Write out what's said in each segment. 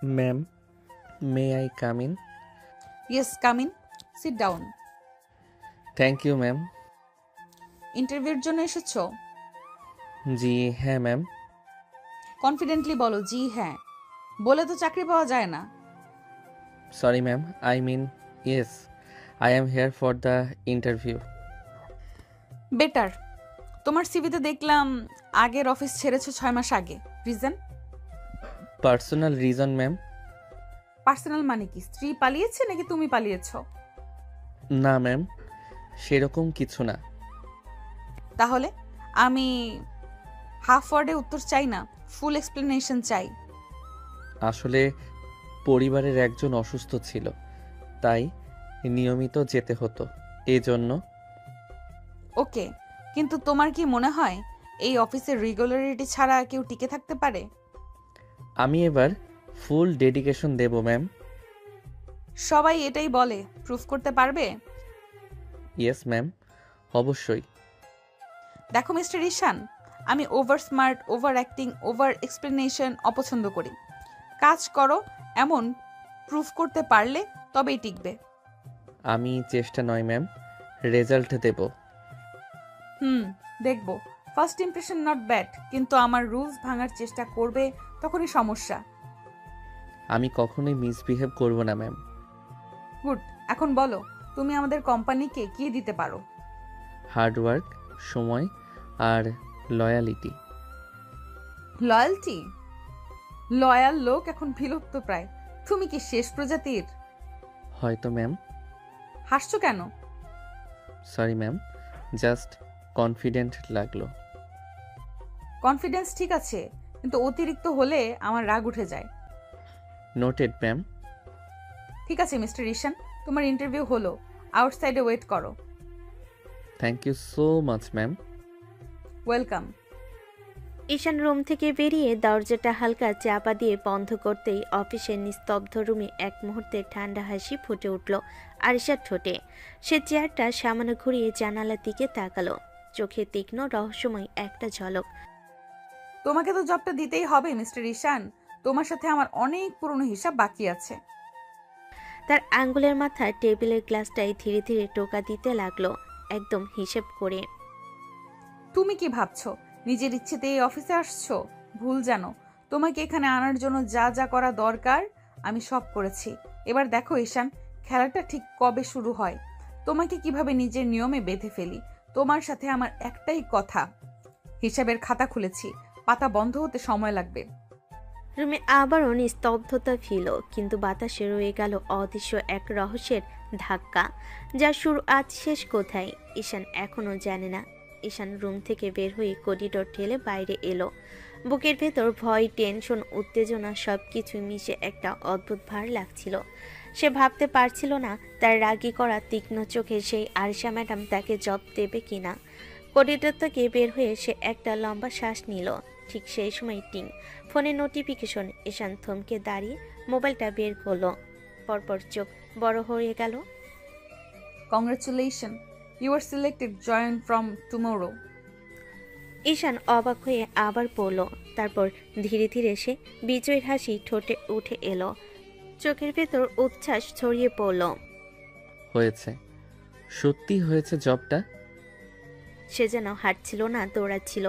Ma'am, may I come in? Yes, come in. Sit down. Thank you ma'am. ইন্টারভিউর জন্য এসেছো? জি হ্যাঁ ma'am. Confidently বলো জি হ্যাঁ। বলে তো চাকরি পাওয়া যায় না। Sorry ma'am, I mean yes, I am here for the interview. Better. তোমার সিভিতে দেখলাম আগের অফিস ছেড়েছো 6 মাস আগে। Reason? Personal reason ma'am. Personal মানে কি? স্ত্রী পালিয়েছে নাকি তুমি পালিয়েছো? না ম্যাম, সেরকম কিছু না। তাহলে আমি হাফ ওয়ার্ডে উত্তর চাই না, ফুল এক্সপ্লেনেশন চাই। আসলে পরিবারের একজন অসুস্থ ছিল, তাই নিয়মিত যেতে হতো, এজন্য। ওকে, কিন্তু তোমার কি মনে হয় এই অফিসের রেগুলারিটি ছাড়া কেউ টিকে থাকতে পারে? আমি এবার ফুল ডেডিকেশন দেব ম্যাম। সবাই এটাই বলে, প্রুফ করতে পারবে? ইয়েস ম্যাম, অবশ্যই। দেখো মিস্টার ঈশান, আমি over smart, over acting, over explanation অপছন্দ করি। কাজ করো, এমন প্রুফ করতে পারলে তবেই টিকবে। আমি চেষ্টা নয় ম্যাম, রেজাল্ট দেব। দেখবো। ফার্স্ট ইমপ্রেশন নট ব্যাড, কিন্তু আমার রুলস ভাঙার চেষ্টা করবে তখনই সমস্যা। আমি কখনোই মিসবিহেভ করব না ম্যাম। গুড। এখন বলো, তুমি আমাদের কোম্পানিকে কি দিতে পারো? হার্ডওয়ার্ক, সময় আর লয়ালিটি। লয়্যালটি? লয়াল লোক এখন বিলুপ্ত প্রায়। তুমি কি শেষ প্রজাতির? হয়তো ম্যাম। হাসছো কেন? সরি ম্যাম, জাস্ট কনফিডেন্ট লাগলো। কনফিডেন্স ঠিক আছে, কিন্তু অতিরিক্ত হলে আমার রাগ উঠে যায়। Noted ma'am. ঠিক আছে মিস্টার ঈশান, তোমার ইন্টারভিউ হলো। আউটসাইডে ওয়েট করো। Thank you so much ma'am. Welcome. Ishaan room থেকে বেরিয়ে দরজাটা হালকা চাপা দিয়ে বন্ধ করতেই অফিসের নিস্তব্ধ রুমে এক মুহূর্তে ঠান্ডা হাসি ফুটে উঠল আরিশার ঠোঁটে। সে চেয়ারটা সামান্য ঘুরিয়ে জানালার দিকে তাকালো, চোখে তীক্ষ্ণ রহস্যময় একটা ঝলক। তোমাকে তো জবটা দিতেই হবে মিস্টার ঈশান। তোমার সাথে আমার অনেক পুরনো হিসাব বাকি আছে। তার আঙ্গুলের মাথা টেবিলের গ্লাসটায় ধীরে ধীরে টোকা দিতে লাগলো, একদম হিসেব করে। তুমি কি ভাবছো নিজের ইচ্ছেতে এই অফিসে আসছো? ভুল জানো। তোমাকে এখানে আনার জন্য যা যা করা দরকার আমি সব করেছি। এবার দেখো ঈশান, খেলাটা ঠিক কবে শুরু হয়, তোমাকে কিভাবে নিজের নিয়মে বেঁধে ফেলি। তোমার সাথে আমার একটাই কথা, হিসাবের খাতা খুলেছি, পাতা বন্ধ হতে সময় লাগবে। রুমে আবারও নিস্তব্ধতা ফিল, কিন্তু বাতাসে রয়ে গেল অদৃশ্য এক রহস্যের ধাক্কা, যার শুরু আজ শেষ কোথায় ঈশান এখনও জানে না। ঈশান রুম থেকে বের হয়ে করিডোর ঠেলে বাইরে এলো। বুকের ভেতর ভয়, টেনশন, উত্তেজনা সবকিছু মিশে একটা অদ্ভুত ভার লাগছিল। সে ভাবতে পারছিল না তার রাগী করা তীক্ষ্ণ চোখে সেই আরিশা ম্যাডাম তাকে জব দেবে কিনা। করিডোর থেকে বের হয়ে সে একটা লম্বা শ্বাস নিল। ঠিক সেই সময় টিং ফোনের নোটিফিকেশন। ঈশান থমকে দাঁড়িয়ে মোবাইলটা বের করলো, পরপর চোখ বড় হয়ে গেল। Congratulation, you are selected, join from tomorrow. Ishan অবাক হয়ে আবার পড়ল, তারপর ধীরে ধীরে সে বিজয়ের হাসি ঠোঁটে উঠে এলো, চোখের ভেতর উচ্ছ্বাস ছড়িয়ে পড়ল। হয়েছে, সত্যি হয়েছে জবটা। সে যেন হাঁটছিল না, দৌড়াচ্ছিল।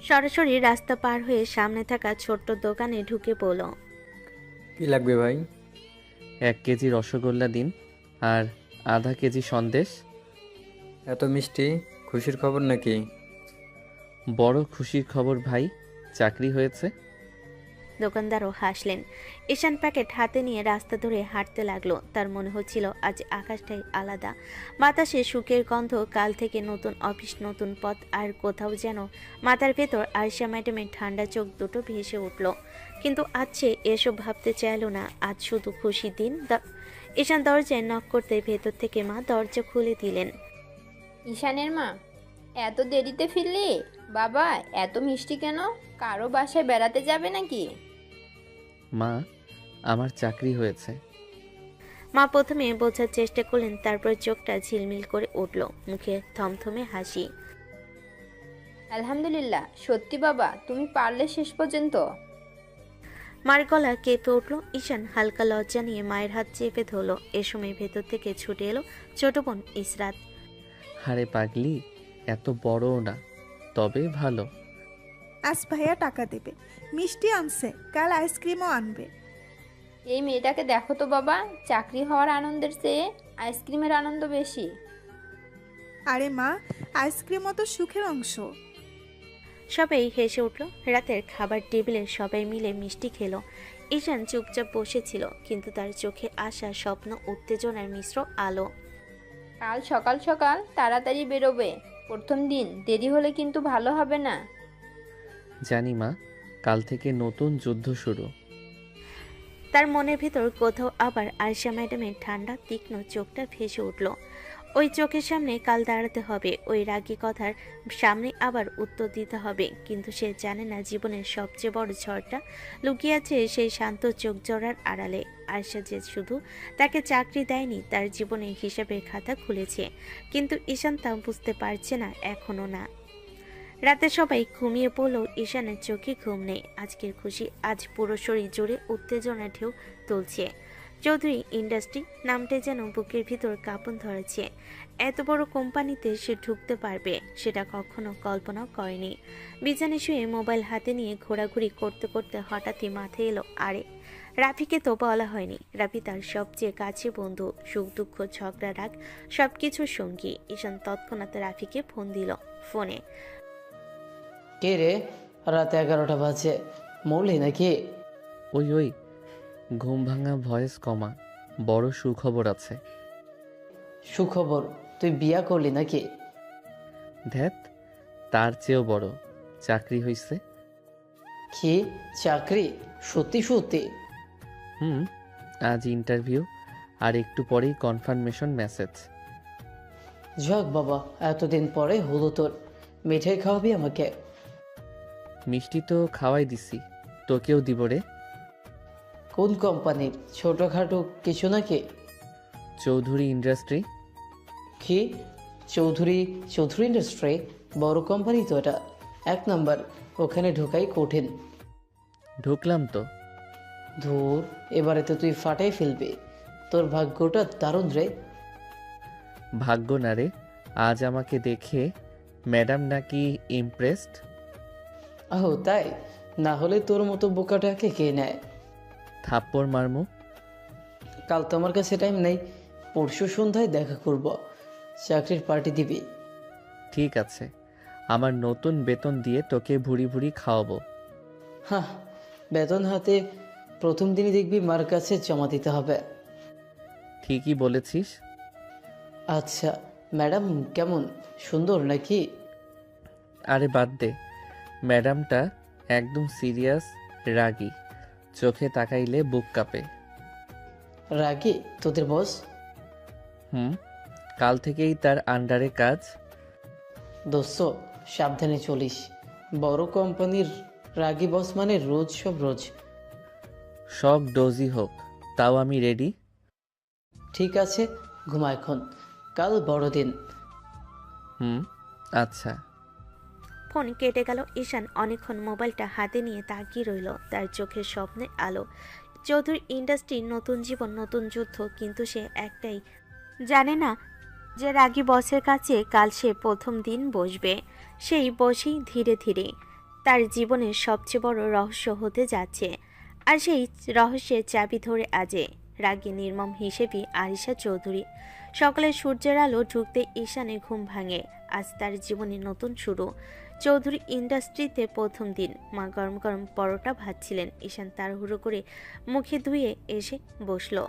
সরাসরি রাস্তা পার হয়ে সামনে থাকা ছোট্ট দোকানে ঢুকে পড়ল। কি লাগবে ভাই? 1 কেজি রসগোল্লা দিন, আর আধা কেজি সন্দেশ। এত মিষ্টি, খুশির খবর নাকি? বড় খুশির খবর ভাই, চাকরি হয়েছে। দোকানদারও হাসলেন। ঈশান প্যাকেট হাতে নিয়ে রাস্তা ধরে হাঁটতে লাগলো। তার মনে হচ্ছিল আজ আকাশটাই আলাদা, বাতাসে সুখের গন্ধ, কাল থেকে নতুন অফিস, নতুন পথ, আর কোথাও যেন মাথার ভেতর আরিশা ম্যাডামের ঠান্ডা চোখ দুটো ভেসে উঠল। কিন্তু আজ সে এসব ভাবতে চাইল না, আজ শুধু খুশির দিন। ঈশান দরজায় নক করতে ভেতর থেকে মা দরজা খুলে দিলেন। ঈশানের মা, এত দেরিতে ফিরলি? বাবা এত মিষ্টি কেন? কারো বাসায় বেড়াতে যাবে নাকি? মা, আমার চাকরি হয়েছে। মা প্রথমে বোঝার চেষ্টা করলেন, তারপর চোখটা ঝিলমিল করে উঠল, মুখে থমথমে হাসি। আলহামদুলিল্লাহ। সত্যি বাবা, তুমি পারলে শেষ পর্যন্ত? মার গলা কেঁপে উঠল। ঈশান হালকা লজ্জা নিয়ে মায়ের হাত চেপে ধরল। এ সময় ভেতর থেকে ছুটে এলো ছোট বোন ইসরাত। আরে পাগলি, এত বড়ও না, তবে ভালো। আজ ভাইয়া টাকা দেবে, মিষ্টি আনছে, কাল আইসক্রিমও আনবে। এই মেয়েটাকে দেখো তো বাবা, চাকরি হওয়ার আনন্দের চেয়ে আইসক্রিমের আনন্দ বেশি। আরে মা, আইসক্রিমও তো সুখের অংশ। সবাই হেসে উঠল। রাতের খাবার টেবিলে সবাই মিলে মিষ্টি খেলো। ঈশান চুপচাপ বসেছিল, কিন্তু তার চোখে আসা স্বপ্ন উত্তেজনার মিশ্র আলো। কাল সকাল সকাল তাড়াতাড়ি বেরোবে, প্রথম দিন দেরি হলে কিন্তু ভালো হবে না। জানি মা, কাল থেকে নতুন যুদ্ধ শুরু। তার মনের ভিতর কোথাও আবার আয়শা ম্যাডামের ঠান্ডা তীক্ষ্ণ চোখটা ভেসে উঠল। ওই চোখের সামনে কাল দাঁড়াতে হবে, ওই রাগী কথার সামনে আবার উত্তর দিতে হবে। কিন্তু সে জানে না জীবনের সবচেয়ে বড় ঝড়টা লুকিয়ে আছে সেই শান্ত চোখ জোড়ার আড়ালে। আয়শা যে শুধু তাকে চাকরি দেয়নি, তার জীবনের হিসাবের খাতা খুলেছে। কিন্তু ঈশান তা বুঝতে পারছে না, এখনো না। রাতে সবাই ঘুমিয়ে পড়লেও ঈশানের চোখে ঘুম নেই। আজকের খুশি আজ পুরো শরীর জুড়ে উত্তেজনা ঢেউ তুলছে। চৌধুরী ইন্ডাস্ট্রি নামটা যেন বুকের ভিতর কাঁপন ধরেছে। এত বড় কোম্পানিতে সে ঢুকতে পারবে সেটা কখনো কল্পনাও করেনি। বিছানে শুয়ে মোবাইল হাতে নিয়ে ঘোরাঘুরি করতে করতে হঠাৎই মাথায় এলো, আরে রাফিকে তো বলা হয়নি। রাফি তার সবচেয়ে কাছে বন্ধু, সুখ দুঃখ ঝগড়া রাগ সবকিছুর সঙ্গী। ঈশান তৎক্ষণাৎ রাফিকে ফোন দিল। ফোনে কে রে? রাত 11টা বাজে, মৌলি নাকি? ওই ওই, ঘুম ভাঙা ভয়েস কমা, বড় সুখবর আছে। সুখবর? তুই বিয়া করলি নাকি? ধ্যাত, তার চেয়েও বড়, চাকরি হইছে। কি চাকরি? সত্যি সত্যি? হুম, আজ ইন্টারভিউ, আর একটু পরেই কনফার্মেশন মেসেজ। যাক বাবা, এতদিন পরে হলো তোর। মিঠাই খাওয়াবি আমাকে? মিষ্টি তো খাওয়াই দিছি, তোকেও দিব রে। কোন কোম্পানির? ছোটখাটো কিছু নাকি? চৌধুরী ইন্ডাস্ট্রি। কি চৌধুরী? চৌধুরী ইন্ডাস্ট্রি বড় কোম্পানি তো, এটা 1 নাম্বার। ওখানে ঢোকাই কঠিন। ঢুকলাম তো। ধুর, এবারে তো তুই ফাটাই ফেলবি। তোর ভাগ্যটা দারুণ রে। ভাগ্য না রে, আজ আমাকে দেখে ম্যাডাম নাকি ইমপ্রেসড। আহ তাই? না হলে তোর মতো বোকাটাকে কে নেয়? থাপ্পড় মারমু। কাল তো আমার কাছে টাইম নেই, পরশু সন্ধ্যায় দেখা করব। চাকরির পার্টি দিবি? ঠিক আছে, আমার নতুন বেতন দিয়ে তোকে ভুড়ি ভুড়ি খাওয়াবো। হ্যাঁ, বেতন হাতে প্রথম দিনই দেখবি মার কাছে জমা দিতে হবে। ঠিকই বলেছিস। আচ্ছা, ম্যাডাম কেমন? সুন্দর নাকি? আরে বাদ দে, ম্যাডামটা একদম সিরিয়াস, রাগী, চোখে তাকাইলে বুক কাঁপে। রাগি তোদের বস? হুম, কাল থেকেই তার আন্ডারে কাজ। দোস্ত সাবধানে চলিস, বড় কোম্পানির রাগি বস মানে রোজ সব রোজ। সব ডোজি হোক, তাও আমি রেডি। ঠিক আছে, ঘুমা এখন, কাল বড়দিন। হুম, আচ্ছা। ফোন কেটে গেল। ঈশান অনেকক্ষণ মোবাইলটা হাতে নিয়ে তাকিয়ে রইল, তার চোখের স্বপ্নের আলো। চৌধুরী ইন্ডাস্ট্রির নতুন জীবন, নতুন যুদ্ধ, কিন্তু সে একটাই জানে না, যে রাগী বসের কাছে কাল সে প্রথম দিন বসবে। সেই বসেই ধীরে ধীরে তার জীবনের সবচেয়ে বড় রহস্য হতে যাচ্ছে। আর সেই রহস্যের চাবি ধরে আজে রাগী নির্মম হিসেবে আরিশা চৌধুরী। সকালে সূর্যের আলো ঢুকতে ঈশানের ঘুম ভাঙে। আজ তার জীবনের নতুন শুরু। চৌধুরী ইন্ডাস্ট্রিতে প্রথম দিন। মা গরম গরম পরোটা ভাজছিলেন। ঈশান তাড়াহুড়ো করে মুখে ধুয়ে এসে বসলো।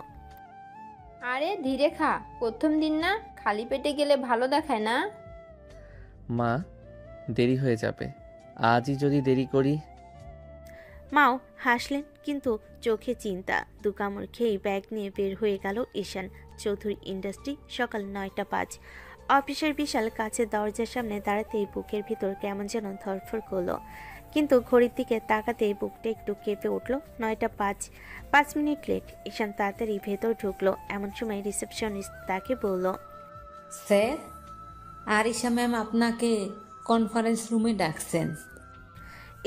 আরে ধীরে খা, প্রথম দিন না, খালি পেটে গেলে ভালো দেখায় না। মা, দেরি হয়ে যাবে, আজই যদি দেরি করি। মাও হাসলেন, কিন্তু চোখে চিন্তা। 2 কামড় খেয়ে ব্যাগ নিয়ে বের হয়ে গেল ঈশান। চৌধুরী ইন্ডাস্ট্রি, সকাল 9টা 5। অফিসের বিশাল কাছের দরজার সামনে দাঁড়াতেই বুকের ভিতর কেমন যেন ধরফর করলো, কিন্তু ঘড়ির দিকে তাকাতেই বুকটা একটু কেঁপে উঠল। 9টা 5, 5 মিনিট লেট। ঈশান তাড়াতাড়ি ভেতর ঢুকলো। এমন সময় রিসেপশনিস্ট তাকে বলল, স্যার, আরিশা ম্যাম আপনাকে কনফারেন্স রুমে ডাকছেন।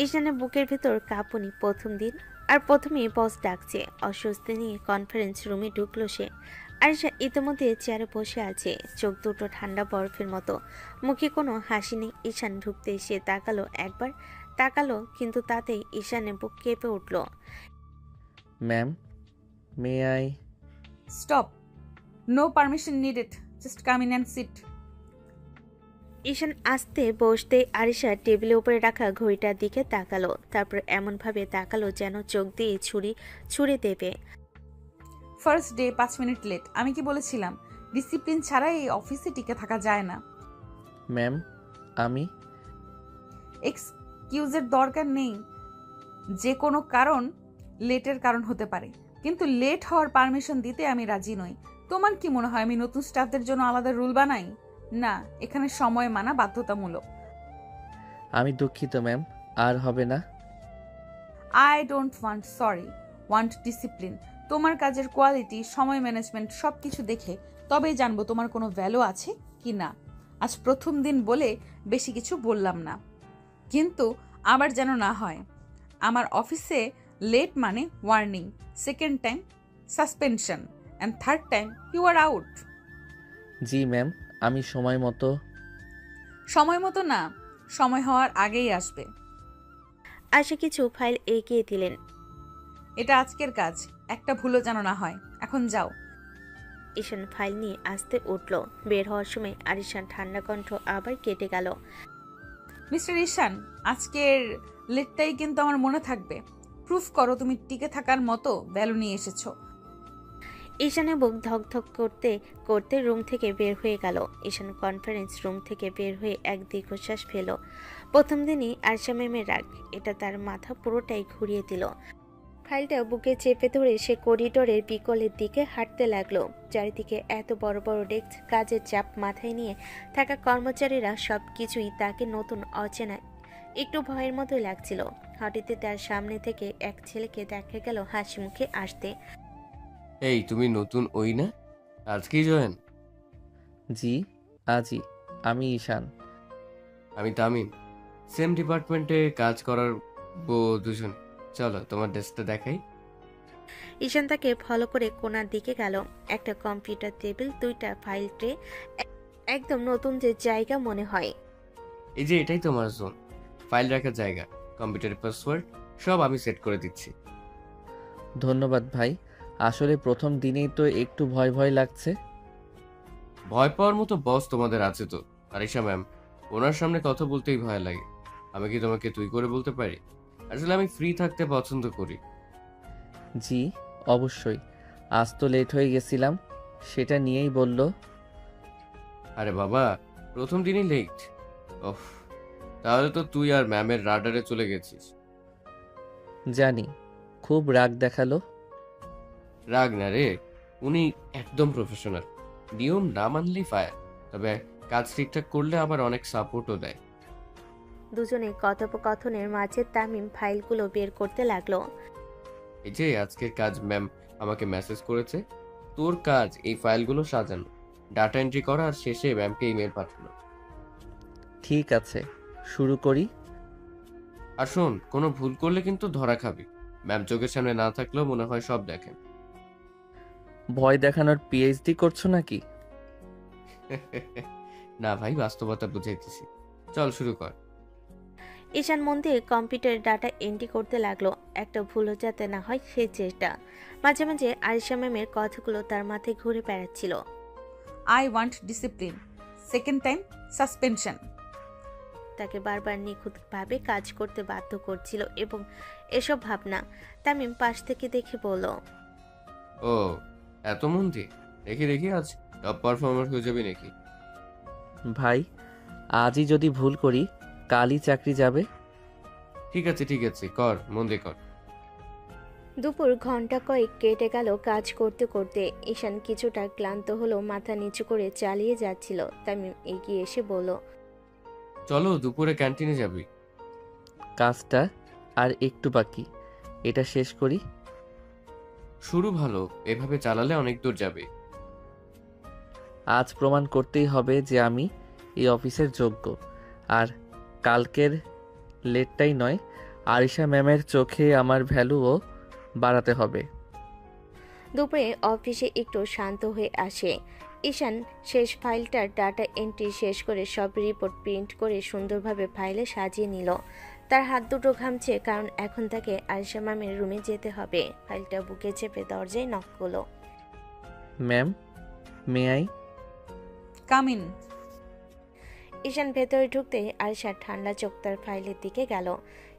ঈশানের বুকের ভিতর কাঁপুনি। প্রথম দিন, আর প্রথমেই বস ডাকছে। অস্বস্তি নিয়ে কনফারেন্স রুমে ঢুকলো সে। আরিশা ইতিমধ্যে চেয়ারে বসে আছে, চোখ দুটো ঠান্ডা বরফের মতো, মুখে কোনো হাসি নেই। ঈশান ঢুকতে সে তাকালো, একবার তাকালো, কিন্তু তাতেই ঈশানের বুক কেঁপে উঠল। Ma'am, may I? Stop, no permission needed, just come in and sit. Ishan আস্তে বসতে আরিশা টেবিলের উপরে রাখা ঘড়িটার দিকে তাকালো, তারপর এমনভাবে তাকালো যেন চোখ দিয়ে ছুরি ছুঁড়ে দেবে। First day 5 minute late. আমি কি বলেছিলাম? ডিসিপ্লিন ছাড়া এই অফিসে টিকে থাকা যায় না। ম্যাম, আমি? এক্সকিউজের দরকার নেই। যে কোনো কারণ লেটের কারণ হতে পারে, কিন্তু লেট হওয়ার পারমিশন দিতে আমি রাজি নই। তোমার কি মনে হয় আমি নতুন স্টাফদের জন্য আলাদা রুল বানাই? না, এখানে সময় মানা বাধ্যতামূলক। আমি দুঃখিত ম্যাম, আর হবে না। I don't want discipline. তোমার কাজের কোয়ালিটি, সময় ম্যানেজমেন্ট সব কিছু দেখে তবেই জানবো তোমার কোনো ভ্যালু আছে কি না। আজ প্রথম দিন বলে বেশি কিছু বললাম না, কিন্তু আবার যেন না হয়। আমার অফিসে লেট মানে warning, second time suspension, and third time you are out. জি ম্যাম, আমি সময় মতো না, সময় হওয়ার আগেই আসবে। আশা কিছু ফাইল এগিয়ে দিলেন। এটা আজকের কাজ, একটা ভুলও যেন না হয়। এখন যাও। ঈশান ফাইল নিয়ে আসতে উঠল। বের হওয়ার সময় আরিশান ঠান্ডা কণ্ঠ আবার কেটে গেল। মিস্টার ঈশান, আজকের লেটটাই কিন্তু আমার মনে থাকবে। প্রুফ করো তুমি টিকে থাকার মতো ভ্যালু নিয়ে এসেছো। ঈশানের বুক ধকধক করতে করতে রুম থেকে বের হয়ে গেল। ঈশান কনফারেন্স রুম থেকে বের হয়ে এক দীর্ঘশ্বাস ফেল। প্রথম দিনই আরশা ম্যামের রাগ, এটা তার মাথা পুরোটাই ঘুরিয়ে দিল। ফাইলটা বুকে চেপে ধরে সে করিডোরের বিকলের দিকে হাঁটতে লাগলো। চারিদিকে এত বড় বড় ডেস্ক, কাজের চাপ মাথায় নিয়ে থাকা কর্মচারীরা সব কিছুই তাকে নতুন, অচেনা, একটু ভয়ের মতোই লাগছিল। হঠাৎ তার সামনে থেকে এক ছেলেকে দেখা গেল হাসি মুখে আসতে। এই তুমি নতুন ওই না? আজকেই জয়েন? জি, আজই। আমি ঈশান। আমি তামিম। সেম ডিপার্টমেন্টে কাজ করার দুজন। চলো তোমার ডেস্কটা দেখাই। ঈশান তাকে ফলো করে কোণার দিকে গেল। একটা কম্পিউটার টেবিল, 2টা ফাইল ট্রে, একদম নতুন যে জায়গা মনে হয়। এই যে এটাই তোমার জোন, ফাইল রাখার জায়গা, কম্পিউটারের পাসওয়ার্ড সব আমি সেট করে দিচ্ছি। ধন্যবাদ ভাই। আসলে প্রথম দিনেই তো একটু ভয় ভয় লাগছে। ভয় পাওয়ার মতো বস তোমাদের আছে তো আরিশা ম্যাম, ওনার সামনে কথা বলতেই ভয় লাগে। আমি কি তোমাকে তুই করে বলতে পারি? আসলে আমি ফ্রি থাকতে পছন্দ করি। জি, অবশ্যই। আজ তো লেট হয়ে গেছিলাম, সেটা নিয়েই বলল। আরে বাবা, প্রথম দিনই লেট? ওহ, তাহলে তো তুই আর ম্যামের রাডারে চলে গেছিস। জানি, খুব রাগ দেখালো। রাগ না রে, উনি একদম প্রফেশনাল। নিয়ম না মানলেই ফায়ার, তবে কাজ ঠিকঠাক করলে আবার অনেক সাপোর্টও দেয়। দুজনে কথোপকথনের মাঝে তামিম ফাইলগুলো বের করতে লাগলো। এই যে আজকের কাজ ম্যাম আমাকে মেসেজ করেছে, তোর কাজ এই ফাইলগুলো সাজানো, ডাটা এন্ট্রি করা আর শেষে ম্যামকে ইমেল পাঠানো। ঠিক আছে, শুরু করি। আর শোন, কোনো ভুল করলে কিন্তু ধরা খাবি। ম্যাম চোখের সামনে না থাকলেও মনে হয় সব দেখেন। ভয় দেখানোর পিএইচডি করছো নাকি? না ভাই, বাস্তবতা বুঝাইতেছি। চল শুরু কর। ঈশান মন দিয়ে কম্পিউটারে ডাটা এন্ট্রি করতে লাগলো। একটা ভুলও যাতে না হয় সেই চেষ্টা। মাঝে মাঝে আরিশা ম্যামের কথাগুলো তার মাথায় ঘুরে বেড়াচ্ছিল। I want discipline, second time suspension. তাকে বারবার নিখুঁতভাবে কাজ করতে বাধ্য করছিল, এবং এসব ভাবনা তামিম পাশ থেকে দেখে বলল, ও এত মন দিয়ে? দেখি দেখি আজ টপ পারফর্মার হয়ে যাবি নাকি? ভাই, আজই যদি ভুল করি কালই চাকরি যাবে। ঠিক আছে, কর, মন দিয়ে কর। দুপুর ঘন্টা কয়েক কেটে গেল কাজ করতে করতে। ঈশান কিছুটা ক্লান্ত হলো, মাথা নিচু করে চালিয়ে যাচ্ছিল। তামিম এগিয়ে এসে বলল, চলো দুপুরে ক্যান্টিনে যাবি। কাজটা আর একটু বাকি, এটা শেষ করি। শুরু ভালো, এভাবে চালালে অনেক দূর যাবে। আজ প্রমাণ করতেই হবে যে আমি এই অফিসের যোগ্য। আর কালকের লেটটাই নয়, আরিশা ম্যামের চোখে আমার ভ্যালুও বাড়াতে হবে। দুপুরে অফিসে একটু শান্ত হয়ে আসে ঈশান। শেষ ফাইলটার ডাটা এন্ট্রি শেষ করে সব রিপোর্ট প্রিন্ট করে সুন্দরভাবে ফাইলে সাজিয়ে নিল। তার হাত দুটো ঘামছে, কারণ এখন তাকে আয়েশা ম্যামের রুমে যেতে হবে। ফাইলটা বুকে চেপে দরজায় নক করলো। Ma'am, may I? Come in. Ishan ভেতরে ঢুকতেই আরিশা ঠান্ডা চোখ তার ফাইলের দিকে গেল।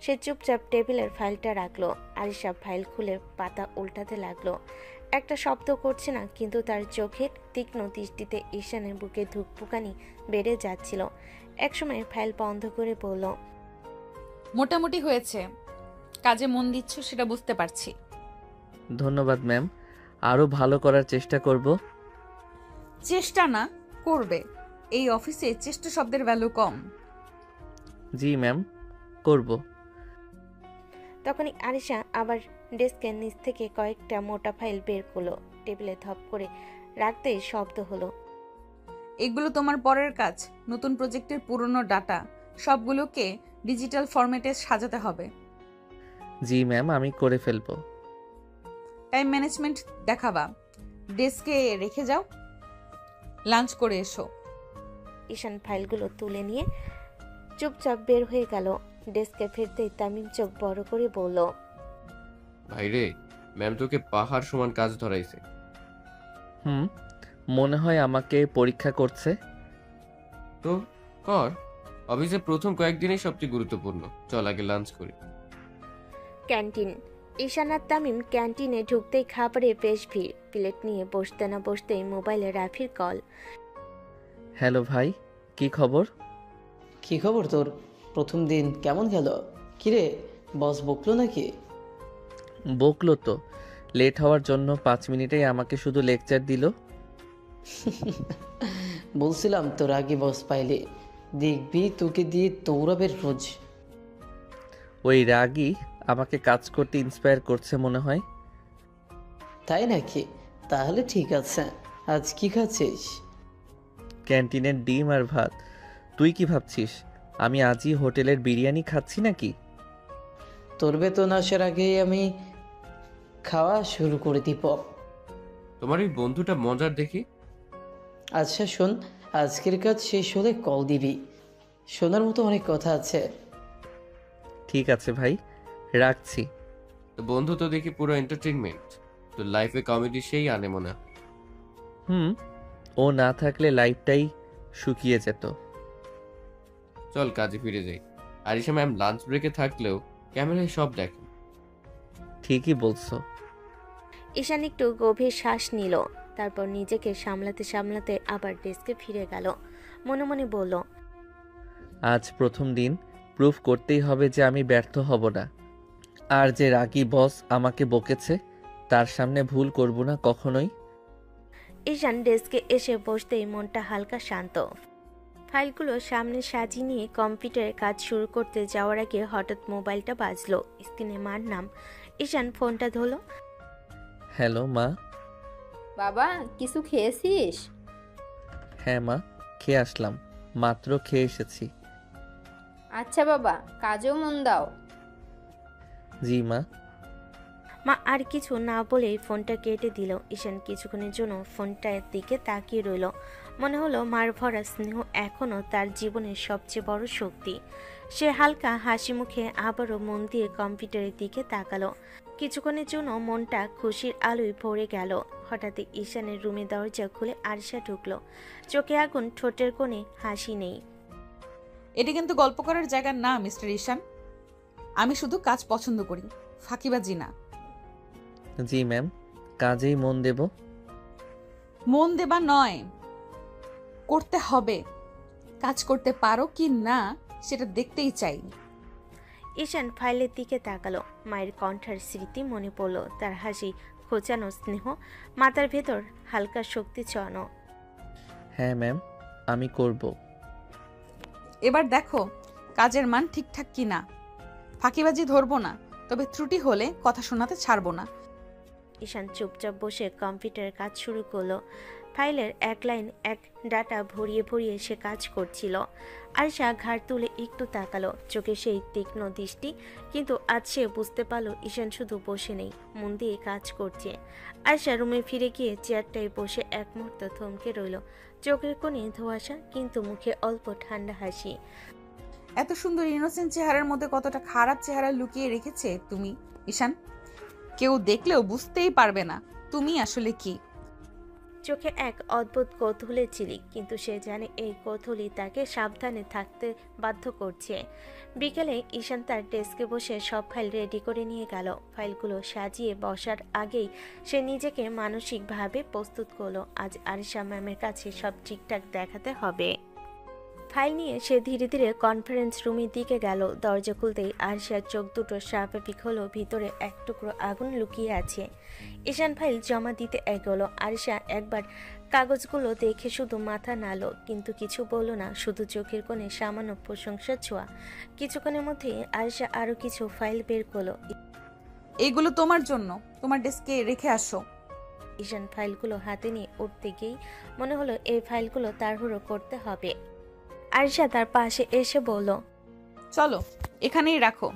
সে চুপচাপ টেবিলের ফাইলটা রাখলো। আরিশা ফাইল খুলে পাতা উল্টাতে লাগলো। একটা শব্দ করছে না, কিন্তু তার চোখের তীক্ষ্ণ দৃষ্টিতে ঈশানের বুকে ধুকপুকানি বেড়ে যাচ্ছিল। একসময় ফাইল বন্ধ করে বলল, মোটামুটি হয়েছে, কাজে মন দিচ্ছ সেটা বুঝতে পারছি। ধন্যবাদ ম্যাম, আরও ভালো করার চেষ্টা করব। চেষ্টা না, করবে। এই অফিসে চেষ্টা শব্দের ভ্যালু কম। জি ম্যাম, করব। তখনই আরিশা আবার ডেস্কের নিচ থেকে কয়েকটা মোটা ফাইল বের করলো। টেবিলে ধপ করে রাখতেই শব্দ হলো। এগুলো তোমার পরের কাজ। নতুন প্রজেক্টের পুরনো ডাটা সবগুলোকে ডিজিটাল ফরম্যাটে সাজাতে হবে। জি ম্যাম, আমি করে ফেলব। টাইম ম্যানেজমেন্ট দেখাবা। ডেস্কে রেখে যাও, লাঞ্চ করে এসো। ঈশান ফাইলগুলো তুলে নিয়ে চুপচাপ বের হয়ে গেল। ডেস্কে ফিরতেই তামিম চোখ বড় করে বলল, ভাইরে, ম্যাম তোকে পাহাড় সমান কাজ ধরাইছে। মনে হয় আমাকে পরীক্ষা করছে। তো কর, অফিসে প্রথম কয়েকদিনই সবচেয়ে গুরুত্বপূর্ণ। চল আগে লাঞ্চ করি। ক্যান্টিন। ঈশান আর তামিম ক্যান্টিনে ঢুকতেই খাবারে বেশ ভিড়। প্লেট নিয়ে বসতে না বসতেই মোবাইলে রাফির কল। হ্যালো ভাই, কি খবর? কি খবর তোর? প্রথম দিন কেমন গেল? কিরে, বস বকলো নাকি? বকলো তো, লেট হওয়ার জন্য 5 মিনিটেই আমাকে শুধু লেকচার দিল। বলছিলাম তোর আগে বস পাইলে দেখবি তোকে দিয়ে দৌড়াবে রোজ। ওই রাগই আমাকে কাজ করতে ইন্সপায়ার করছে মনে হয়। তাই নাকি? তাহলে ঠিক আছে। আজ কি খাচ্ছিস? ক্যান্টিনের ডিম আর ভাত। তুই কি ভাবছিস আমি আজই হোটেলের বিরিয়ানি খাচ্ছি নাকি? তোর বেতন আসার আগেই আমি খাওয়া শুরু করে দিব। তোমার এই বন্ধুটা মজার দেখি। আচ্ছা শোন, আজকের কাজ শেষ হলে কল দিবি। শোনার মতো অনেক কথা আছে। ঠিক আছে ভাই, রাখছি। তো বন্ধু তো দেখি পুরো এন্টারটেইনমেন্ট। তো লাইফে কমেডি সেই আনে মনে হয়। ও না থাকলে লাইফটাই শুকিয়ে যেত। চল কাজে ফিরে যাই। আরিশা ম্যাম লাঞ্চ ব্রেকে থাকলেও ক্যামেরায় সব দেখে। ঠিকই বলছো। ঈশান একটু গভীর শ্বাস নিল। তারপর নিজেকে সামলাতে সামলাতে আবার ডেস্কে ফিরে গেল। মনে মনে বলল, আজ প্রথম দিন, প্রুফ করতেই হবে যে আমি ব্যর্থ হব না। আর যে রাগী বস আমাকে বকেছে তার সামনে ভুল করব না কখনোই। ঈশান ডেস্কে এসে বসতেই মনটা হালকা শান্ত। ফাইলগুলো সামনে সাজিয়ে নিয়ে কম্পিউটারে কাজ শুরু করতে যাওয়ার আগে হঠাৎ মোবাইলটা বাজলো। স্ক্রিনে মার নাম। ঈশান ফোনটা ধরলো। হ্যালো মা। বাবা, কিছু খেয়েছিস? হ্যাঁ মা, খেয়ে আসলাম, মাত্র খেয়ে এসেছি। আচ্ছা বাবা, কাজেও মন দাও। জি মা। মা আর কিছু না বলেই ফোনটা কেটে দিল। ঈশান কিছুক্ষণের জন্য ফোনটার দিকে তাকিয়ে রইল। মনে হলো মার ভরা স্নেহ এখনও তার জীবনের সবচেয়ে বড় শক্তি। সে হালকা হাসি মুখে আবারও মন দিয়ে কম্পিউটারের দিকে তাকালো। কিছুক্ষণের জন্য মনটা খুশির আলোয় ভরে গেল। হঠাৎ ঈশানের রুমে দরজা খুলে আরিশা ঢুকলো। চোখে আগুন, ঠোঁটের কোণে হাসি নেই। এটা কিন্তু গল্প করার জায়গা না মিস্টার ঈশান। আমি শুধু কাজ পছন্দ করি, ফাঁকিবাজি না। জি ম্যাম, কাজেই মন দেব। মন দেবা নয়, করতে হবে। কাজ করতে পারো কি না সেটা দেখতেই চাই। ঈশান ফাইলের দিকে তাকালো। মায়ের কণ্ঠার স্মৃতি মনে পড়ল। তার হাসি, খোঁচানো স্নেহ, মাথার ভেতর হালকা শক্তি ছড়ানো। হ্যাঁ ম্যাম, আমি করব। এবার দেখো কাজের মান ঠিকঠাক কি না। ফাঁকিবাজি ধরবো না, তবে ত্রুটি হলে কথা শোনাতে ছাড়বো না। ঈশান চুপচাপ বসে কম্পিউটারের কাজ শুরু করলো। ফাইলের এক লাইন এক ডাটা ভরিয়ে ভরিয়ে সে কাজ করছিল। আয়শা ঘাড় তুলে একটু তাকালো, চোখে সেই তীক্ষ্ণ দৃষ্টি। কিন্তু আজ সে বুঝতে পারলো ঈশান শুধু বসে নেই, মন দিয়ে কাজ করছে। আয়শা রুমে ফিরে গিয়ে চেয়ারটায় বসে এক মুহূর্ত থমকে রইল। চোখের কোণে ধোঁয়াশা, কিন্তু মুখে অল্প ঠান্ডা হাসি। এত সুন্দর ইনোসেন্ট চেহারার মধ্যে কতটা খারাপ চেহারা লুকিয়ে রেখেছে তুমি ঈশান। কেউ দেখলেও বুঝতেই পারবে না তুমি আসলে কি। চোখে এক অদ্ভুত কৌতূহলের ঝিলিক, কিন্তু সে জানে এই কৌতূহলই তাকে সাবধানে থাকতে বাধ্য করছে। বিকেলে ঈশান তার ডেস্কে বসে সব ফাইল রেডি করে নিয়ে গেল। ফাইলগুলো সাজিয়ে বসার আগেই সে নিজেকে মানসিকভাবে প্রস্তুত করলো। আজ আরিশা ম্যামের কাছে সব ঠিকঠাক দেখাতে হবে। ফাইল নিয়ে সে ধীরে ধীরে কনফারেন্স রুমের দিকে গেল। দরজা খুলতেই আরিশার চোখ দুটো স্বাভাবিক হলো। ভিতরে এক টুকরো আগুন লুকিয়ে আছে। ঈশান ফাইল জমা দিতে এগোলো। আরিশা একবার কাগজগুলো দেখে শুধু মাথা নাড়ল, কিন্তু কিছু বলল না, শুধু চোখের কোণে সামান্য প্রশংসার ছোঁয়া। কিছুক্ষণের মধ্যে আরিশা আরো কিছু ফাইল বের করলো। এইগুলো তোমার জন্য, তোমার ডেস্কে রেখে আসো। ঈশান ফাইলগুলো হাতে নিয়ে উঠতে গিয়েই মনে হলো এই ফাইলগুলো তাড়াহুড়ো করতে হবে। আরিশা তার পাশে এসে বলল, চলো এখানেই রাখো।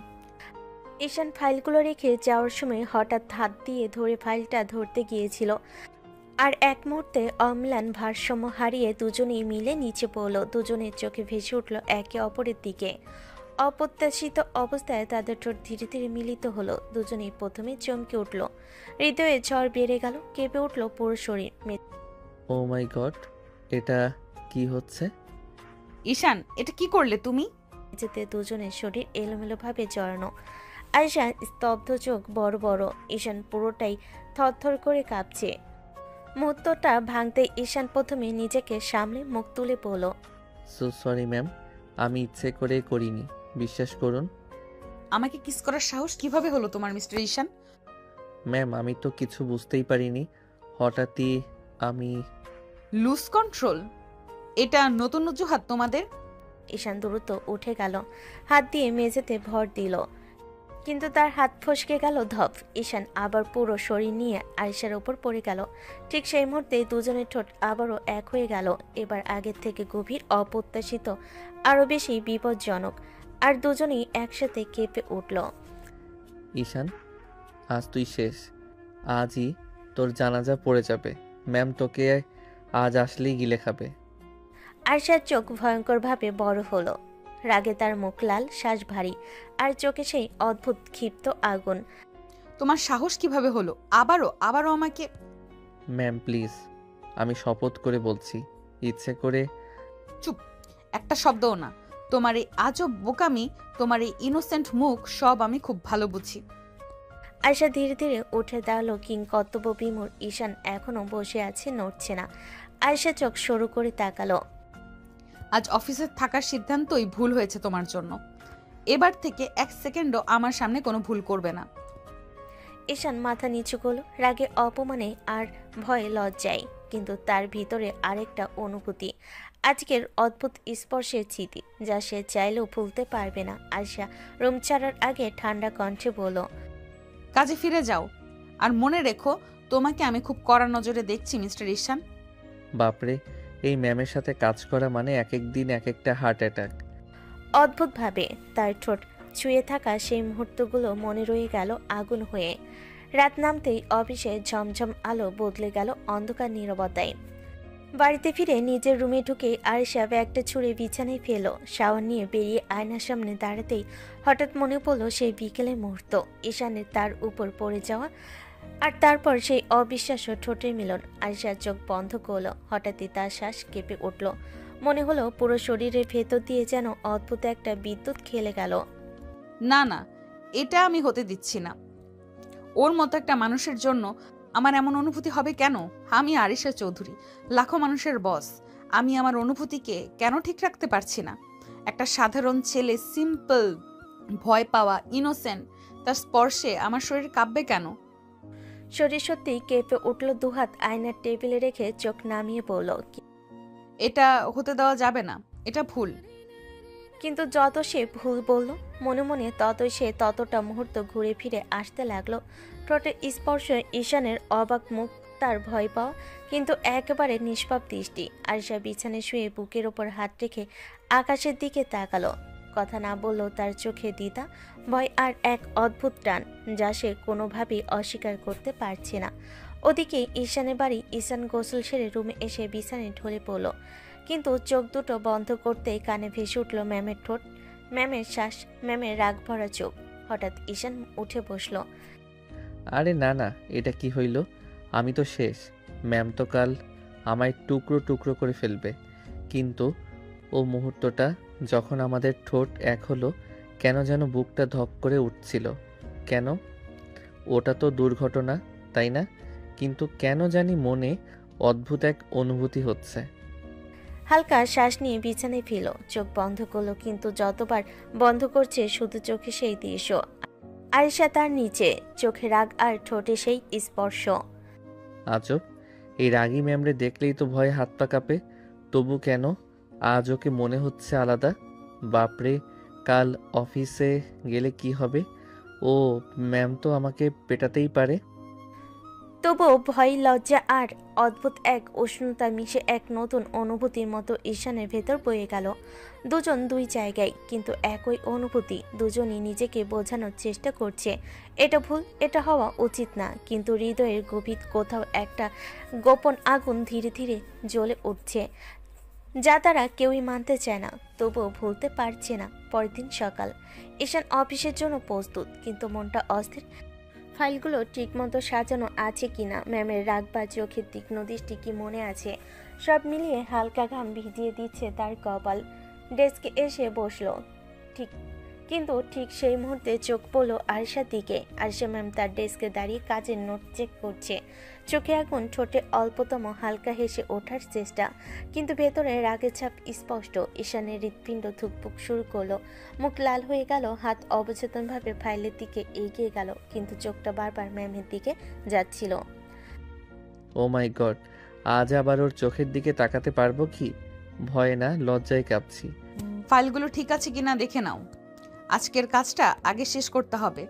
ঈশান ফাইলগুলো রেখে যাওয়ার সময় হঠাৎ হাত দিয়ে ধরে ফাইলটা ধরতে গিয়েছিল, আর এক মুহূর্তে অম্লান ভারসাম্য হারিয়ে দুজনেই মিলে নিচে পড়ল। দুজনের চোখে ভেসে উঠল একে অপরের দিকে। অপ্রত্যাশিত অবস্থায় তাদের ঠোঁট ধীরে ধীরে মিলিত হলো। দুজনেই প্রথমে চমকে উঠল, হৃদয়ে ঝড় বেড়ে গেল, কেঁপে উঠল পুরো শরীর। ও মাই গড, এটা কি হচ্ছে? ঈশান, এটা কি করলে তুমি? যেতে দুজনের শরীর এলোমেলোভাবে জড়ানো। আয়শা স্তব্ধ, চোখ বড় বড়। ঈশান পুরোটাই থরথর করে কাঁপছে। মুহূর্তটা ভাঙতে ঈশান প্রথমে নিজেকে সামলে মুখ তুলে বলল, সো সরি ম্যাম, আমি ইচ্ছে করে করিনি, বিশ্বাস করুন। আমাকে কিস করার সাহস কিভাবে হলো তোমার মিস্টার ঈশান? ম্যাম, আমি তো কিছু বুঝতেই পারিনি, হঠাৎই আমি। লুজ কন্ট্রোল, এটা নতুন অজুহাত তোমাদের? ঈশান দ্রুত উঠে গেল, হাত দিয়ে মেঝেতে ভর দিল, কিন্তু তার হাত ফসকে গেল ধপ। ঈশান আবার পুরো শরীর নিয়ে আয়েশার ওপর পড়ে গেল। ঠিক সেই মুহূর্তে দুজনের ঠোঁট আবারও এক হয়ে গেল, এবার আগের থেকে গভীর, অপ্রত্যাশিত, আরো বেশি বিপজ্জনক। আর দুজনেই একসাথে কেঁপে উঠল। ঈশান, আজ তুই শেষ, আজই তোর জানাজা পড়ে যাবে। ম্যাম তোকে আজ আসলেই গিলে খাবে। আয়েশার চোখ ভয়ঙ্করভাবে বড় হলো, রাগে তার মুখ লাল, শ্বাস ভারী, আর চোখে সেই অদ্ভুত ক্ষিপ্ত আগুন। তোমার সাহস কিভাবে হলো আবারও আমাকে? ম্যাম প্লিজ, আমি শপথ করে বলছি, ইচ্ছে করে। চুপ, একটা শব্দও না। তোমার এই আজব বোকামি, তোমার এই ইনোসেন্ট মুখ, সব আমি খুব ভালো বুঝি। আয়েশা ধীরে ধীরে উঠে দাঁড়ালো। কিংকর্তব্য বিমূঢ় ঈশান এখনো বসে আছে, নড়ছে না। আয়েশা চোখ সরু করে তাকালো। আজ অফিসে থাকার সিদ্ধান্তই ভুল হয়েছে তোমার জন্য। এবার থেকে এক সেকেন্ডও আমার সামনে কোনো ভুল করবে না। ঈশান মাথা নিচু করলো, রাগে, অপমানে আর ভয়ে, লজ্জায়। কিন্তু তার ভিতরে আরেকটা অনুভূতি, আজকের অদ্ভুত স্পর্শের স্মৃতি, যা সে চাইলেও ভুলতে পারবে না। আয়েশা রুম ছাড়ার আগে ঠান্ডা কণ্ঠে বলল, কাজে ফিরে যাও, আর মনে রেখো তোমাকে আমি খুব কড়া নজরে দেখছি মিস্টার ঈশান। বাপরে, এই ম্যামের সাথে কাজ করা মানে এক এক দিন এক একটা হার্ট অ্যাটাক। অদ্ভুতভাবে তার ঠোঁট ছুঁয়ে থাকা সেই মুহূর্তগুলো মনে রয়ে গেল আগুন হয়ে। রাত নামতেই অফিসে ঝমঝম আলো বদলে গেল অন্ধকার নীরবতায়। বাড়িতে ফিরে নিজের রুমে ঢুকে আয়েশা ব্যাগটা ছুঁড়ে বিছানায় ফেল। শাওয়ার নিয়ে বেরিয়ে আয়নার সামনে দাঁড়াতেই হঠাৎ মনে পড়ল সেই বিকেলের মুহূর্ত, ঈশানের তার উপর পড়ে যাওয়া, আর তারপর সেই অবিশ্বাস্য ঠোঁটের মিলন। আয়েশার চোখ বন্ধ করল। হঠাৎই তার শ্বাস কেঁপে উঠল। মনে হলো পুরো শরীরের ভেতর দিয়ে যেন অদ্ভুত একটা বিদ্যুৎ খেলে গেল। না, এটা আমি হতে দিচ্ছি না। ওর মতো একটা মানুষের জন্য আমার এমন অনুভূতি হবে কেন? আমি আরিশা চৌধুরী, লাখো মানুষের বস। আমি আমার অনুভূতিকে কেন ঠিক রাখতে পারছি না? একটা সাধারণ ছেলে, সিম্পল, ভয় পাওয়া, ইনোসেন্ট, তার স্পর্শে আমার শরীর কাঁপবে কেন? শরীর সত্যি কেঁপে উঠল। দুহাত আয়নার টেবিলে রেখে চোখ নামিয়ে পড়ল। এটা হতে দেওয়া যাবে না, এটা ভুল। কিন্তু যত সে ভুল বলল মনে মনে, ততই সে ততটা মুহূর্ত ঘুরে ফিরে আসতে লাগলো। ঠোঁটের স্পর্শে ঈশানের অবাক মুখ তার ভয় পাওয়া, কিন্তু একেবারে নিষ্পাপ দৃষ্টি। আরিশা বিছানায় শুয়ে বুকের ওপর হাত রেখে আকাশের দিকে তাকালো। কথা না বললেও তার চোখে দ্বিধা, ভয় আর এক অদ্ভুত টান, যা সে কোনোভাবেই অস্বীকার করতে পারছে না। ওদিকে ঈশানের বাড়ি। ঈশান গোসল সেরে রুমে এসে বিছানায় ঢলে পড়ল, কিন্তু চোখ দুটো বন্ধ করতেই কানে ভেসে উঠল ম্যামের ঠোঁট, ম্যামের শ্বাস, ম্যামের রাগ ভরা চোখ। হঠাৎ ঈশান উঠে বসল। আরে না না, এটা কি হইল? আমি তো শেষ। ম্যাম তো কাল আমায় টুকরো টুকরো করে ফেলবে। কিন্তু ও মুহূর্তটা যখন আমাদের ঠোঁট এক হলো, কেন যেন বুকটা ধক করে উঠছিল। কেন? ওটা তো দুর্ঘটনা, তাই না? কিন্তু কেন জানি মনে অদ্ভুত এক অনুভূতি হচ্ছে। হালকা শ্বাস নিয়ে বিছানায় ফেল, চোখ বন্ধ করলো, কিন্তু যতবার বন্ধ করছে শুধু চোখে সেই দৃশ্য। আরিশা তার নিচে, চোখে রাগ আর ঠোঁটে সেই স্পর্শ। আজব, এই রাগী ম্যামরে দেখলেই তো ভয়ে হাত পা কাঁপে, তবু কেন আজ ওকে মনে হচ্ছে আলাদা। বাপরে, কাল অফিসে গেলে কি হবে? ও ম্যাম তো আমাকে পেটাতেই পারে। তবুও ভয়, লজ্জা আর অদ্ভুত এক উষ্ণতা মিশে এক নতুন অনুভূতির মতো ঈশানের ভেতর বয়ে গেল। দুজন দুই জায়গায়, কিন্তু একই অনুভূতি। দুজনই নিজেকে বোঝানোর চেষ্টা করছে এটা ভুল, এটা হওয়া উচিত না, কিন্তু হৃদয়ের গভীর কোথাও একটা গোপন আগুন ধীরে ধীরে জ্বলে উঠছে, যা তারা কেউই মানতে চায় না, তবুও ভুলতে পারছে না। পরের দিন সকাল। ঈশান অফিসের জন্য প্রস্তুত, কিন্তু মনটা অস্থির। ফাইলগুলো ঠিকমতো সাজানো আছে কিনা, ম্যামের রাগ বা চোখের তীক্ষ্ণ দৃষ্টি কি মনে আছে, সব মিলিয়ে হালকা ঘাম ভিজিয়ে দিচ্ছে তার কপাল। ডেস্কে এসে বসলো, কিন্তু ঠিক সেই মুহূর্তে চোখ পড়ল আরিশার দিকে। আরিশা ম্যাম তার ডেস্কে দাঁড়িয়ে কাজের নোট চেক করছে, চোখে আগুন, ঠোঁটে অল্পতম হালকা হেসে ওঠার চেষ্টা, কিন্তু ভেতরে রাগের ছাপ স্পষ্ট। ঈশানের হৃৎপিণ্ড ধুকপুক শুরু করলো, মুখ লাল হয়ে গেল, হাত অবচেতনভাবে ফাইলের দিকে এগিয়ে গেল, কিন্তু চোখটা বারবার ম্যামের দিকে যাচ্ছিল। ও মাই গড, আজ আবার ওর চোখের দিকে তাকাতে পারবো কি? ভয়ে না, লজ্জায় কাঁপছি। ফাইলগুলো ঠিক আছে কিনা দেখে নাও, আজকের কাজটা আগে শেষ করতে হবে।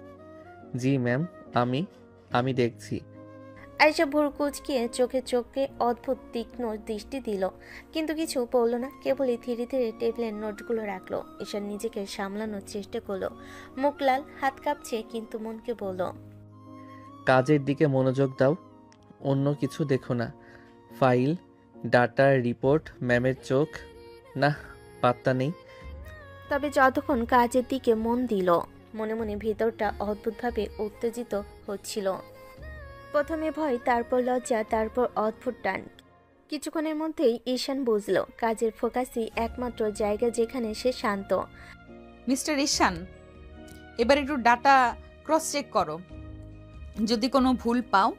জি ম্যাম, আমি দেখছি। আরিশা ভুরু কুঁচকিয়ে চোখে অদ্ভুত তীক্ষ্ণ দৃষ্টি দিল, কিন্তু কিছু বলল না, কেবলই ধীরে ধীরে টেবিলের নোটগুলো রাখলো। ঈশান নিজেকে সামলানোর চেষ্টা করলো, মুখ লাল, হাত কাঁপছে, কিন্তু মনকে বলল, কাজের দিকে মনোযোগ দাও, অন্য কিছু দেখো না। ফাইল, ডাটা, রিপোর্ট, ম্যামের চোখ, না পাত্তা নেই। তবে যতক্ষণ কাজের দিকে মন দিল, মনে মনে ভিতরটা অদ্ভুতভাবে উত্তেজিত হচ্ছিল। প্রথমে ভয়, তারপর লজ্জা, তারপর অদ্ভুত টান। কিছুক্ষণের মধ্যেই ঈশান বুঝল কাজের ফোকাসই একমাত্র জায়গা যেখানে সে শান্ত। মিস্টার ঈশান, এবার একটু ডাটা ক্রস চেক করো, যদি কোনো ভুল পাও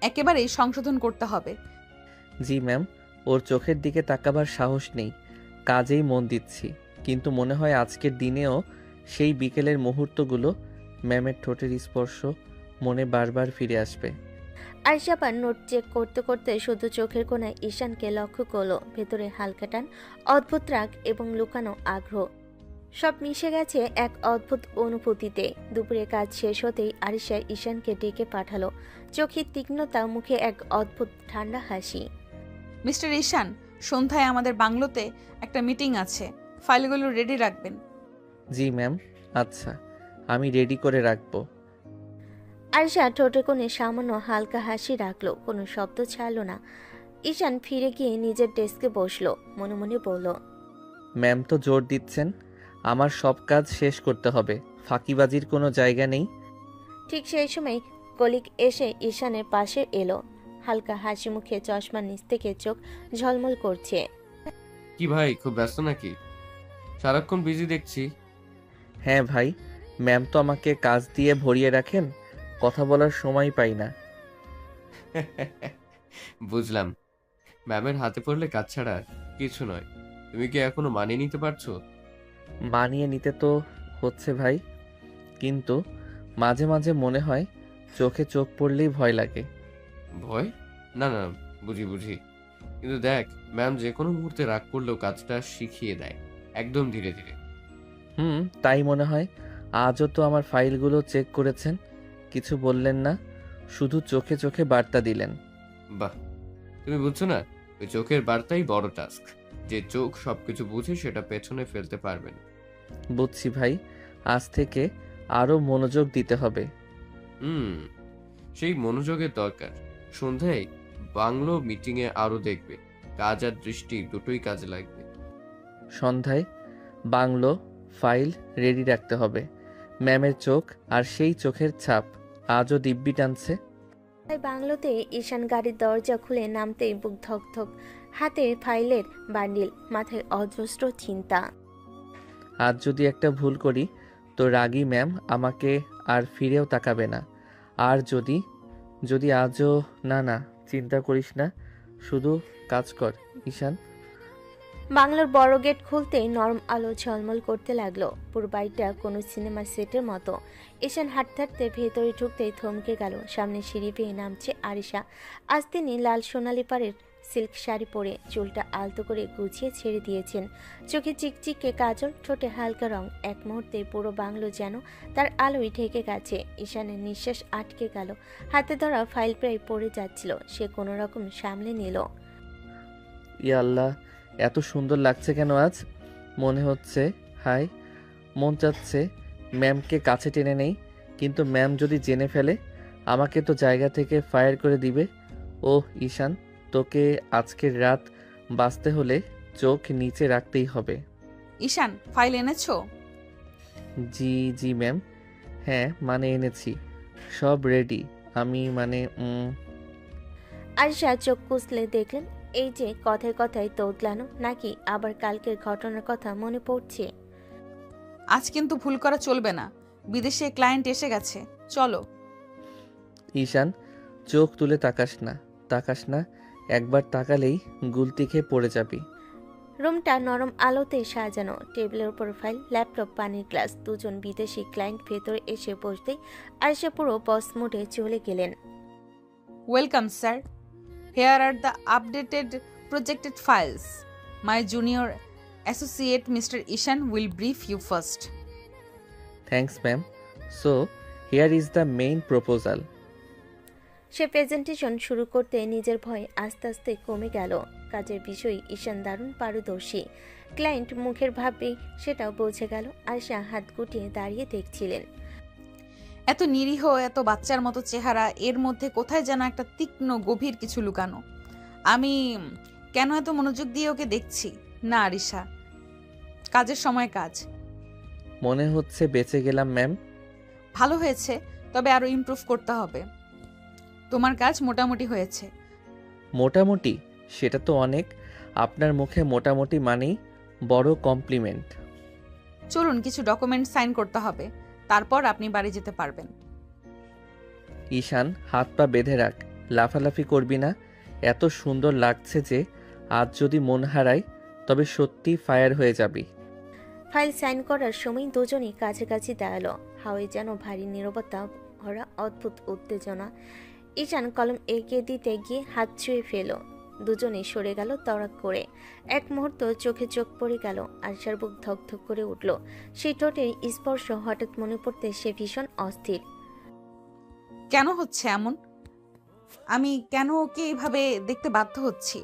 একেবারেই সংশোধন করতে হবে। জি ম্যাম, ওর চোখের দিকে তাকাবার সাহস নেই, কাজেই মন দিচ্ছি, কিন্তু মনে হয় আজকের দিনেও সেই বিকেলের মুহূর্তগুলো, ম্যামের ঠোঁটের স্পর্শ মনে বারবার ফিরে আসবে। আরিশা পার নোট চেক করতে করতে শুধু চোখের কোণায় ঈশানকে লক্ষ্য করলো, ভেতরে হালকা টান, অদ্ভুত রাগ এবং লুকানো আগ্রহ, সব মিশে গেছে এক অদ্ভুত অনুভূতিতে। দুপুরে কাজ শেষ হতেই আরিশা ঈশানকে ডেকে পাঠালো, চোখের তীক্ষ্ণতা, মুখে এক অদ্ভুত ঠান্ডা হাসি। মিস্টার ঈশান, সন্ধ্যায় আমাদের বাংলোতে একটা মিটিং আছে, ফাইলগুলো রেডি রাখবেন। জি ম্যাম, আচ্ছা, আমি রেডি করে রাখবো। আরিশা ঠোঁটে কোণে সামান্য হালকা হাসি রাখলো, কোনো শব্দ ছাড়লো না। ঈশান ফিরে গিয়ে নিজের ডেস্কে বসলো, মনে মনে বলল, ম্যাম তো জোর দিচ্ছেন আমার সব কাজ শেষ করতে হবে, ফাঁকিবাজির কোনো জায়গা নেই। ঠিক সেই সময় কলিগ এসে ঈশানের পাশে এলো, হালকা হাসি মুখে, চশমার নিচ থেকে চোখ ঝলমল করছে। কি ভাই, খুব ব্যস্ত নাকি? সারাক্ষণ বিজি দেখছি। হ্যাঁ ভাই, ম্যাম তো আমাকে কাজ দিয়ে ভরিয়ে রাখেন, কথা বলার সময় পাই না। বুঝলাম, ম্যামের হাতে পড়লে কাজ ছাড়া আর কিছু নয়। তুমি কি এখনো মানিয়ে নিতে পারছো? মানিয়ে নিতে তো হচ্ছে ভাই, কিন্তু মাঝে মাঝে মনে হয় চোখে চোখ পড়লেই ভয় লাগে। ভয়? না না, বুঝি। কিন্তু দেখ, ম্যাম যে কোনো মুহূর্তে রাগ করলেও কাজটা শিখিয়ে দেয়, একদম ধীরে ধীরে। তাই মনে হয়। আজও তো আমার ফাইলগুলো চেক করেছেন, কিছু বললেন না, শুধু চোখে চোখে বার্তা দিলেন। বাহ, তুমি বুঝছো না, ওই চোখের বার্তাই বড় টাস্ক। যে চোখ সবকিছু বুঝে সেটা পেছনে ফেলতে পারবে না। বুঝছি ভাই, আজ থেকে আরো মনোযোগ দিতে হবে। হুম, সেই মনোযোগের দরকার। সন্ধ্যায় বাংলো মিটিংয়ে আরো দেখবে, কাজ আর দৃষ্টি দুটোই কাজে লাগবে। সন্ধ্যায় বাংলো ফাইল রেডি রাখতে হবে। ম্যামের চোখ আর সেই চোখের ছাপ আজও দিব্যি টানছে। তাই বাংলোতে ঈশান গাড়ির দরজা খুলে নামতেই বুক ধকধক, হাতে ফাইলের বান্ডিল, মাথায় অজস্র চিন্তা। আজ যদি একটা ভুল করি তো রাগী ম্যাম আমাকে আর ফিরেও তাকাবে না। আর যদি যদি আজও না না, চিন্তা করিস না, শুধু কাজ কর ঈশান। বাংলোর বড় গেট খুলতেই নরম আলো ঝলমল করতে লাগলো। পুরো বাড়িটা কোনো সিনেমার সেটের মতো। ঈশান হাঁটতে হাঁটতে ভেতরে ঢুকতেই থমকে গেল। সামনে সিঁড়ি বেয়ে নামছে আরিশা। আজ তিনি লাল সোনালি পাড়ের সিল্ক শাড়ি পরে চুলটা আলতো করে গুছিয়ে ছেড়ে দিয়েছেন। চোখে চিকচিকে কাজল, ঠোঁটে হালকা রং। এক মুহূর্তে পুরো বাংলো যেন তার আলোয় ঢেকে গেছে। ঈশানের নিঃশ্বাস আটকে গেল। হাতে ধরা ফাইল প্রায় পড়ে যাচ্ছিল। সে কোনো রকম সামলে নিল। ইয়া আল্লাহ, এত সুন্দর লাগছে কেন আজ? মনে হচ্ছে হাই, মন চাচ্ছে ম্যামকে কাছে টেনে নেই, কিন্তু ম্যাম যদি জেনে ফেলে আমাকে তো জায়গা থেকে ফায়ার করে দিবে। ওহ ঈশান, তোকে আজকের রাত বাঁচতে হলে চোখ নিচে রাখতেই হবে। ঈশান, ফাইল এনেছো? জি জি ম্যাম, হ্যাঁ মানে এনেছি, সব রেডি। আমি মানে আরিশা চোখ কুচলে দেখলেন এই যে কথায় কথায় তোতলানো, নাকি আবার কালকের ঘটনার কথা মনে পড়ছে। আজ কিন্তু ভুল করা চলবে না, বিদেশে ক্লায়েন্ট এসে গেছে, চলো। ঈশান, চোখ তুলে তাকাস না, একবার তাকালেই গুলতি খেয়ে পড়ে যাবি। রুমটা নরম আলোতে সাজানো। টেবিলের উপর ফাইল, ল্যাপটপ, পানির গ্লাস। দুজন বিদেশি ক্লায়েন্ট ভেতরে এসে বসতেই আরিশা পুরো বস মোডে চলে গেলেন। Welcome sir, here are the updated projected files. My junior associate mister Ishaan will brief you first. Thanks ma'am. So here is the main proposal. সে প্রেজেন্টেশন শুরু করতে নিজের ভয় আস্তে আস্তে কমে গেল। কাজের বিষয়ে ঈশান দারুণ পারদর্শী। ক্লায়েন্ট মুখের ভাবেই সেটাও বোঝে গেল। আরিশা হাত গুটিয়ে দাঁড়িয়ে দেখছিলেন। এত নিরীহ, এত বাচ্চার মতো চেহারা, এর মধ্যে কোথায় যেন একটা তীক্ষ্ণ গভীর কিছু লুকানো। আমি কেন এত মনোযোগ দিয়ে ওকে দেখছি? না আরিশা, কাজের সময় কাজ। মনে হচ্ছে বেঁচে গেলাম ম্যাম। ভালো হয়েছে, তবে আরো ইমপ্রুভ করতে হবে। তোমার কাজ মোটামুটি হয়েছে। মোটামুটি? সেটা তো অনেক। আপনার মুখে মোটামুটি মানেই বড় কমপ্লিমেন্ট। চলুন, কিছু ডকুমেন্ট সাইন করতে হবে, তারপর আপনি বাড়ি যেতে পারবেন। ঈশান, হাত পা বেঁধে রাখ, লাফালাফি করবি না। এত সুন্দর লাগছে যে আজ যদি মন হারাই তবে সত্যি ফায়ার হয়ে যাবি। ফাইল সাইন করার সময় দুজনই কাছাকাছি দাঁড়ালো। হাওয়ায় যেন ভারী নীরবতা ভরা অদ্ভুত উত্তেজনা। ঈশান কলম এগিয়ে দিতে গিয়ে হাত ছুঁয়ে ফেল। দুজনেই সরে গেল তড়াক করে। এক মুহূর্ত চোখে চোখ পড়ে গেল। আরিশার বুক ধকধক করে উঠল। সেই ঠোঁটের স্পর্শ হঠাৎ মনে পড়তে সে ভীষণ অস্থির। কেন হচ্ছে এমন? আমি কেন ওকে এইভাবে দেখতে বাধ্য হচ্ছি?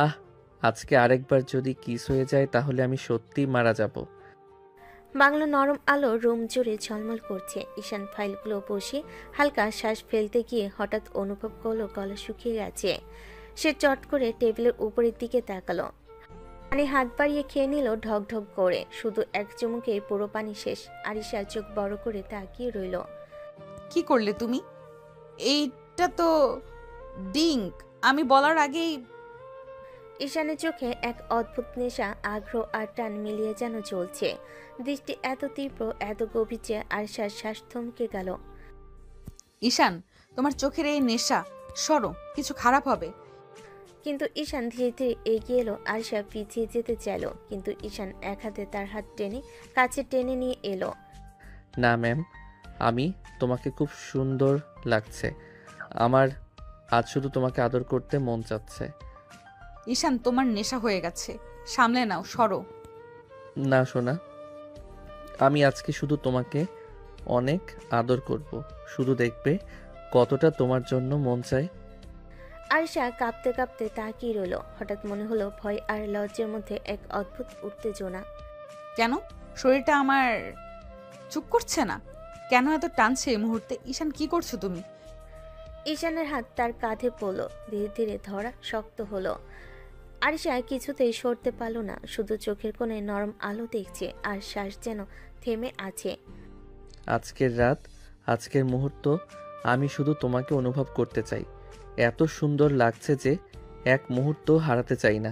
আহ, আজকে আরেকবার যদি কিস হয়ে যায় তাহলে আমি সত্যিই মারা যাব। বাংলো নরম আলো রুম জুড়ে ঝলমল করছে। ঈশান ফাইলগুলো বসে হালকা শ্বাস ফেলতে গিয়ে হঠাৎ অনুভব করলো গলা শুকিয়ে গেছে। সে চট করে টেবিলের উপরের দিকে তাকালো। পানি হাত বাড়িয়ে খেয়ে নিল ঢক ঢক করে। শুধু এক চুমুকে পুরো পানি শেষ। আরিশা চোখ বড় করে তাকিয়ে রইল। কি করলে তুমি? এইটা তো ডিঙ্ক। আমি বলার আগেই। ঈশানের চোখে এক অদ্ভুত নেশা, আগ্রহ আর টান মিলিয়ে যেন চলছে। দৃষ্টি এত তীব্র, এত গভীর যে আরিশার শ্বাস থমকে গেল। ঈশান, তোমার চোখের এই নেশা, সরো, কিছু খারাপ হবে। কিন্তু ঈশান ধীরে ধীরে এগিয়ে এলো। আরিশা পিছিয়ে যেতে চাইল, কিন্তু ঈশান এক হাতে তার হাত টেনে কাছে টেনে নিয়ে এলো। না ম্যাম, আমি তোমাকে খুব সুন্দর লাগছে। আমার আজ শুধু তোমাকে আদর করতে মন চাচ্ছে। ঈশান, তোমার নেশা হয়ে গেছে, সামলে নাও, সরো। না সোনা, আমি আজকে শুধু তোমাকে অনেক আদর করব। শুধু দেখবে কতটা তোমার জন্য মন চায়। আরিশা কাঁপতে কাঁপতে তাকিয়ে রইল। হঠাৎ মনে হলো ভয় আর লজ্জার মধ্যে এক অদ্ভুত উত্তেজনা। কেন শরীরটা আমার চুপ করছে না? কেন এত টানছে এই মুহূর্তে? ঈশান কি করছো তুমি? ঈশানের হাত তার কাঁধে পড়ল, ধীরে ধীরে ধরা শক্ত হলো। আরিশা কিছুতেই সরতে পারল না, শুধু চোখের কোণে নরম আলো দেখছে আর শ্বাস যেন থেমে আছে। আজকের রাত, আজকের মুহূর্ত আমি শুধু তোমাকে অনুভব করতে চাই। এত সুন্দর লাগছে যে এক মুহূর্ত হারাতে চাই না।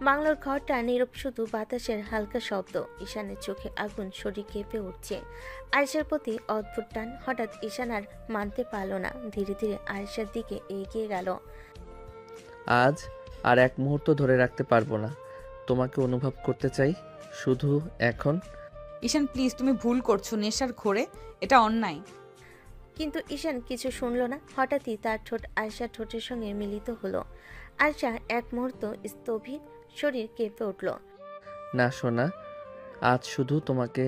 বাংলোর ঘরটা নীরব, শুধু বাতাসের হালকা শব্দ। ঈশানের চোখে আগুন, শরীর কেঁপে উঠছে। আয়েশার প্রতি অদ্ভুত টান। হঠাৎ ঈশান আর মানতে পারল না, ধীরে ধীরে আয়েশার দিকে এগিয়ে গেল। আজ আর এক মুহূর্ত ধরে রাখতে পারবো না। তোমাকে অনুভব করতে চাই শুধু এখন। ঈশান প্লিজ, তুমি ভুল করছো। নেশার ঘোরে এটা অন্যায়। কিন্তু ঈশান কিছু শুনল না। হঠাৎই তার ঠোঁট আয়েশার ঠোঁটের সঙ্গে মিলিত হলো। আয়েশা এক মুহূর্ত স্থবির, শরীর কেঁপে উঠল। না সোনা, আজ শুধু তোমাকে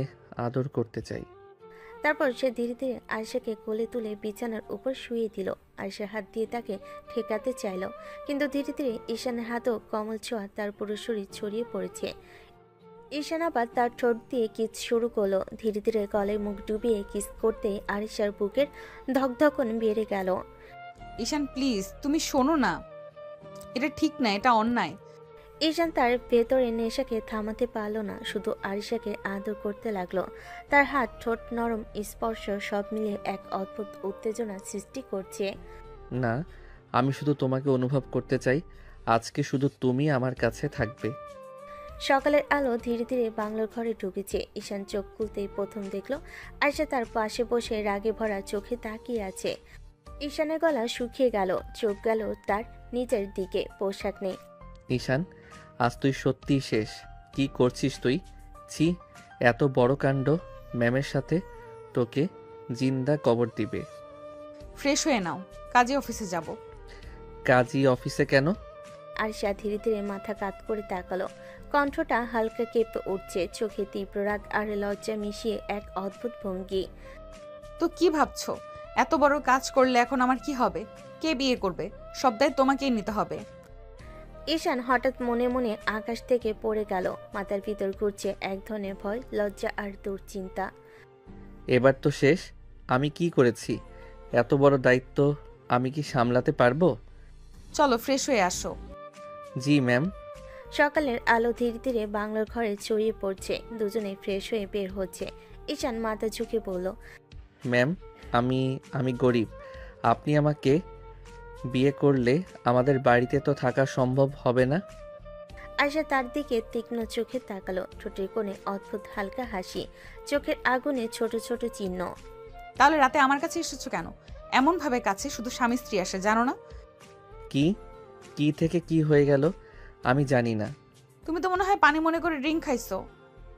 আদর করতে চাই। তারপর সে ধীরে ধীরে আয়েশাকে কোলে তুলে বিছানার উপর শুইয়ে দিল। আয়েশার হাত দিয়ে তাকে ঠেকাতে চাইল, কিন্তু ধীরে ধীরে ঈশানের হাতও কমল ছোঁয়া তার পুরো শরীর ছড়িয়ে পড়েছে। ঈশান আবার তার ঠোঁট দিয়ে কিস শুরু করলো। ধীরে ধীরে গলায় মুখ ডুবিয়ে কিস করতে আয়েশার বুকের ধকধকন বেড়ে গেল। ঈশান প্লিজ, তুমি শোনো না, এটা ঠিক না, এটা অন্যায়। ঈশান তার ভেতরে নেশাকে থামাতে পারল না, শুধু আরিশাকে আদর করতে লাগলো। তার হাত, ঠোঁট, নরম স্পর্শ সব মিলিয়ে এক অদ্ভুত উত্তেজনা সৃষ্টি করছে। না, আমি শুধু তোমাকে অনুভব করতে চাই। আজকে শুধু তুমি আমার কাছে থাকবে। সকালের আলো ধীরে ধীরে বাংলোর ঘরে ঢুকেছে। ঈশান চোখ খুলতেই প্রথম দেখলো আয়েশা তার পাশে বসে রাগে ভরা চোখে তাকিয়ে আছে। ঈশানের গলা শুকিয়ে গেল, চোখ গেল তার নিজের দিকে। পোশাক নেই। ঈশান, আজ তুই সত্যিই শেষ। কি করছিস তুই? ছি, এত বড় কাণ্ড। ম্যামের সাথে তোকে জিন্দা কবর দিবে। ফ্রেশ হয়ে নাও, কাজে অফিসে যাব। কাজী অফিসে কেন? আরিশা ধীরে ধীরে মাথা কাত করে তাকালো। কণ্ঠটা হালকা কেঁপে উঠছে, চোখে তীব্র রাগ আর লজ্জা মিশিয়ে এক অদ্ভুত ভঙ্গি। তো কি ভাবছো? এত বড় কাজ করলে এখন আমার কি হবে? কে বিয়ে করবে? সব দায় তোমাকেই নিতে হবে। ঈশান হঠাৎ মনে মনে আকাশ থেকে পড়ে গেল। মাথার ভিতর ঘুরছে এক ধরনের ভয়, লজ্জা আর দুশ্চিন্তা। এবার তো শেষ। আমি কি করেছি? এত বড় দায়িত্ব আমি কি সামলাতে পারবো? চলো ফ্রেশ হয়ে আসো। জি ম্যাম। সকালের আলো ধীরে ধীরে বাংলার ঘরে ছড়িয়ে পড়ছে। দুজনে ফ্রেশ হয়ে বের হচ্ছে। ঈশান মাথা ঝুঁকে বলল, ম্যাম, আমি গরিব। আপনি আমাকে বিয়ে করলে আমাদের বাড়িতে তো থাকা সম্ভব হবে না। আয়শা তার দিকে তীক্ষ্ণ চোখে তাকালো, ঠোঁটের কোণে অদ্ভুত হালকা হাসি, চোখের আগুনে ছোট ছোট চিহ্ন। তাহলে রাতে আমার কাছে এসেছো কেন? এমন ভাবে কাছে শুধু স্বামী স্ত্রী আসে, জানো না? কি থেকে কি হয়ে গেল আমি জানি না। তুমি তো মনে হয় পানি মনে করে ড্রিঙ্ক খাইছো,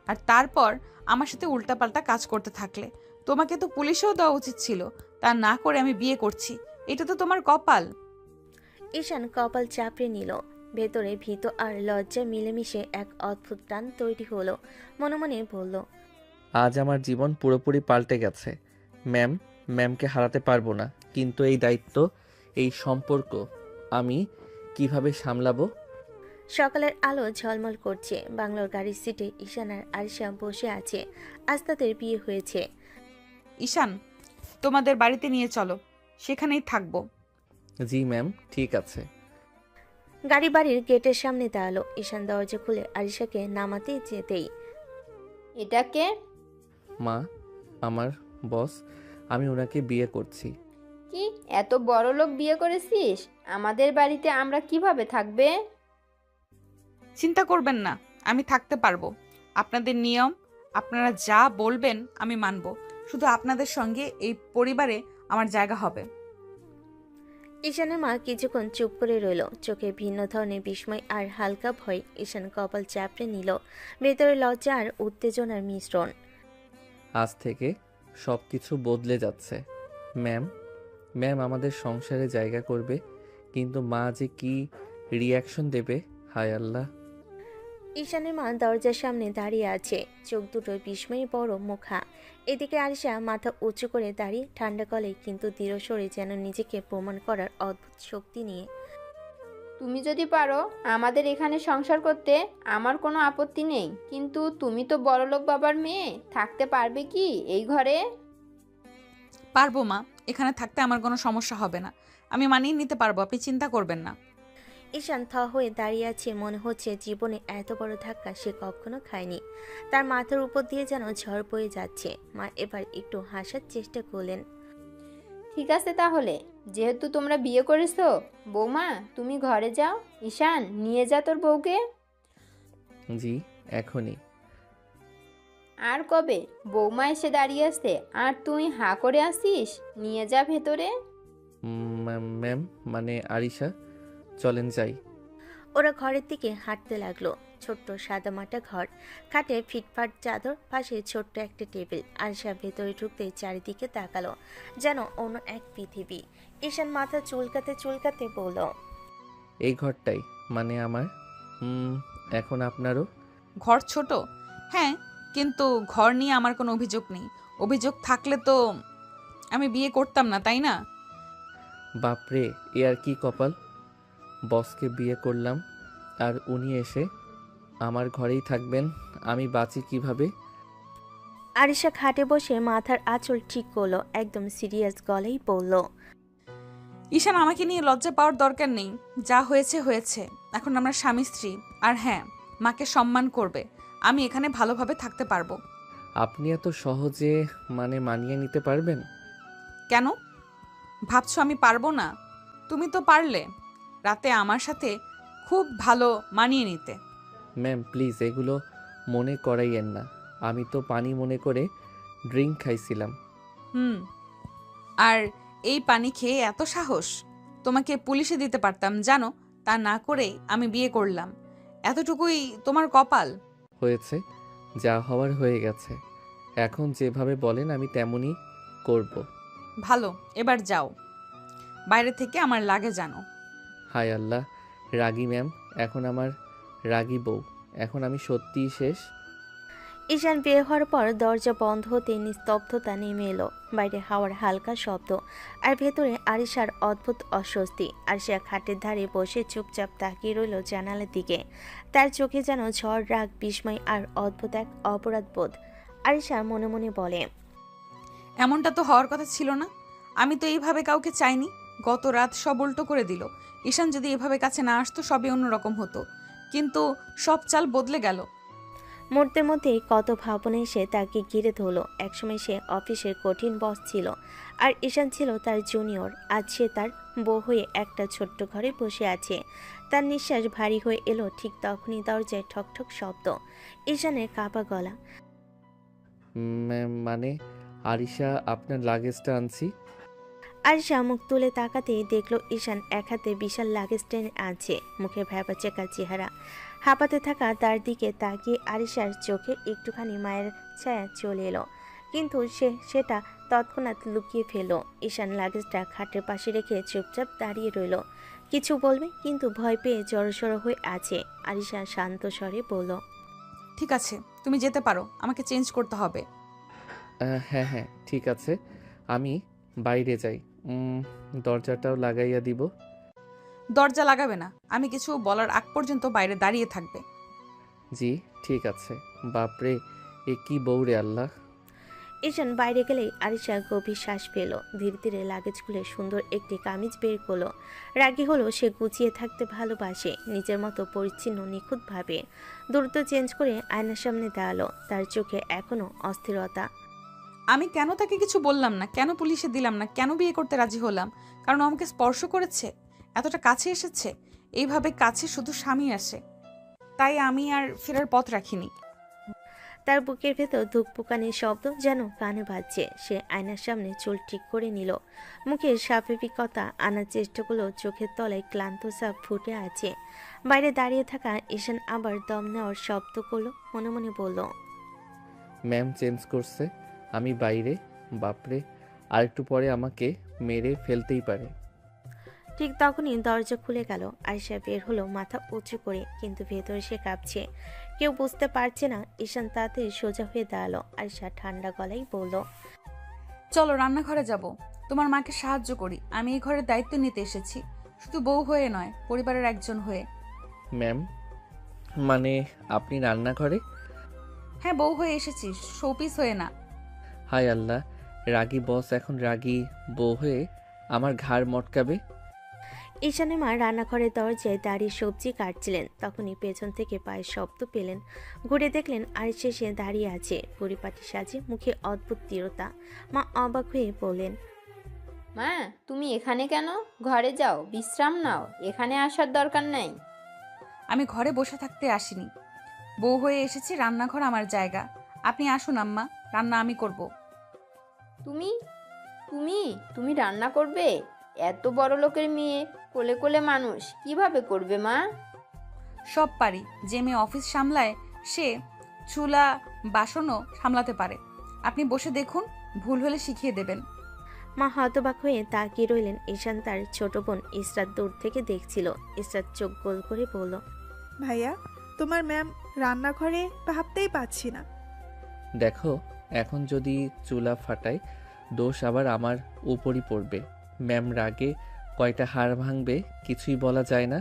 আর তারপর আমার সাথে উল্টাপাল্টা কাজ করতে থাকলে। তোমাকে তো পুলিশেও দেওয়া উচিত ছিল, তা না করে আমি বিয়ে করছি। এটা তো তোমার কপাল। ঈশান কপাল চাপড়ে নিল। ভেতরে ভীত আর লজ্জা মিলেমিশে এক অদ্ভুত টান তৈরি হলো। মনে মনে বলল, আজ আমার জীবন পুরোপুরি পাল্টে গেছে। ম্যামকে হারাতে পারবো না, কিন্তু এই দায়িত্ব, এই সম্পর্ক আমি কিভাবে সামলাবো? সকালের আলো ঝলমল করছে। বাংলোর গাড়ির সিটে ঈশান আর আরিশা বসে আছে। আজ তাদের বিয়ে হয়েছে। ঈশান, তোমাদের বাড়িতে নিয়ে চলো, সেখানেই থাকবো। জি ম্যাম, ঠিক আছে। গাড়ি বাড়ির গেটের সামনে দাঁড়ালো। ঈশান দরজা খুলে আরিশাকে নামাতে যেতেই, এটাকে মা, আমার বস, আমি ওনাকে বিয়ে করছি। কি এত বড় লোক বিয়ে করেছিস? আমাদের বাড়িতে আমরা কিভাবে থাকবে? চিন্তা করবেন না, আমি থাকতে পারবো। আপনাদের নিয়ম, আপনারা যা বলবেন আমি মানব। শুধু আপনাদের সঙ্গে এই পরিবারে আমার জায়গা হবে। ঈশানের মা কিছুক্ষণ চুপ করে রইল, চোখে ভিন্ন ধরনের বিস্ময় আর হালকা ভয়। ঈশান কপাল চাপড়ে নিল, ভেতরে লজ্জা আর উত্তেজনার মিশ্রণ। আজ থেকে সব কিছু বদলে যাচ্ছে। ম্যাম আমাদের সংসারে জায়গা করবে, কিন্তু মা যে কি রিয়াকশন দেবে, হায় আল্লাহ। ঈশানের মা দরজার সামনে দাঁড়িয়ে আছে, চোখ দুটো বিস্ময়ে বড়, মুখা। এদিকে আরিশা মাথা উঁচু করে দাঁড়িয়ে, ঠান্ডা গলায় কিন্তু দৃঢ় স্বরে, যেন নিজেকে প্রমাণ করার অদ্ভুত শক্তি নিয়ে। তুমি যদি পারো আমাদের এখানে সংসার করতে আমার কোনো আপত্তি নেই, কিন্তু তুমি তো বড়লোক বাবার মেয়ে, থাকতে পারবে কি এই ঘরে? পারবো মা, এখানে থাকতে আমার কোনো সমস্যা হবে না। আমি মানিয়ে নিতে পারবো, আপনি চিন্তা করবেন না। ঈশান থ হয়ে দাঁড়িয়ে আছে, মনে হচ্ছে জীবনে এত বড় ধাক্কা সে কখনো খায়নি। তার মাথার উপর দিয়ে যেন ঝড় বয়ে যাচ্ছে। মা এবার একটু হাসার চেষ্টা করলেন। ঠিক আছে তাহলে, যেহেতু তোমরা বিয়ে করেছো, বৌমা তুমি ঘরে যাও। ঈশান, নিয়ে যা তোর বউকে। জি, এখনই। আর কবে? বৌমা এসে দাঁড়িয়ে আছে আর তুই হাঁ করে আসিস। নিয়ে যা ভেতরে। ম্যাম, মানে আরিশা, চলেন যাই। ওরা ঘরের দিকে হাঁটতে লাগলো। ছোট্ট সাদামাটা ঘর, খাটে ফিটফাট চাদর, পাশে ছোট্ট একটা টেবিল। আরিশা ভেতরে ঢুকতে চারিদিকে তাকালো, যেন অন্য এক পৃথিবী। ঈশান মাথা চুলকাতে চুলকাতে বলল, এই ঘরটাই মানে আমার। এখন আপনারও। ঘর ছোট, হ্যাঁ, কিন্তু ঘর নিয়ে আমার কোনো অভিযোগ নেই। অভিযোগ থাকলে তো আমি বিয়ে করতাম না, তাই না? বাপরে, এ আর কি কপাল! বসকে বিয়ে করলাম আর উনি এসে আমার ঘরেই থাকবেন। আমি বাঁচি কিভাবে? আরিশা খাটে বসে মাথার আঁচল ঠিক করলো, একদম সিরিয়াস গলেই বলল, ঈশান, আমাকে নিয়ে লজ্জা পাওয়ার দরকার নেই। যা হয়েছে হয়েছে, এখন আমরা স্বামী স্ত্রী। আর হ্যাঁ, মাকে সম্মান করবে। আমি এখানে ভালোভাবে থাকতে পারবো। আপনি এত সহজে মানে মানিয়ে নিতে পারবেন? কেন ভাবছো আমি পারবো না? তুমি তো পারলে রাতে আমার সাথে খুব ভালো মানিয়ে নিতে। ম্যাম প্লিজ, এগুলো মনে করাইয়েন না। আমি তো পানি মনে করে ড্রিঙ্ক খাইছিলাম। আর এই পানি খেয়ে এত সাহস? তোমাকে পুলিশে দিতে পারতাম জানো, তা না করেই আমি বিয়ে করলাম। এতটুকুই তোমার কপাল। হয়েছে, যা হওয়ার হয়ে গেছে। এখন যেভাবে বলেন আমি তেমনই করব। ভালো, এবার যাও, বাইরে থেকে আমার লাগে জানো। হায় আল্লাহ, রাগী ম্যাম, এখন আমার রাগী বউ। এখন আমি সত্যিই শেষ। ঈশান বের হওয়ার পর দরজা বন্ধ হতে নিস্তব্ধতা নেমে এলো। বাইরে হাওয়ার হালকা শব্দ, আর ভেতরে আরিশার অদ্ভুত অস্বস্তি। আরিশা খাটের ধারে বসে চুপচাপ তাকিয়ে রইল জানালার দিকে। তার চোখে যেন ঝড়, রাগ, বিস্ময় আর অদ্ভুত এক অপরাধবোধ। আরিশা মনে মনে বলে, এমনটা তো হওয়ার কথা ছিল না। আমি তো এইভাবে কাউকে চাইনি। গত রাত সব উল্টো করে দিল। ঈশান যদি এভাবে কাছে না আসতো, সবই অন্যরকম হতো। কিন্তু সব চাল বদলে গেল। মুহূর্তের মধ্যেই কত ভাবনা এসে তাকে ঘিরে ধরল। একসময় সে অফিসের কঠিন বস ছিল, আর ঈশান ছিল তার জুনিয়র। আজ সে তার বউ হয়ে একটা ছোট্ট ঘরে বসে আছে। তার নিঃশ্বাস ভারী হয়ে এলো ঠিক তখনই দরজায় ঠকঠক শব্দ। ঈশানের কাঁপা গলা। ম্যাম মানে আরিশা, আপনার লাগেজটা আনছি। আরিশা মুখ তুলে তাকাতেই দেখলো ঈশান এক হাতে বিশাল লাগেজ টেনে আনছে, মুখে ভ্যাবাচেকা চেহারা। হাঁপাতে থাকা তার দিকে তাকিয়ে আরিশার চোখে একটুখানি মায়ের ছায়া চলে এলো, কিন্তু সেটা তৎক্ষণাৎ লুকিয়ে ফেলল। ঈশান লাগেজটা খাটের পাশে রেখে চুপচাপ দাঁড়িয়ে রইল। কিছু বলবে, কিন্তু ভয় পেয়ে জড়সড় হয়ে আছে। আরিশা শান্ত স্বরে বলল, ঠিক আছে, তুমি যেতে পারো, আমাকে চেঞ্জ করতে হবে। হ্যাঁ হ্যাঁ, ঠিক আছে, আমি বাইরে যাই। দরজাটাও লাগাইয়া দিব। দরজা লাগাবে না, আমি কিছু বলার আগ পর্যন্ত বাইরে দাঁড়িয়ে থাকবে। জি ঠিক আছে। বাপরে, এ কি বউরে আল্লাহ! ঈশান বাইরে গেলেই আরিশা গভীর শ্বাস পেল। ধীরে ধীরে লাগেজ খুলে সুন্দর একটি কামিজ বের করলো। রাগী হলো, সে গুছিয়ে থাকতে ভালোবাসে, নিজের মতো পরিচ্ছন্ন নিখুঁতভাবে। দ্রুত চেঞ্জ করে আয়নার সামনে দাঁড়ালো। তার চোখে এখনো অস্থিরতা। আমি কেন তাকে কিছু বললাম না, কেন পুলিশে দিলাম না, কেন বিয়ে করতে রাজি হলাম? কারণ আমাকে স্পর্শ করেছে, এতটা কাছে এসেছে। এইভাবে কাছে শুধু স্বামী আসে, তাই আমি আর ফেরার পথ রাখিনি। তার বুকের ভেতর ধুকপুকানির শব্দ যেন কানে বাজছে। সে আয়নার সামনে চুল ঠিক করে নিল, মুখে স্বাভাবিকতা আনার চেষ্টা করলো। চোখের তলায় ক্লান্ত সাপ ফুটে আছে। বাইরে দাঁড়িয়ে থাকা ঈশান আবার দম নেওয়ার শব্দ করলো, মনে মনে বলল, ম্যাম চেঞ্জ করছে, আমি বাইরে। বাপরে, আর একটু পরে আমাকে মেরে ফেলতেই পারে। ঠিক তখনই দরজা খুলে গেল। আয়শা বের হলো মাথা উঁচু করে, কিন্তু ভেতরে সে কাঁপছে। কেউ বুঝতে পারছে না। ঈশান তাড়াতাড়ি সোজা হয়ে দাঁড়ালো। আরিশা ঠান্ডা গলায় বলল, চলো রান্নাঘরে যাব, তোমার মাকে সাহায্য করি। আমি এই ঘরের দায়িত্ব নিতে এসেছি, শুধু বউ হয়ে নয়, পরিবারের একজন হয়ে। ম্যাম, মানে আপনি রান্নাঘরে? হ্যাঁ, বউ হয়ে এসেছি, শোপিস হয়ে না। হায় আল্লাহ, রাগী বস এখন রাগী বউ হয়ে আমার ঘাড় মটকাবে। ঈশানের মা রান্নাঘরের দরজায় দাঁড়িয়ে সবজি কাটছিলেন। তখনই পেছন থেকে পায়ের শব্দ পেলেন। ঘুরে দেখলেন আরিশা সে দাঁড়িয়ে আছে, পরিপাটি সাজে, মুখে অদ্ভুত দৃঢ়তা। মা অবাক হয়ে বললেন, মা, তুমি এখানে কেন? ঘরে যাও, বিশ্রাম নাও, এখানে আসার দরকার নাই। আমি ঘরে বসে থাকতে আসিনি, বউ হয়ে এসেছি, রান্নাঘর আমার জায়গা। আপনি আসুন আম্মা, রান্না আমি করব। তুমি তুমি তুমি রান্না করবে? এত বড় লোকের মেয়ে, কোলে কোলে মানুষ, কিভাবে করবে মা? সব পারি। যে মেয়ে অফিস সামলায় সে চুলা বাসনও সামলাতে পারে। আপনি বসে দেখুন, ভুল হলে শিখিয়ে দেবেন। মা হতবাক হয়ে তাকিয়ে রইলেন। ঈশান তার ছোট বোন ইসরাত দূর থেকে দেখছিল। ইসরাত চোখ গোল করে বলল, ভাইয়া, তোমার ম্যাম রান্নাঘরে ভাবতেই পাচ্ছি না। দেখো, এখন যদি চুলা ফাটাই দোষ আবার আমার উপরই পড়বে। ম্যাম রাগে কয়টা হাড় ভাঙবে কিছুই বলা যায় না।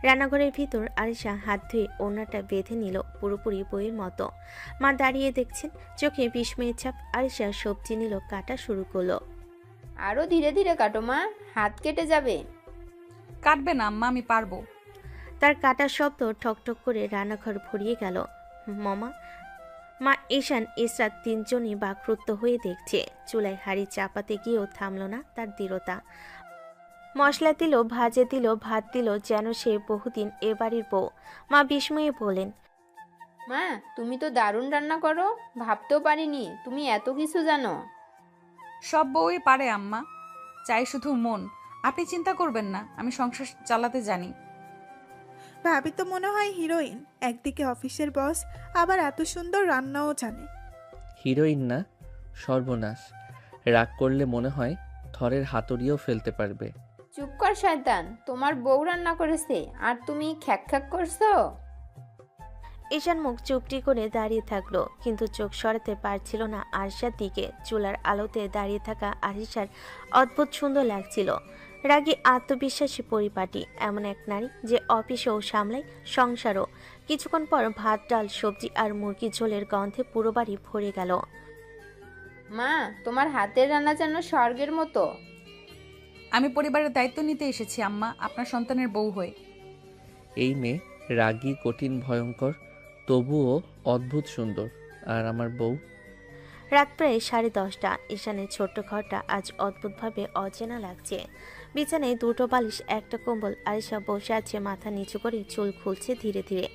রান্নাঘরের ভিতর আরিশা হাত ধুয়ে ওড়নাটা বেঁধে নিল, পুরোপুরি বইয়ের মতো। মা দাঁড়িয়ে দেখছেন, চোখে বিস্ময়ের ছাপ। আরিশা সবজি নিল, কাটা শুরু করলো। আরো ধীরে ধীরে কাটো মা, হাত কেটে যাবে। কাটবে না আম্মা, আমি পারবো। তার কাটার শব্দ ঠকঠক করে রান্নাঘর ভরিয়ে গেল। মামা, মা, ঈশান, ইসরাত তিনজনই বাকরুদ্ধ হয়ে দেখছে। চুলায় হাঁড়ি চাপাতে গিয়েও থামল না তার দৃঢ়তা। মশলা দিল, ভাজে দিল, ভাত দিল, যেন সে বহুদিন এ বাড়ির বউ। মা বিস্ময়ে বলেন, মা, তুমি তো দারুণ রান্না করো, ভাবতেও পারিনি তুমি এত কিছু জানো। সব বউই পারে আম্মা, চাই শুধু মন। আপনি চিন্তা করবেন না, আমি সংসার চালাতে জানি। ভাবি তো মনে হয় হিরোইন, একদিকে অফিসের বস, আবার এত সুন্দর রান্নাও জানে। হিরোইন না, সর্বনাশ। রাগ করলে মনে হয় থরের হাতুড়িও ফেলতে পারবে। চুপ কর শয়তান, তোমার বউ রান্না করেছে আর তুমি খ্যাক খ্যাক করছো। ঈশান মুখ চুপটি করে দাঁড়িয়ে থাকলো, কিন্তু চোখ সরাতে পারছিল না আরিশার দিকে। চুলার আলোতে দাঁড়িয়ে থাকা আরিশার অদ্ভুত সুন্দর লাগছিল। রাগী, আত্মবিশ্বাসী, পরিপাটি, এমন এক নারী যে অফিসেও সামলায়, সংসারও। কিছুক্ষণ পর ভাত, ডাল, সবজি আর মুরগি ঝোলের গন্ধে পুরো বাড়ি ভরে গেল। মা, তোমার হাতের রান্না যেন স্বর্গের মতো। আমি পরিবারের দায়িত্ব নিতে এসেছি আম্মা, আপনার সন্তানের বউ হয়ে। এই মেয়ে রাগী, কঠিন, ভয়ঙ্কর, তবুও অদ্ভুত সুন্দর। আর আমার বউ? রাত প্রায় 10:30। ঈশানের ছোট্ট ঘরটা আজ অদ্ভুতভাবে অচেনা লাগছে। বিছানায় দুটো বালিশ, একটা কম্বল। আরিশা বসে আছে, মাথা নিচু করে, চুল খুলছে ধীরে ধীরে।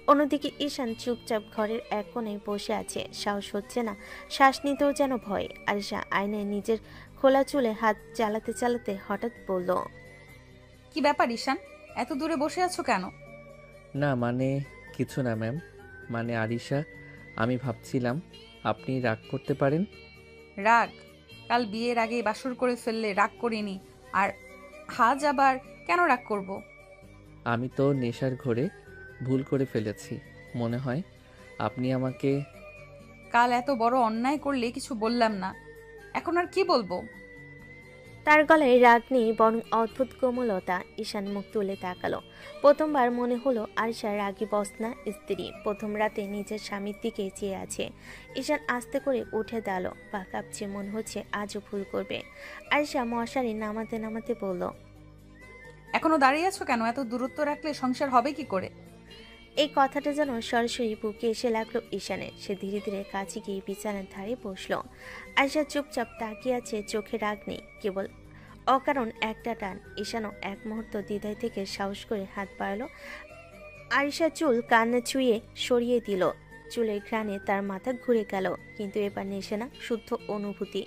অন্যদিকে ঈশান চুপচাপ ঘরের এক কোণে বসে আছে। সাহস হচ্ছে না, শ্বাস নিতেও যেন ভয়। আরিশা আয়নায় নিজের খোলা চুলে হাত চালাতে চালাতে হঠাৎ বলল, কি ব্যাপার ঈশান, এত দূরে বসে আছো কেন? না মানে কিছু না ম্যাম, মানে আরিশা, আমি ভাবছিলাম আপনি রাগ করতে পারেন। রাগ? কাল বিয়ের আগে বাসর করে ফেললে রাগ করিনি, আর আজ আবার কেন রাগ করব? আমি তো নেশার ঘোরে ভুল করে ফেলেছি। মনে হয় আপনি আমাকে। কাল এত বড় অন্যায় করলে কিছু বললাম না, এখন আর কি বলবো? তার গলায় রাগ নেই, বরং অদ্ভুত কোমলতা। ঈশান মুখ তুলে তাকালো। প্রথমবার মনে হলো আরিশা রাগী বস না, স্ত্রী। প্রথম রাতে নিজের স্বামীর দিকে চেয়ে আছে। ঈশান আস্তে করে উঠে দাঁড়ালো, পা কাঁপছে, মনে হচ্ছে আজও ভুল করবে। আরিশা মশারি নামাতে নামাতে বলল, এখনো দাঁড়িয়ে আছো কেন? এত দূরত্ব রাখলে সংসার হবে কি করে? এই কথাটা যেন সরাসরি বুকে এসে লাগলো ঈশানের। সে ধীরে ধীরে কাছে গিয়ে বিছানার ধারে বসলো। আরিশা চুপচাপ তাকিয়ে আছে, চোখে রাগ নেই, কেবল অকারণ একটা টান। ঈশানও এক মুহূর্ত দ্বিধায় থেকে সাহস করে হাত বাড়ালো। আরিশা চুল কান্না ছুঁয়ে সরিয়ে দিল। চুলের ঘ্রাণে তার মাথা ঘুরে গেল, কিন্তু এবার নেশে না, শুদ্ধ অনুভূতি।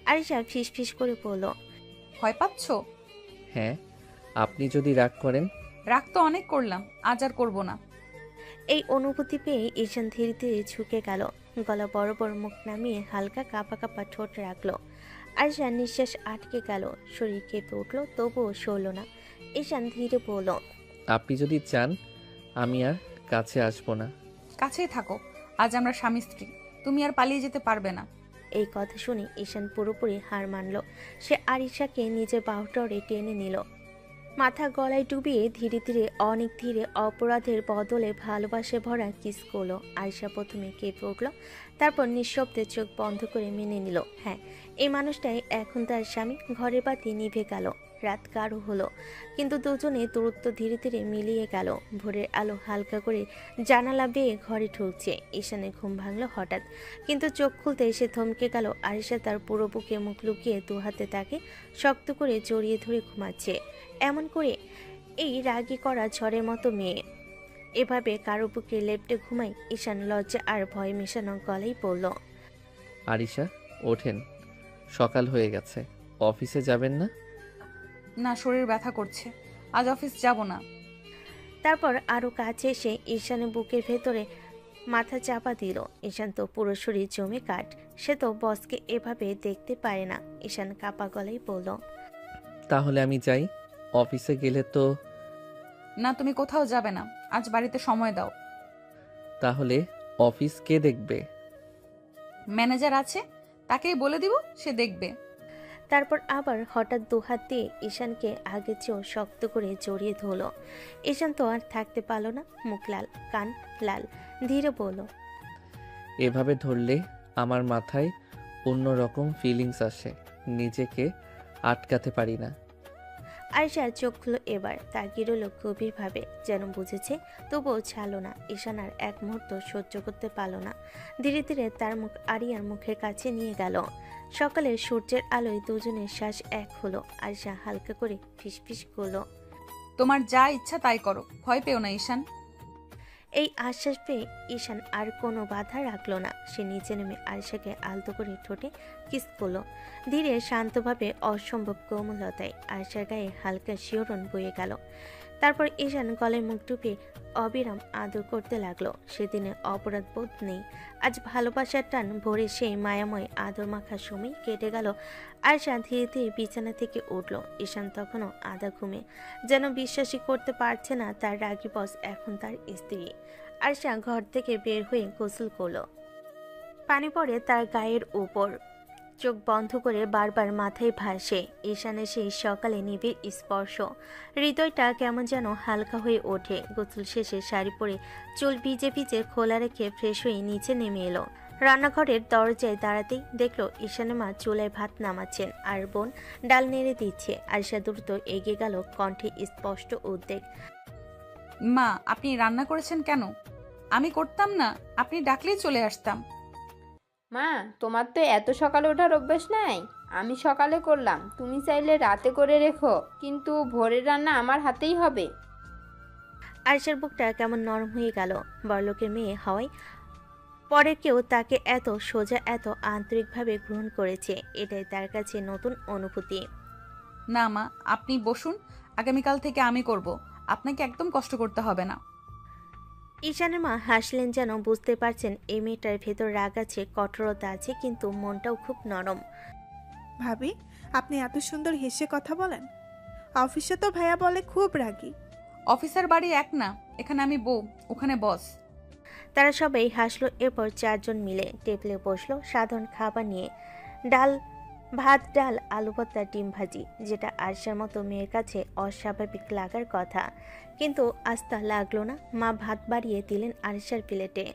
আরিশা ফিসফিস করে বলল, ভয় পাচ্ছ? হ্যাঁ, আপনি যদি রাগ করেন। রাগ তো অনেক করলাম, আজ আর করবো না। এই অনুভূতি পেয়ে ঈশান ধীরে ধীরে ঝুঁকে গেল, গলা বড় বড়, মুখ নামিয়ে হালকা কাঁপা কাঁপা ঠোঁট রাখলো। আরিশার নিঃশ্বাস আটকে গেল, শরীর কেঁপে উঠল, তবুও সরল না। ঈশান ধীরে বলল, আপনি যদি চান আমি আর কাছে আসবো না। কাছেই থাকো। আজ আমরা স্বামী স্ত্রী, তুমি আর পালিয়ে যেতে পারবে না। এই কথা শুনে ঈশান পুরোপুরি হার মানল। সে আরিশাকে নিজের বাহুডরে টেনে নিল, মাথা গলায় ডুবিয়ে ধীরে ধীরে অনেক ধীরে অপরাধের বদলে ভালোবাসে ভরা কিস করলো। আরিশা প্রথমে কেঁপে উঠল, তারপর নিঃশব্দে চোখ বন্ধ করে মেনে নিল, হ্যাঁ এই মানুষটাই এখন তার স্বামী। ঘরের বাতি নিভে গেল, রাত গাঢ় হলো, কিন্তু দুজনে দূরত্ব ধীরে ধীরে মিলিয়ে গেল। ভোরের আলো হালকা করে জানালা বেয়ে ঘরে ঢুকছে। ঈশানের ঘুম ভাঙলো হঠাৎ, কিন্তু চোখ খুলতে এসে থমকে গেল। আরিশা তার পুরো বুকে মুখ লুকিয়ে দু হাতে তাকে শক্ত করে জড়িয়ে ধরে ঘুমাচ্ছে। এমন করে এই রাগী করা ঝড়ের মতো মেয়ে এভাবে কারো বুকে লেপটে ঘুমায়? ঈশান লজ্জা আর ভয় মেশানো গলায় বলল, আরিশা ওঠেন, সকাল হয়ে গেছে, অফিসে যাবেন না? না, শরীর ব্যথা করছে, আজ অফিস যাব না। তারপর আরো কাছে এসে ঈশানের বুকের ভেতরে মাথা চাপা দিল। ঈশান তো পুরো শরীর জমে কাঠ, সে তো বসকে এভাবে দেখতে পারে না। ঈশান কাপা গলায় বলল, তাহলে আমি যাই, অফিসে গেলে তো। না, তুমি কোথাও যাবে না, আজ বাড়িতে সময় দাও। তাহলে অফিস কে দেখবে? ম্যানেজার আছে, তাকেই বলে দিব, সে দেখবে। তারপর আবার হঠাৎ দুহাত দিয়ে ঈশানকে আগে চেয়েও শক্ত করে জড়িয়ে ধরল। ঈশান তো আর থাকতে পারল না, মুখ লাল, কান লাল, ধীরে বলল, এভাবে ধরলে আমার মাথায় অন্য রকম ফিলিংস আসে, নিজেকে আটকাতে পারি না। আয়শা চোখ খুলো এবার, তাকিয়ে রইল গভীরভাবে, যেন বুঝেছে তবুও ছাড়ল না। ঈশান আর এক মুহূর্ত সহ্য করতে পারল না, ধীরে ধীরে তার মুখ আরিয়ার মুখের কাছে নিয়ে গেল। সকালের সূর্যের আলোয় দুজনের শ্বাস এক হলো। আয়শা হালকা করে ফিসফিস করলো, তোমার যা ইচ্ছা তাই করো, ভয় পেও না ঈশান। এই আশ্বাস পেয়ে ঈশান আর কোনো বাধা রাখলো না। সে নিচে নেমে আয়েশাকে আলতো করে ঠোঁটে কিস করলো, ধীরে শান্তভাবে, অসম্ভব কোমলতায়। আয়েশার গায়ে হালকা শিহরণ বয়ে গেল। তারপর ঈশান গলায় মুখ ডুবিয়ে অবিরাম আদর করতে লাগলো। সেদিনে অপরাধ বোধ নেই, আজ ভালোবাসার টান ভরে সেই মায়াময় আদর মাখার সময় কেটে গেল। আয়েশা ধীরে ধীরে বিছানা থেকে উঠল। ঈশান তখনও আধা ঘুমে, যেন বিশ্বাসই করতে পারছে না তার রাগী বস এখন তার স্ত্রী। আয়েশা ঘর থেকে বের হয়ে গোসল করলো, পানি পড়ে তার গায়ের উপর, চোখ বন্ধ করে বারবার মাথায় ভাসে ঈশানের সেই সকালে নিবিড় স্পর্শ। হৃদয়টা কেমন যেন হালকা হয়ে ওঠে। গোসল শেষে শাড়ি পরে চুল ভিজে ভিজে খোলা রেখে ফ্রেশ হয়ে নিচে নেমে এলো। রান্নাঘরের দরজায় দাঁড়াতেই দেখলো ঈশানের মা চুলায় ভাত নামাচ্ছেন আর বোন ডাল নেড়ে দিচ্ছে। আয়েশা দ্রুত এগিয়ে গেল, কণ্ঠে স্পষ্ট উদ্বেগ, মা, আপনি রান্না করেছেন কেন? আমি করতাম না, আপনি ডাকলেই চলে আসতাম। মা, তোমার তো এত সকালে ওঠার অভ্যাস নাই। আমি সকালে করলাম, তুমি চাইলে রাতে করে রেখো, কিন্তু ভোরের রান্না আমার হাতেই হবে। আয়েশার বুকটা কেমন নরম হয়ে গেল। বড়লোকের মেয়ে হওয়ায় পরে কেউ তাকে এত সোজা, এত আন্তরিকভাবে গ্রহণ করেছে, এটাই তার কাছে নতুন অনুভূতি। না মা, আপনি বসুন, আগামীকাল থেকে আমি করব, আপনাকে একদম কষ্ট করতে হবে না। ঈশানের মা হাসলেন, যেন বুঝতে পারছেন এই মেয়েটার ভেতর রাগ আছে, কঠোরতা আছে, কিন্তু মনটাও খুব নরম। ভাবি, আপনি এত সুন্দর হেসে কথা বলেন। অফিসে তো ভাইয়া বলে খুব রাগী। অফিসার বাড়ি এক না, এখানে আমি বউ, ওখানে বস। তারা সবাই হাসলো। এরপর চারজন মিলে টেবিলে বসলো সাধারণ খাবার নিয়ে, ডাল ভাত, ডাল, আলু ভর্তা, ডিম ভাজি, যেটা আরশার মতো মেয়ের কাছে অস্বাভাবিক লাগার কথা, কিন্তু আজ তা লাগলো না। মা ভাত বাড়িয়ে দিলেন আরশার প্লেটে।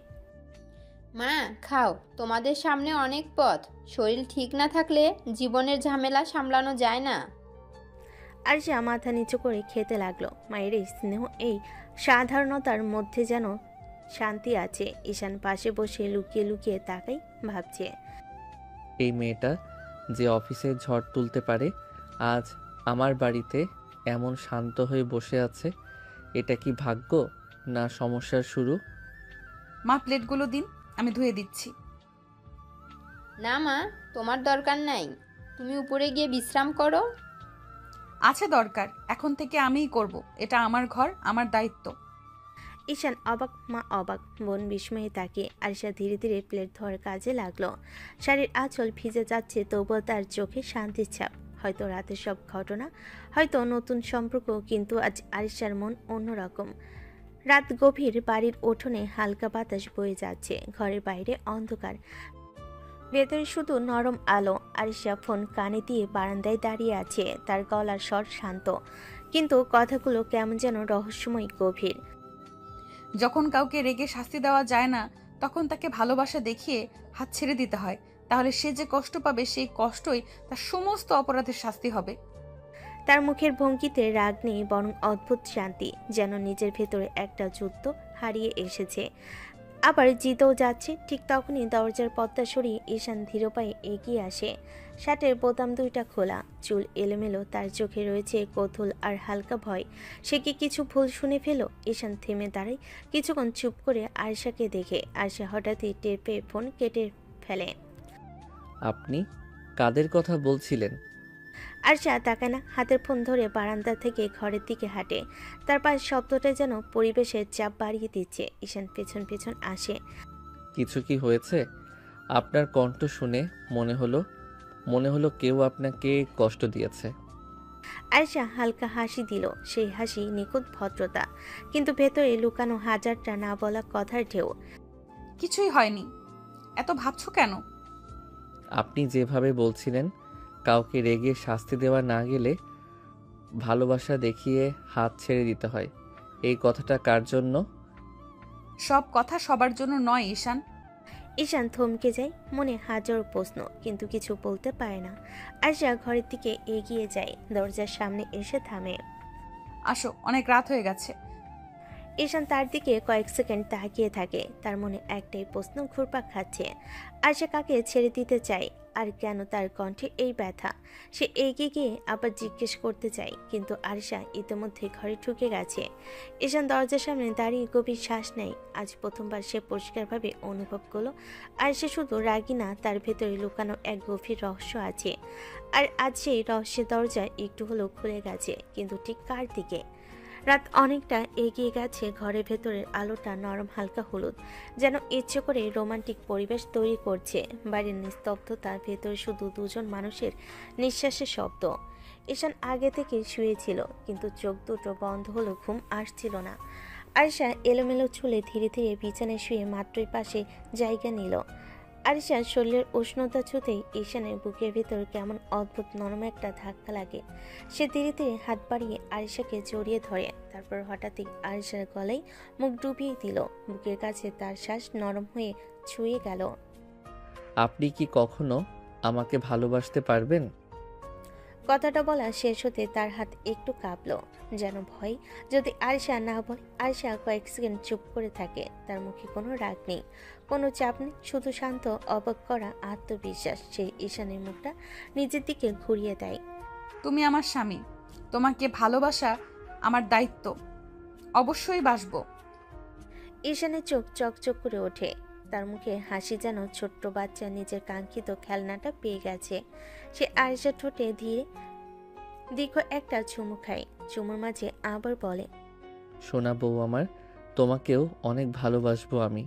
মা খাও, তোমাদের সামনে অনেক পথ, শরীর ঠিক না থাকলে জীবনের ঝামেলা সামলানো যায় না। আরশা মাথা নিচু করে খেতে লাগলো। মায়ের এই স্নেহ, এই সাধারণতার মধ্যে যেন শান্তি আছে। ঈশান পাশে বসে লুকিয়ে লুকিয়ে তাকাই, ভাবছে, এই মেয়েটা যে অফিসে ঝড় তুলতে পারে, আজ আমার বাড়িতে এমন শান্ত হয়ে বসে আছে। এটা কি ভাগ্য না সমস্যার শুরু? মা, প্লেটগুলো দিন, আমি ধুয়ে দিচ্ছি। না মা, তোমার দরকার নাই, তুমি উপরে গিয়ে বিশ্রাম করো। আছে দরকার, এখন থেকে আমিই করব, এটা আমার ঘর, আমার দায়িত্ব। ঈশান অবাক, মা অবাক, বোন বিস্ময়ে তাকিয়ে। আরিশা ধীরে ধীরে প্লেট ধরার কাজে লাগলো। শাড়ির আঁচল ভিজে যাচ্ছে, তবুও তার চোখে শান্তির ছাপ। হয়তো রাতের সব ঘটনা, হয়তো নতুন সম্পর্ক, কিন্তু আজ আরিশার মন অন্যরকম। রাত গভীর, বাড়ির উঠোনে হালকা বাতাস বয়ে যাচ্ছে, ঘরের বাইরে অন্ধকার, ভেতরে শুধু নরম আলো। আরিশা ফোন কানে দিয়ে বারান্দায় দাঁড়িয়ে আছে, তার গলার স্বর শান্ত, কিন্তু কথাগুলো কেমন যেন রহস্যময়, গভীর। যখন কাউকে রেগে শাস্তি দেওয়া যায় না, তখন তাকে ভালোবাসা দেখিয়ে হাত ছেড়ে দিতে হয়। তাহলে সে যে কষ্ট পাবে, সেই কষ্টই তার সমস্ত অপরাধের শাস্তি হবে। তার মুখের ভঙ্গিতে রাগ নেই, বরং অদ্ভুত শান্তি, যেন নিজের ভেতরে একটা যুদ্ধ হারিয়ে এসেছে, আবার জিতেও যাচ্ছে। ঠিক তখনই দরজার পর্দা সরিয়ে ঈশান ধীর পায়ে এগিয়ে আসে। শার্টের বোতাম দুইটা খোলা, চুল এলোমেলো, তার চোখে রয়েছে কৌতূহল আর হালকা ভয়। সে কি কিছু ভুল শুনে ফেলো? ঈশান থেমে দাঁড়ায়, কিছুক্ষণ চুপ করে আয়েশাকে দেখে। আয়েশা হঠাৎই টের পেয়ে ফোন কেটে ফেলে। আপনি কাদের কথা বলছিলেন? আয়েশা তাকায় না, হাতের ফোন ধরে বারান্দা থেকে ঘরের দিকে হাঁটে। তার পায়ের শব্দটা যেন পরিবেশের চাপ বাড়িয়ে দিচ্ছে। ঈশান পেছন পেছন আসে। কিছু কি হয়েছে? আপনার কণ্ঠ শুনে মনে হলো কেউ আপনাকে কষ্ট দিয়েছে। আয়েশা হালকা হাসি দিল, সেই হাসি নিখুঁত ভদ্রতা, কিন্তু ভেতরে লুকানো হাজারটা না বলা কথার ঢেউ। কিছুই হয়নি, এত ভাবছো কেন? আপনি যেভাবে বলছিলেন, কাউকে রেগে শাস্তি দেওয়া না গেলে ভালোবাসা দেখিয়ে হাত ছেড়ে দিতে হয়, এই কথাটা কার জন্য? সব কথা সবার জন্য নয় ঈশান। ঈশান থমকে যায়, মনে হাজার প্রশ্ন, কিন্তু কিছু বলতে পারে না। আয়েশা ঘরের দিকে এগিয়ে যায়, দরজার সামনে এসে থামে। আসো, অনেক রাত হয়ে গেছে। ঈশান তার দিকে কয়েক সেকেন্ড তাকিয়ে থাকে, তার মনে একটাই প্রশ্ন ঘুরপাক খাচ্ছে। আয়েশা কাকে ছেড়ে দিতে চায়, আর কেন তার কণ্ঠে এই ব্যথা? সে এগিয়ে গিয়ে আবার জিজ্ঞেস করতে চায়, কিন্তু আয়েশা ইতিমধ্যে ঘরে ঢুকে গেছে। ঈশান দরজার সামনে দাঁড়িয়ে গভীর শ্বাস নেয়। আজ প্রথমবার সে পরিষ্কারভাবে অনুভব করলো আয়েশা শুধু রাগী না, তার ভেতরে লুকানো এক গভীর রহস্য আছে। আর আজ সেই রহস্যের দরজা একটু হলেও খুলে গেছে, কিন্তু ঠিক কার দিকে? রাত অনেকটা এগিয়ে গেছে, ঘরের ভেতরের আলোটা নরম হালকা হলুদ, যেন ইচ্ছে করে রোমান্টিক পরিবেশ তৈরি করছে। বাড়ির নিস্তব্ধতা, ভেতরে শুধু দুজন মানুষের নিঃশ্বাসের শব্দ। ঈশান আগে থেকে শুয়েছিল, কিন্তু চোখ দুটো বন্ধ হলো, ঘুম আসছিল না। আয়েশা এলোমেলো চুলে ধীরে ধীরে বিছানায় শুয়ে মাত্রই পাশে জায়গা নিল। আয়েশার শরীরের উষ্ণতা ছুঁতেই ঈশানের বুকের ভেতর কেমন অদ্ভুত নরম একটা ধাক্কা লাগে। সে ধীরে ধীরে হাত বাড়িয়ে আয়েশাকে জড়িয়ে ধরে, তারপর হঠাৎই আয়েশার গলায় মুখ ডুবিয়ে দিল। বুকের কাছে তার শ্বাস নরম হয়ে ছুঁয়ে গেল। আপনি কি কখনো আমাকে ভালোবাসতে পারবেন? কথাটা বলা শেষ হতে তার হাত একটু কাঁপল, যেন ভয়। যদি আয়েশা না বলে। আয়েশা কয়েক সেকেন্ড চুপ করে থাকে, তার মুখে কোনো রাগ নেই, কোনো চাপ নেই, শুধু শান্ত, অবাক করা আত্মবিশ্বাস। সে ঈশানের মুখটা নিজের দিকে ঘুরিয়ে দেয়। তুমি আমার স্বামী, তোমাকে ভালোবাসা আমার দায়িত্ব, অবশ্যই বাসবো। ঈশানের চোখ চকচক করে ওঠে, তার মুখে হাসি, যেন ছোট্ট বাচ্চা নিজের কাঙ্ক্ষিত খেলনাটা পেয়ে গেছে। সে আয়েশার ঠোঁটে ধীরে দীর্ঘ একটা চুমু খায়, চুমুর মাঝে আবার বলে, সোনা বউ আমার, তোমাকেও অনেক ভালোবাসবো আমি।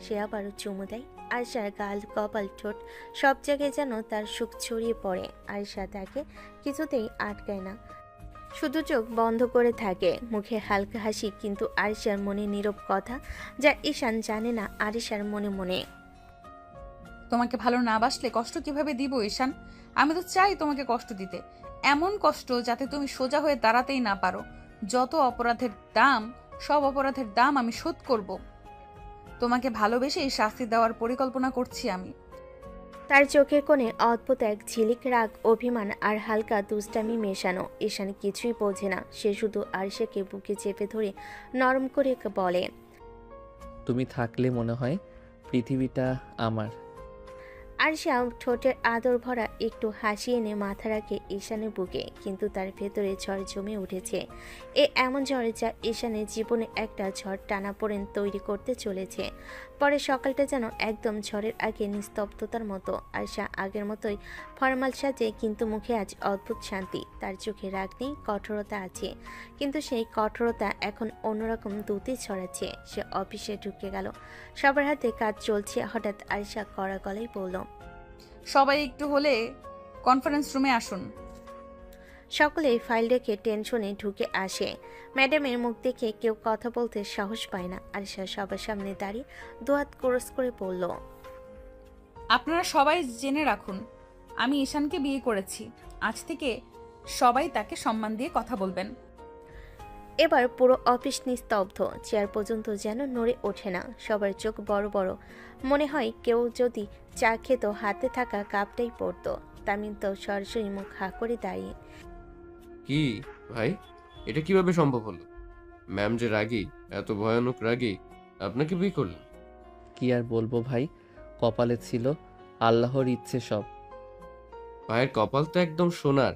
সে আবারও চুমু দেয়। আয়েশার গাল, কপাল, ঠোঁট সব জায়গায় যেন তার সুখ ছড়িয়ে পড়ে। আয়েশা তাকে কিছুতেই আটকায় না, শুধু চোখ বন্ধ করে থাকে, মুখে হালকা হাসি, কিন্তু আয়েশার মনে নীরব কথা, যা ঈশান জানে না আয়েশার মনে মনে। তোমাকে ভালো না বাসলে কষ্ট কিভাবে দিব ঈশান? আমি তো চাই তোমাকে কষ্ট দিতে, এমন কষ্ট যাতে তুমি সোজা হয়ে দাঁড়াতেই না পারো। যত অপরাধের দাম, সব অপরাধের দাম আমি শোধ করব। তোমাকে ভালোবেসেই শাস্তি দেওয়ার পরিকল্পনা করছি আমি। তার চোখের কোণে অদ্ভুত এক ঝিলিক, রাগ, অভিমান আর হালকা দুষ্টামি মেশানো। ঈশান কিছুই বোঝে না, সে শুধু আয়েশাকে বুকে চেপে ধরে নরম করে বলে, তুমি থাকলে মনে হয় পৃথিবীটা আমার। আয়েশা ঠোঁটের আদর ভরা একটু হাসি এনে মাথা রাখে ঈশানের বুকে, কিন্তু তার ভেতরে ঝড় জমে উঠেছে। এমন ঝড় যা ঈশানের জীবনে একটা ঝড় টানাপোড়েন তৈরি করতে চলেছে। পরে সকালটা যেন একদম ঝড়ের আগে নিস্তব্ধতার মতো। আয়েশা আগের মতোই ফরমাল সাজে, কিন্তু মুখে আজ অদ্ভুত শান্তি। তার চোখে রাগ নেই, কঠোরতা আছে, কিন্তু সেই কঠোরতা এখন অন্যরকম দ্যুতি ছড়াচ্ছে। সে অফিসে ঢুকে গেল, সবার হাতে কাজ চলছে। হঠাৎ আয়েশা কড়া গলায় বলল, সবাই একটু হলে কনফারেন্স রুমে আসুন। সকলেই ফাইল রেখে টেনশনে ঢুকে আসে। ম্যাডামের মুখ দেখে কেউ কথা বলতে সাহস পায় না। আরিশা সবার সামনে দাঁড়িয়ে দুহাত ক্রস করে পড়ল। আপনারা সবাই জেনে রাখুন, আমি ঈশানকে বিয়ে করেছি। আজ থেকে সবাই তাকে সম্মান দিয়ে কথা বলবেন। এবার পুরো অফিস নিস্তব্ধ, চেয়ার পর্যন্ত যেন নড়ে ওঠে না। সবার চোখ বড় বড়, মনে হয় কেউ যদি চা খেত হাতে থাকা কাপটাই পড়তো। তামিম তো সরাসরি মুখ হা করে দাঁড়িয়ে। কি ভাই, এটা কিভাবে সম্ভব হলো? ম্যাম যে রাগী, এত ভয়ানক রাগী, আপনাকে বিয়ে করলেন? কি আর বলবো ভাই, কপালে ছিল, আল্লাহর ইচ্ছে সব। ভাইয়ের কপাল তো একদম সোনার।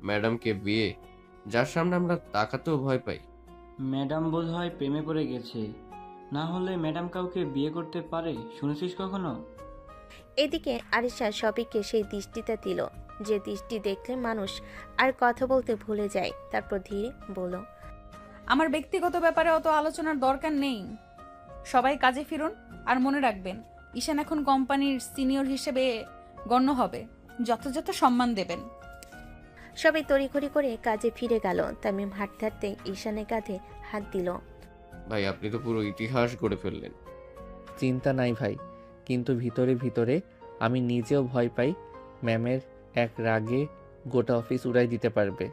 ম্যাডামকে বিয়ে, যার সামনে আমরা তাকাতেও ভয় পাই। ম্যাডাম বোধহয় প্রেমে পড়ে গেছে, না হলে ম্যাডাম কাউকে বিয়ে করতে পারে? শুনেছিস কখনো? এদিকে আরিশা সবিককে সেই দৃষ্টিটা দিল, যে দৃষ্টি দেখলে মানুষ আর কথা বলতে ভুলে যায়। তারপর ধীরে বলল, আমার ব্যক্তিগত ব্যাপারে অত আলোচনার দরকার নেই। সবাই কাজে ফিরুন। আর মনে রাখবেন, ঈশান এখন কোম্পানির সিনিয়র হিসেবে গণ্য হবে। যথাযথ সম্মান দেবেন। সবাই তড়িঘড়ি করে কাজে ফিরে গেল। তামিম হাঁটতে হাঁটতে ঈশানের কাঁধে হাত দিল। ভাই, আপনি তো পুরো ইতিহাস গড়ে ফেললেন। চিন্তা নাই ভাই, কিন্তু ভিতরে ভিতরে আমি নিজেও ভয় পাই ম্যামের এক রাগে গোটা অফিস উড়াই দিতে পারবে।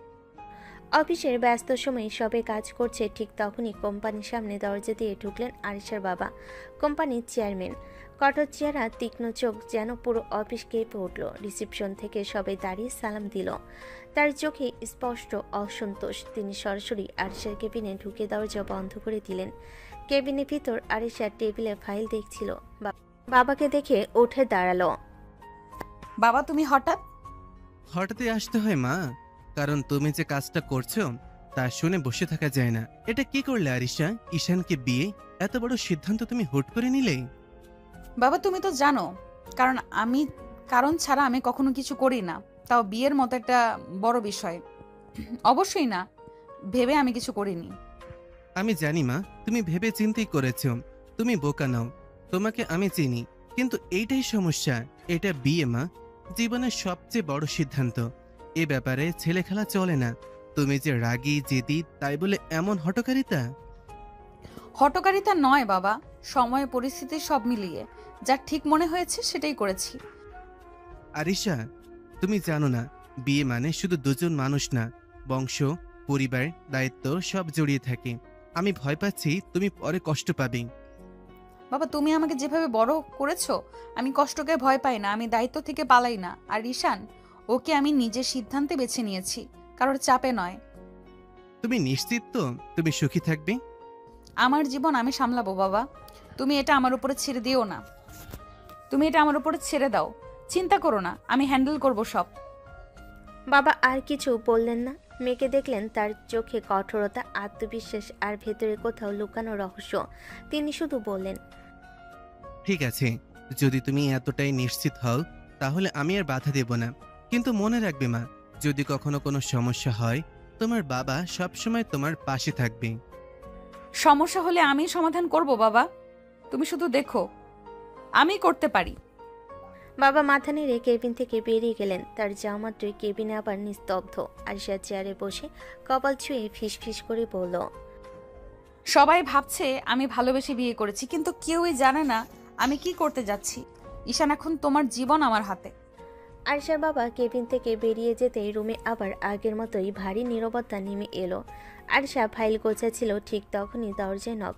অফিসের ব্যস্ত সময়ে সবে কাজ করছে, ঠিক তখনই কোম্পানির সামনে দরজা দিয়ে ঢুকলেন আরিশার বাবা, কোম্পানির চেয়ারম্যান। কঠোর চেহারা, তীক্ষ্ণ চোখ, যেন পুরো অফিস কেঁপে উঠল। রিসেপশন থেকে সবাই দাঁড়িয়ে সালাম দিল। তার চোখে স্পষ্ট অসন্তোষ। তিনি সরাসরি আরিশার কেবিনে ঢুকে দরজা বন্ধ করে দিলেন। কেবিনের ভিতর আরিশা টেবিলে ফাইল দেখছিল। বাবাকে দেখে উঠে দাঁড়ালো। বাবা, তুমি হঠাৎ? হঠাৎই আসতে হয় মা, কারণ তুমি যে কাজটা করছো তা শুনে বসে থাকা যায় না। এটা কি করলে আরিশা? ঈশানকে বিয়ে, এত বড় সিদ্ধান্ত তুমি হুট করে নিলে? বাবা, তুমি তো জানো, কারণ ছাড়া আমি কখনো কিছু করি না, তাও বিয়ের মতো একটা বড় বিষয়। অবশ্যই না ভেবে আমি কিছু করিনি। আমি জানি মা, তুমি ভেবে চিন্তেই করেছো। তুমি বোকা নাও, তোমাকে আমি চিনি। কিন্তু এইটাই সমস্যা, এটা বিয়ে মা, জীবনের সবচেয়ে বড় সিদ্ধান্ত। এ ব্যাপারে ছেলে খেলা চলে না। তুমি যে রাগী জেদি, তাই বলে এমন হঠকারিতা? হঠকারিতা নয় বাবা, সময় পরিস্থিতি সব মিলিয়ে যা ঠিক মনে হয়েছে সেটাই করেছি। আরিশা, তুমি জানো না, বিয়ে মানে শুধু দুজন মানুষ না, বংশ, পরিবার, দায়িত্ব সব জড়িয়ে থাকে। আমি ভয় পাচ্ছি তুমি পরে কষ্ট পাবে। বাবা, তুমি আমাকে যেভাবে বড় করেছো, আমি কষ্টকে ভয় পাই না, আমি দায়িত্ব থেকে পালাই না। আর ঈশান, ওকে আমি নিজের সিদ্ধান্তে বেছে নিয়েছি, কারোর চাপে নয়। তুমি নিশ্চিত তো তুমি সুখী থাকবে? আমার জীবন আমি সামলাবো বাবা, তুমি এটা আমার উপরে ছেড়ে দিও না। তুমি এটা আমার উপরে ছেড়ে দাও, চিন্তা করো না, আমি হ্যান্ডেল করব সব। বাবা আর কিছু বললেন না। মেয়েকে দেখলেন, তার চোখে কঠোরতা, আত্মবিশ্বাস আর ভেতরে কোথাও লুকানো রহস্য। তিনি শুধু বললেন, ঠিক আছে, যদি তুমি এতটাই নিশ্চিত হও তাহলে আমি আর বাধা দেব না। কিন্তু মনে রাখবে মা, যদি কখনো কোনো সমস্যা হয়, তোমার বাবা সবসময় তোমার পাশে থাকবে। সমস্যা হলে আমি সমাধান করব বাবা, তুমি শুধু দেখো আমি করতে পারি। বাবা মাথা নেড়ে কেবিন থেকে বেরিয়ে গেলেন। তার যাওয়া মাত্রই কেবিনে আবার নিস্তব্ধ। আরিশা চেয়ারে বসে কপাল ছুঁয়ে ফিসফিস করে বলল, সবাই ভাবছে আমি ভালোবেসে বিয়ে করেছি, কিন্তু কেউই জানে না আমি কি করতে যাচ্ছি। ঈশান, এখন তোমার জীবন আমার হাতে। আরিশার বাবা কেবিন থেকে বেরিয়ে যেতেই রুমে আবার আগের মতোই ভারী নীরবতা নেমে এলো। আরিশা ফাইল গোছাচ্ছিল, ঠিক তখনই দরজায় নক।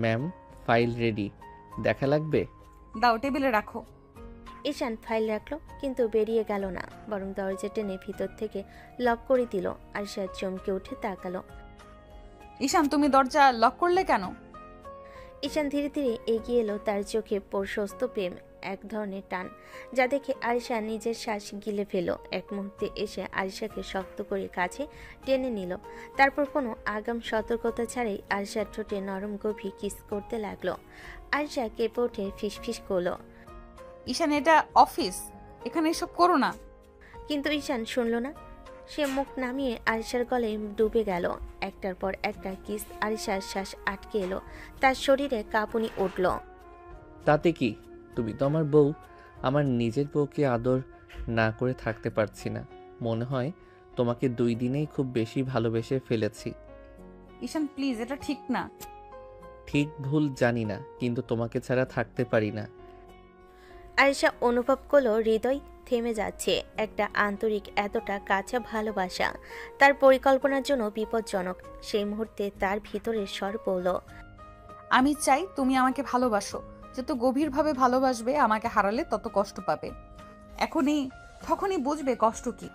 ম্যাম, ফাইল রেডি, দেখা লাগবে? দাও, টেবিলে রাখো। ঈশান ফাইল রাখলো, কিন্তু বেরিয়ে গেল না, বরং দরজা টেনে ভিতর থেকে লক করে দিল। আরিশা চমকে উঠে তাকালো। ঈশান, তুমি দরজা লক করলে কেন? ঈশান ধীরে ধীরে এগিয়ে এলো। তার চোখে প্রশস্ত প্রেম, এক ধরনের টান, যা দেখে আরিশা নিজের শ্বাস গিলে ফেল। এক মুহূর্তে এসে আরিশাকে শক্ত করে কাছে টেনে নিল। তারপর কোনো আগাম সতর্কতা ছাড়াই আরিশার ঠোঁটে নরম গভীর কিস করতে লাগলো। আরিশা কেঁপে উঠে ফিসফিস করলো, ঈশান, এটা অফিস, এখানে এসব করো না। কিন্তু ঈশান শুনল না। সে মুখ নামিয়ে আরিশার গলায় ডুবে গেল। একটার পর একটা কিস। আরিশার শ্বাস আটকে এলো, তার শরীরে কাঁপুনি উঠল। তাতে কি, তুমি তো আমার বউ। আমার নিজের বউকে আদর না করে থাকতে পারছি না। মনে হয় তোমাকে 2 দিনেই খুব বেশি ভালোবেসে ফেলেছি। ঈশান প্লিজ, এটা ঠিক না। ঠিক ভুল জানি না, কিন্তু তোমাকে ছাড়া থাকতে পারি না। আয়েশা অনুভব করলো হৃদয় থেমে যাচ্ছে। একটা আন্তরিক এতটা কাছে ভালোবাসা তার পরিকল্পনার জন্য বিপজ্জনক। সেই মুহূর্তে তার ভিতরের স্বর বলল, আমি চাই তুমি আমাকে ভালোবাসো। যত গভীরভাবে ভালোবাসবে, আমাকে হারালে তত কষ্ট পাবে। তখনই বুঝবে কষ্ট কি।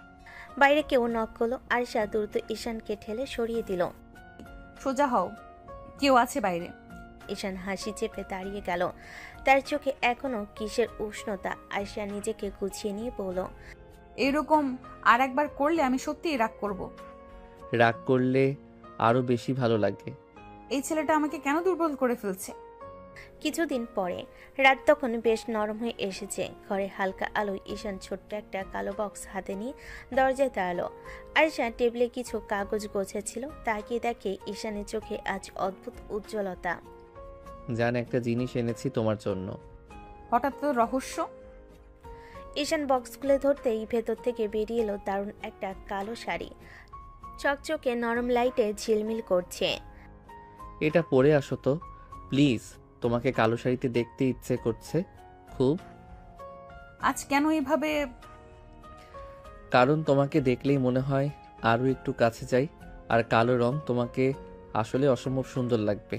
বাইরে কেউ নক করলো। আয়েশা দ্রুত ঈশানকে ঠেলে সরিয়ে দিল। সোজা হও, কেউ আছে বাইরে। ঈশান হাসি চেপে দাঁড়িয়ে গেল। তার চোখে এখনো কিসের উষ্ণতা। আয়েশা নিজেকে গুছিয়ে নিয়ে বলল, এরকম আর একবার করলে আমি সত্যিই রাগ করব। রাগ করলে আরো বেশি ভালো লাগে। এই ছেলেটা আমাকে কেন দুর্বল করে ফেলছে। কিছুদিন পরে রাত তখন বেশ নরম হয়ে এসেছে। ঘরে হালকা আলোয় ঈশান ছোট্ট একটা কালো বক্স হাতে নিয়ে দরজায় দাঁড়ালো। আয়েশা টেবিলে কিছু কাগজ গোছাচ্ছিল। তাকিয়ে দেখে ঈশানের চোখে আজ অদ্ভুত উজ্জ্বলতা। জান, একটা জিনিস এনেছি তোমার জন্য। হঠাৎ তো রহস্য। ঈশান বক্স খুলে ধরতেই ভেতর থেকে বেরিয়ে এলো দারুণ একটা কালো শাড়ি। চকচকে নরম লাইটে ঝিলমিল করছে। এটা পরে আসো তো প্লিজ, তোমাকে কালো শাড়িতে দেখতে ইচ্ছে করছে খুব। আজ কেন এভাবে? কারণ তোমাকে দেখলেই মনে হয় আরো একটু কাছে যাই, আর কালো রং তোমাকে আসলে অসম্ভব সুন্দর লাগবে।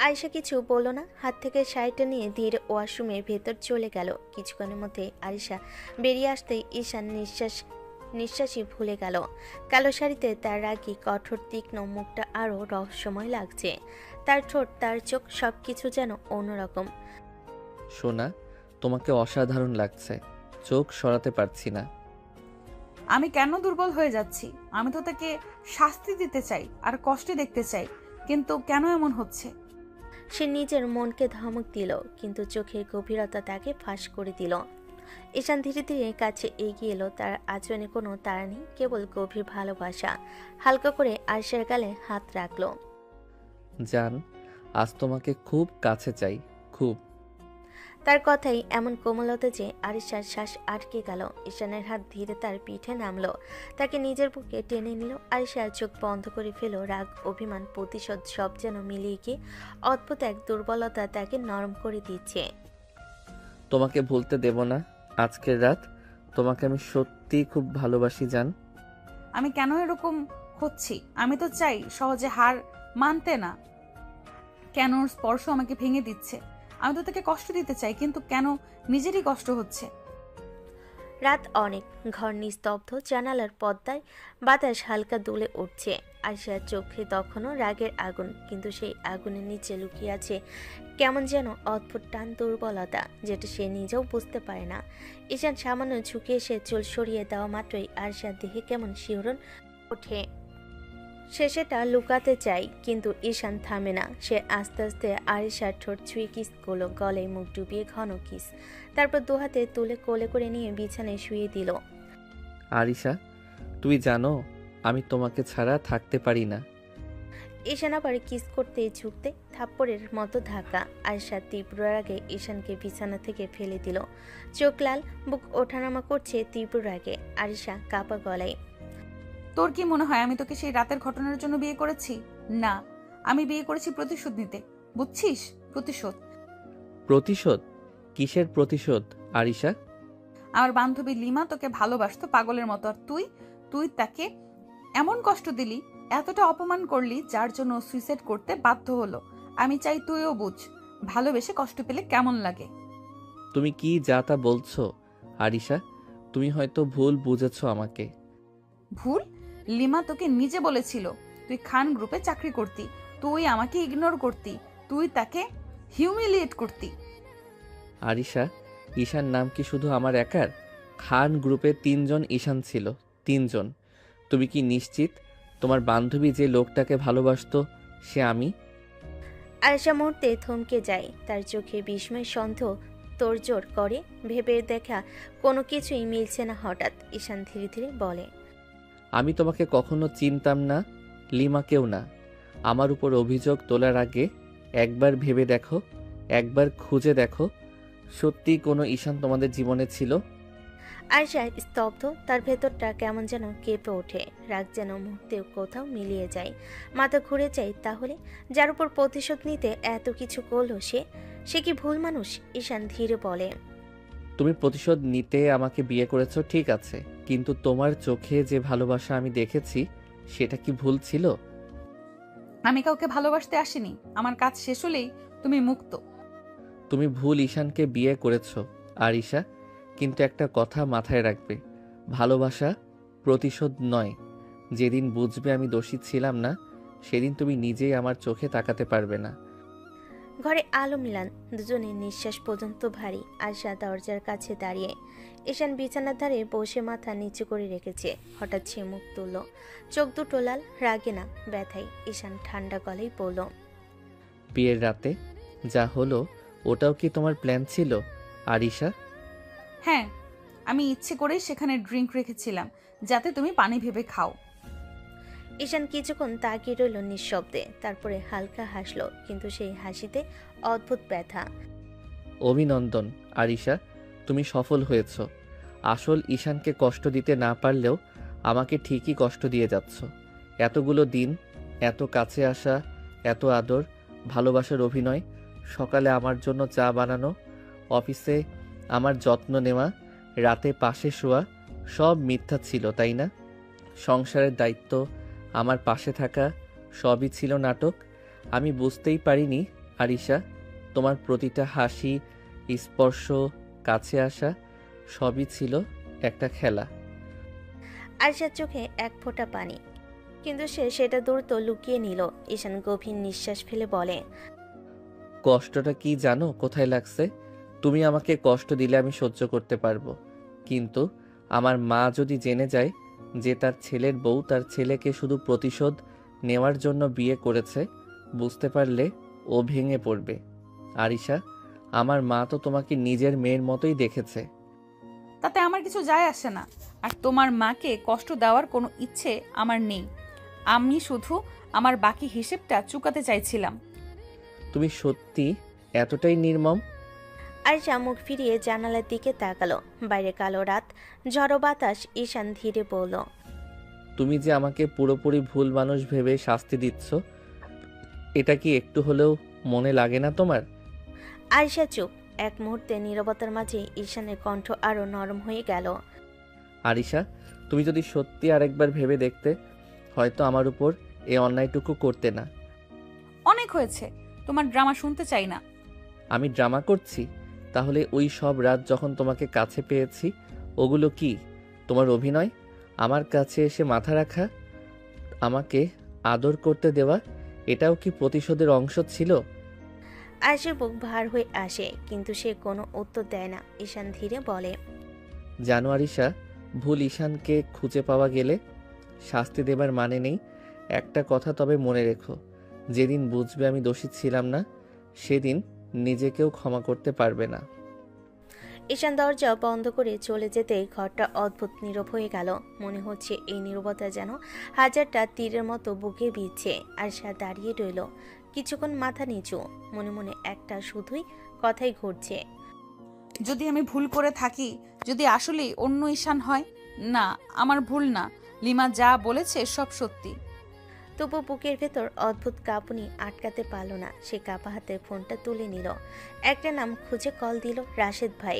আয়েশা কিছু বলল না। হাত থেকে শাড়িটা নিয়ে ধীরে ওয়াশরুমের ভেতর চলে গেল। কিছুক্ষণের মধ্যে আয়েশা বেরিয়ে আসতেই ঈশান নিঃশ্বাসই ভুলে গেল। কালো শাড়িতে তার রাগী কঠোর তীক্ষ্ণ মুখটা আরও রহস্যময় লাগছে। তার ঠোঁট, তার চোখ, সবকিছু যেন অন্যরকম। সোনা, তোমাকে অসাধারণ লাগছে, চোখ সরাতে পারছি না। আমি কেন দুর্বল হয়ে যাচ্ছি? আমি তো তাকে শাস্তি দিতে চাই আর কষ্টে দেখতে চাই, কিন্তু কেন এমন হচ্ছে? সে নিজের মনকে ধমক দিল, কিন্তু চোখের গভীরতা তাকে ফাঁস করে দিল। ঈশান ধীরে ধীরে কাছে এগিয়ে এলো। তার আচরণে কোনো তাড়া নেই, কেবল গভীর ভালোবাসা। হালকা করে আয়েশার গালে হাত রাখলো। জান, আজ তোমাকে খুব কাছে চাই, খুব। তার কথাই এমন কোমলতা যে আয়েশার শ্বাস আটকে গেল। ঈশানের হাত ধীরে তার পিঠে নামলো, তাকে নিজের বুকে টেনে নিল। আয়েশার চোখ বন্ধ করে ফেলো। রাগ, অভিমান, প্রতিশোধ সব যেন মিলিয়ে গিয়ে অদ্ভুত এক দুর্বলতা তাকে নরম করে দিচ্ছে। তোমাকে ভুলতে দেব না। আজকের রাত তোমাকে আমি সত্যি খুব ভালোবাসি জান। আমি কেন এরকম হচ্ছি? আমি তো চাই সহজে হার মানতে না। কেন ওর স্পর্শ আমাকে ভেঙে দিচ্ছে? আমি তো তাকে কষ্ট দিতে চাই, কিন্তু কেন নিজেরই কষ্ট হচ্ছে? রাত অনেক, ঘর নিস্তব্ধ। জানালার পর্দায় বাতাস হালকা দুলে উঠছে। আয়েশার চোখে তখনও রাগের আগুন, কিন্তু সেই আগুনের নিচে লুকিয়ে আছে কেমন যেন অদ্ভুত টান, দুর্বলতা, যেটা সে নিজেও বুঝতে পারে না। ঈশান সামান্য ঝুঁকে এসে চুল সরিয়ে দেওয়া মাত্রই আয়েশার দেহে কেমন শিহরণ ওঠে। সে সেটা লুকাতে চাই, কিন্তু ঈশান থামে না। সে আস্তে আস্তে আয়েশার ঠোঁট ছুঁয়ে কিস করলো, গলায় মুখ ডুবিয়ে ঘন কিস। তারপর দুহাতে তুলে কোলে করে নিয়ে বিছানায় শুয়ে দিল। আরিশা, তুই জানো আমি তোমাকে ছাড়া থাকতে পারি না। ঈশান আবার কিস করতে ঝুঁকতে থাপ্পড়ের মতো ধাক্কা। আয়েশা তীব্র রাগে ঈশানকে বিছানা থেকে ফেলে দিল। চোখ লাল, বুক ওঠানামা করছে তীব্র রাগে। আরিশা কাপা গলায়, তোর কি মনে হয় আমি তোকে সেই রাতের ঘটনার জন্য বিয়ে করেছি? না, আমি বিয়ে করেছি প্রতিশোধ নিতে, বুঝছিস? প্রতিশোধ। প্রতিশোধ? কিসের প্রতিশোধ আরিশা? আমার বান্ধবী লিমা তোকে ভালোবাসতো পাগলের মতো, আর তুই তাকে এমন কষ্ট দিলি, এতটা অপমান করলি, যার জন্য সুইসাইড করতে বাধ্য হলো। আমি চাই তুইও বুঝ, ভালোবেসে কষ্ট পেলে কেমন লাগে। তুমি কি যা তা বলছো আরিশা? তুমি হয়তো ভুল বুঝেছো আমাকে। ভুল? লিমা তোকে নিজে বলেছিল তুই খান গ্রুপে চাকরি করতি, তুই আমাকে ইগনোর করতি, তুই তাকে হিউমিলিয়েট করতি। আরিশা, ঈশান নাম কি শুধু আমার একার? খান গ্রুপে 3 জন ঈশান ছিল, 3 জন। তুমি কি নিশ্চিত তোমার বান্ধবী যে লোকটাকে ভালোবাসতো সে আমি? আয়েশা মুহূর্তে থমকে যায়। তার চোখে বিস্ময়, সন্দেহ তোড়জোড় করে। ভেবে দেখা কোনো কিছুই মিলছে না। হঠাৎ ঈশান ধীরে ধীরে বলে, আমি তোমাকে কখনো চিনতাম না, লিমাকেও না। আমার উপর অভিযোগ তোলার আগে একবার ভেবে দেখো, একবার খুঁজে দেখো, সত্যি কোনো ঈশান তোমাদের জীবনে ছিল? আয়শা স্তব্ধ, তার ভেতরটা কেমন যেন কেঁপে ওঠে, রাগ যেন মুহূর্তে কোথাও মিলিয়ে যায়, মাথা ঘুরে যায়। তাহলে যার উপর প্রতিশোধ নিতে এত কিছু করলো সে কি ভুল মানুষ? ঈশান ধীরে বলে, তুমি প্রতিশোধ নিতে আমাকে বিয়ে করেছো ঠিক আছে, কিন্তু তোমার চোখে যে ভালোবাসা আমি দেখেছি সেটা কি ভুল ছিল? আমি কাউকে ভালোবাসতে আসিনি, আমার কাজ শেষ হলেই তুমি মুক্ত। তুমি ভুল ঈশানকে বিয়ে করেছো। আর ঈশা, কিন্তু একটা কথা মাথায় রাখবে, ভালোবাসা প্রতিশোধ নয়। যেদিন বুঝবে আমি দোষী ছিলাম না, সেদিন তুমি নিজেই আমার চোখে তাকাতে পারবে না। ঘরে আলো মিলান, দুজনের নিঃশ্বাস পর্যন্ত ভারী। আয়শা দরজার কাছে দাঁড়িয়ে, ঈশান বিছানার ধারে বসে মাথা নিচু করে রেখেছে। হঠাৎ সে মুখ তুলল, চোখ দুটো লাল, রাগে না ব্যথায়। ঈশান ঠান্ডা গলায় বলল, বিয়ের রাতে যা হলো ওটাও কি তোমার প্ল্যান ছিল আরিশা? হ্যাঁ, আমি ইচ্ছে করেই সেখানে ড্রিঙ্ক রেখেছিলাম যাতে তুমি পানি ভেবে খাও। ঈশান কিছুক্ষণ তাকিয়ে রইল নিঃশব্দে, তারপরে হালকা হাসলো, কিন্তু সেই হাসিতে অদ্ভুত ব্যথা। অভিনন্দন আরিশা, তুমি সফল হয়েছ। আসল ঈশানকে কষ্ট দিতে না পারলেও আমাকে ঠিকই কষ্ট দিয়ে যাচ্ছ। এতগুলো দিন, এত কাছে আসা, এত আদর, ভালোবাসার অভিনয়, সকালে আমার জন্য চা বানানো, অফিসে আমার যত্ন নেওয়া, রাতে পাশে শোয়া, সব মিথ্যা ছিল তাই না? সংসারের দায়িত্ব, আমার পাশে থাকা, সবই ছিল নাটক। আমি বুঝতেই পারিনি আরিশা, তোমার প্রতিটা হাসি, স্পর্শ, কাছে আসা, সবই ছিল একটা খেলা। আয়শার চোখে এক ফোঁটা পানি, কিন্তু সে সেটা দ্রুত লুকিয়ে নিল। ঈশান গভীর নিঃশ্বাস ফেলে বলে, কষ্টটা কি জানো কোথায় লাগছে? তুমি আমাকে কষ্ট দিলে আমি সহ্য করতে পারবো, কিন্তু আমার মা যদি জেনে যায় যে তার ছেলের বউ তার ছেলেকে শুধু প্রতিশোধ নেওয়ার জন্য বিয়ে করেছে, বুঝতে পারলে ও ভেঙে পড়বে। আরিশা, আমার মা তো তোমাকে নিজের মেয়ের মতোই দেখেছে। তাতে আমার কিছু যায় আসে না, আর তোমার মাকে কষ্ট দেওয়ার কোনো ইচ্ছে আমার নেই। আমি শুধু আমার বাকি হিসেবটা চুকাতে চাইছিলাম। তুমি সত্যি এতটাই নির্মম? আয়শা মুখ ফিরিয়ে জানালার দিকে তাকালো। বাইরে কালো রাত, ঝড়ো বাতাস। ঈশান ধীরে বলল, তুমি যে আমাকে পুরোপুরি ভুল মানুষ ভেবে শাস্তি দিচ্ছ, এটা কি একটু হলেও মনে লাগে না তোমার? আয়শা চুপ। এক মুহূর্তে নীরবতার মাঝে ঈশানের কণ্ঠ আরো নরম হয়ে গেল। আরিশা, তুমি যদি সত্যি আরেকবার ভেবে দেখতে, হয়তো আমার উপর এই অন্যায়টুকু করতে না। অনেক হয়েছে, তোমার ড্রামা শুনতে চাই না। আমি ড্রামা করছি? তাহলে ওই সব রাত যখন তোমাকে কাছে পেয়েছি, ওগুলো কি তোমার অভিনয়? আমার কাছে এসে মাথা রাখা, আমাকে আদর করতে দেওয়া, এটাও কি প্রতিশোধের অংশ ছিল? আয়শার বুক ভার হয়ে আসে, কিন্তু সে কোনো উত্তর দেয় না। ঈশান ধীরে বলে, জানো আরিশা, ভুল ঈশানকে খুঁজে পাওয়া গেলে শাস্তি দেবার মানে নেই। একটা কথা তবে মনে রেখো, যেদিন বুঝবে আমি দোষী ছিলাম না, সেদিন নিজেকেও ক্ষমা করতে পারবে না। ঈশান দরজা বন্ধ করে চলে যেতে ঘরটা অদ্ভুত নীরব হয়ে গেল। মনে হচ্ছে এই নীরবতা যেন হাজারটা তীরের মতো বুকে বিচ্ছে। আয়শা দাঁড়িয়ে রইল কিছুক্ষণ, মাথা নিচু, মনে মনে একটা শুধুই কথাই ঘুরছে। যদি আমি ভুল করে থাকি, যদি আসলেই অন্য ঈশান হয়, না আমার ভুল না, লিমা যা বলেছে সব সত্যি। তবু বুকের ভেতর অদ্ভুত কাঁপুনি আটকাতে পারল না। সে কাঁপা হাতে ফোনটা তুলে নিল। একটা নাম খুঁজে কল দিল, রাশেদ ভাই।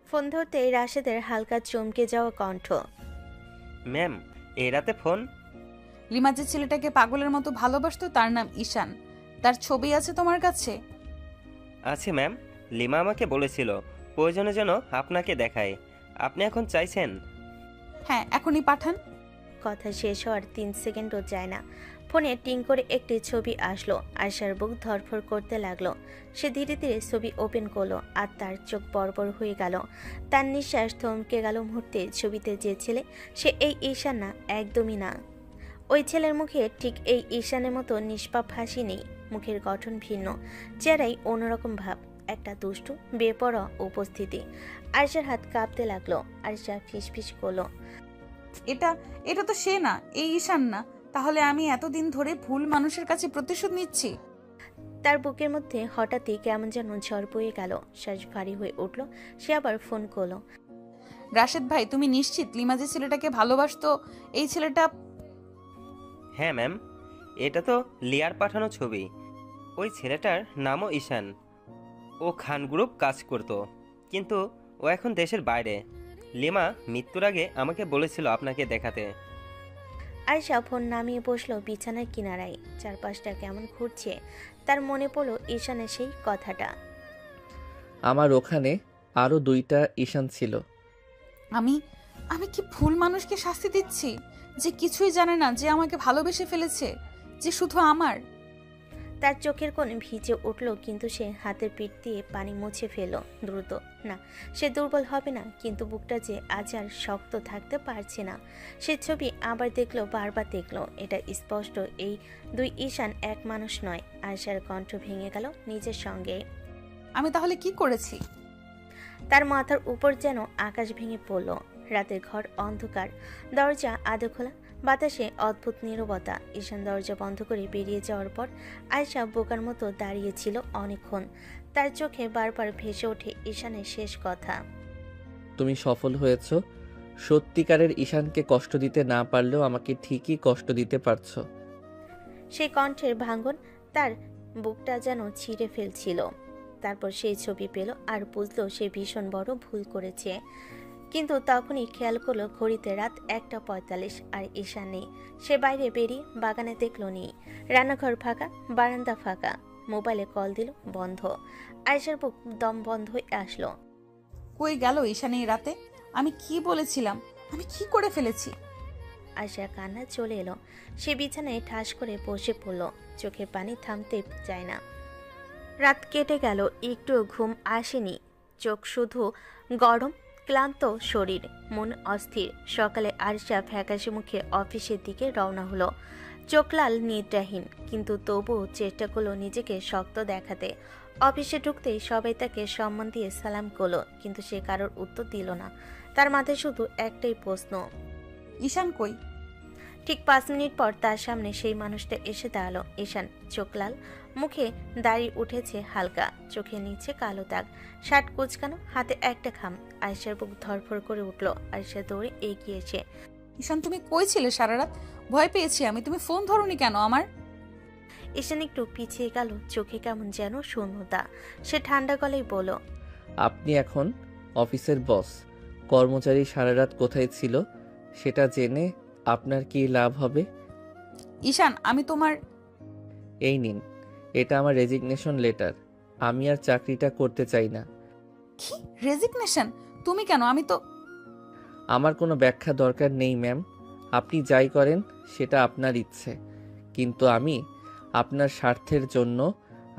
ফোন ধরতে রাশেদের হালকা চমকে যাওয়া কণ্ঠ। ম্যাম, এই রাতে ফোন? লিমা যে ছেলেটাকে পাগলের মতো ভালোবাসতো তার নাম ঈশান, তার ছবি আছে তোমার কাছে? আছে ম্যাম, লিমা আমাকে বলেছিল প্রয়োজনে যেন আপনাকে দেখায়। আপনি এখন চাইছেন? হ্যাঁ, এখনই পাঠান। কথা শেষ হওয়ার 3 সেকেন্ডও যায় না, ফোনে টিং করে একটি ছবি আসলো। আয়শার বুক ধরফর করতে লাগলো। সে ধীরে ধীরে ছবি ওপেন করলো, আর তার চোখ বড়বড় হয়ে গেল। তার নিঃশ্বাস থমকে গেল মুহূর্তে। ছবিতে যে ছেলে, সে এই ঈশান না, একদমই না। ওই ছেলের মুখে ঠিক এই ঈশানের মতো নিষ্পাপ হাসি নেই। মুখের গঠন ভিন্ন, চেহারাই অন্যরকম ভাব, একটা দুষ্টু বেপরোয়া উপস্থিতি। আয়শার হাত কাঁপতে লাগলো। আয়শা ফিসফিস করলো, এটা তো সে না, এই ঈশান না। তাহলে আমি এতদিন ধরে ভুল মানুষের কাছে প্রতিশোধ নিচ্ছি। তার বুকের মধ্যে হঠাৎই কেমন যেন ঝড় বয়ে গেল, শ্বাস ভারী হয়ে উঠল। সে আবার ফোন করলো। রাশেদ ভাই, তুমি নিশ্চিত লিমা যে ছেলেটাকে ভালোবাসতো এই ছেলেটা? হ্যাঁ ম্যাম, এটা তো লিয়ার পাঠানো ছবি। ওই ছেলেটার নামও ঈশান। ও খান গ্রুপ কাজ করত, কিন্তু ও এখন দেশের বাইরে। লিমা মৃত্যুর আগে আমাকে বলেছিল আপনাকে দেখাতে। আয়শা ফোন নামিয়ে বসলো বিছানার কিনারায়। চারপাশটা কেমন ঘুরছে, তার মনে পড়লো ঈশানের সেই কথাটা। আমার ওখানে আরও 2টা ঈশান ছিল। আমি আমি কি ভুল মানুষকে শাস্তি দিচ্ছি, যে কিছুই জানে না, যে আমাকে ভালোবেসে ফেলেছে, যে শুধু আমার? তার চোখের কোণে ভিজে উঠল, কিন্তু সে হাতের পিঠ দিয়ে পানি মুছে ফেলল দ্রুত। না, সে দুর্বল হবে না, কিন্তু বুকটা যে আজ আর শক্ত থাকতে পারছে না। সে ছবি আবার দেখলো, বারবার দেখলো। এটা স্পষ্ট, এই 2 ঈশান এক মানুষ নয়। আয়শার কণ্ঠ ভেঙে গেল নিজের সঙ্গে। আমি তাহলে কি করেছি? তার মাথার উপর যেন আকাশ ভেঙে পড়ল। রাতের ঘর অন্ধকার, দরজা আধো খোলা, বাতাসে অদ্ভুত নীরবতা। ঈশান দরজা বন্ধ করে বেরিয়ে যাওয়ার পর আয়শা বোকার মতো দাঁড়িয়েছিল অনেকক্ষণ। তার চোখে বারবার ভেসে ওঠে ঈশানের শেষ কথা। তুমি সফল হয়েছ। সত্যিকারের ঈশানকে কষ্ট দিতে না পারলেও আমাকে ঠিকই কষ্ট দিতে পারছো। সেই কণ্ঠের ভাঙন তার বুকটা যেন ছিঁড়ে ফেলছিল। তারপর সেই ছবি পেল আর বুঝলো সে ভীষণ বড় ভুল করেছে। কিন্তু তখনই খেয়াল করলো ঘড়িতে রাত 1:45 আর ঈশান নেই। সে বাইরে বেরিয়ে বাগানে দেখলো নেই। রান্নাঘর ফাঁকা, বারান্দা ফাঁকা। মোবাইলে কল দিল, বন্ধ। আয়েশার বুক দম বন্ধ হয়ে আসলো। কই গেল ঈশান এই রাতে? আমি কি বলেছিলাম? আমি কি করে ফেলেছি? আয়েশার কান্না চলে এলো। সে বিছানায় ঠাস করে বসে পড়ল। চোখের পানি থামতে চায় না। রাত কেটে গেল, একটুও ঘুম আসেনি। চোখ শুধু গরম, ক্লান্ত শরীর, মন অস্থির। সকালে আরশা ফ্যাকাশে মুখে অফিসের দিকে রওনা হলো। চোখ লাল, নিদ্রাহীন, কিন্তু তবুও চেষ্টা করলো নিজেকে শক্ত দেখাতে। অফিসে ঢুকতেই সবাই তাকে সম্মান দিয়ে সালাম করলো, কিন্তু সে কারোর উত্তর দিল না। তার মাথায় শুধু একটাই প্রশ্ন, ঈশান কই? ঠিক 5 মিনিট পর তার সামনে সেই মানুষটা এসে দাঁড়ালো। ঈশান, চোখ লাল, মুখে দাড়ি উঠেছে হালকা, চোখের নিচে কালো দাগ, শার্ট কুচকানো, হাতে একটা খাম। আয়েশার বুক ধরফর করে উঠল। আয়েশা দৌড়ে এগিয়েছে। ঈশান, তুমি কই ছিলে সারা রাত? ভয় পেয়েছি আমি। তুমি ফোন ধরোনি কেন আমার? ঈশান একটু পিছিয়ে গেল, চোখে কেমন যেন শূন্যতা। সে ঠান্ডা গলায় বলল, আপনি এখন অফিসের বস। কর্মচারী সারা রাত কোথায় ছিল সেটা জেনে আপনার কি লাভ হবে? ঈশান, আমি তোমার... এই নিন, এটা আমার রেজিগনেশন লেটার। আমি আর চাকরিটা করতে চাই না। কি রেজিগনেশন? তুমি কেন? আমি তো... আমার কোনো ব্যাখ্যা দরকার নেই ম্যাম। আপনি যাই করেন সেটা আপনার ইচ্ছে, কিন্তু আমি আপনার স্বার্থের জন্য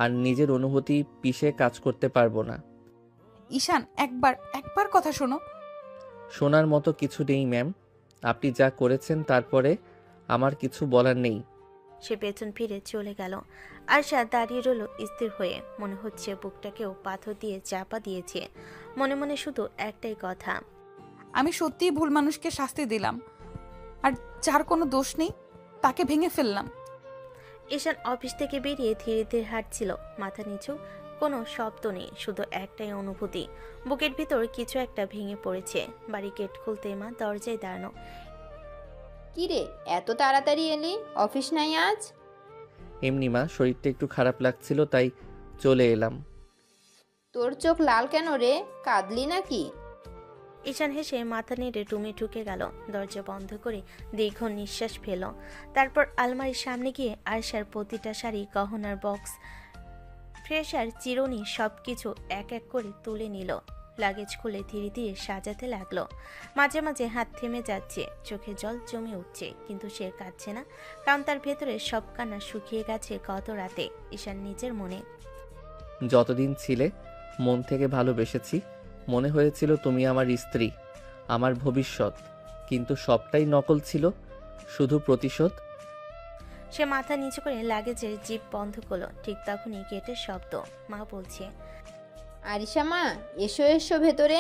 আর নিজের অনুভূতি পিষে কাজ করতে পারবো না। ঈশান, একবার কথা শোনো। শোনার মতো কিছু নেই ম্যাম। আপনি যা করেছেন তারপরে আমার কিছু বলার নেই। সে পেছন ফিরে চলে গেল। আরশা দাঁড়িয়ে রইল স্থির হয়ে। মনে হচ্ছে বুকটাকেও পাথর দিয়ে চাপা দিয়েছে। মনে মনে শুধু একটাই কথা, আমি সত্যিই ভুল মানুষকে শাস্তি দিলাম, আর যার কোনো দোষ নেই তাকে ভেঙে ফেললাম। ঈশান অফিস থেকে বেরিয়ে ধীরে ধীরে হাঁটছিল। মাথা নিচু, কোনো শব্দ নেই, শুধু একটাই অনুভূতি, বুকের ভিতর কিছু একটা ভেঙে পড়েছে। বাড়ি গেট খুলতে মা দরজায় দাঁড়ানো। কি রে, এত তাড়াতাড়ি এলি? অফিস নাই আজ? এমনি মা, শরীরটা একটু খারাপ লাগছিল তাই চলে এলাম। তোর চোখ লাল কেন রে? কাঁদলি নাকি? ঈশান হেসে মাথা নেড়ে রুমে ঢুকে গেল। দরজা বন্ধ করে দীর্ঘ নিঃশ্বাস ফেল। তারপর আলমারির সামনে গিয়ে আরশার প্রতিটা শাড়ি, গহনার বক্স, ফ্রেশার, চিরুনি সবকিছু এক এক করে তুলে নিল। লাগেজ খুলে ধীরে ধীরে সাজাতে লাগলো। মাঝে মাঝে হাত থেমে যাচ্ছে, চোখে জল জমে উঠছে, কিন্তু সে কাঁদছে না, কারণ তার ভেতরে সব কান্না শুকিয়ে গেছে গত রাতে। ঈশান নিজের মনে, যতদিন ছিলে মন থেকে ভালোবেসেছি। মনে হয়েছিল তুমি আমার স্ত্রী, আমার ভবিষ্যৎ, কিন্তু সবটাই নকল ছিল, শুধু প্রতিশোধ। সে মাথা নিচু করে লাগেজের জিপ বন্ধ করলো। ঠিক তখনই গেটের শব্দ। মা বলছে, আরিশা মা, এসো এসো ভেতরে।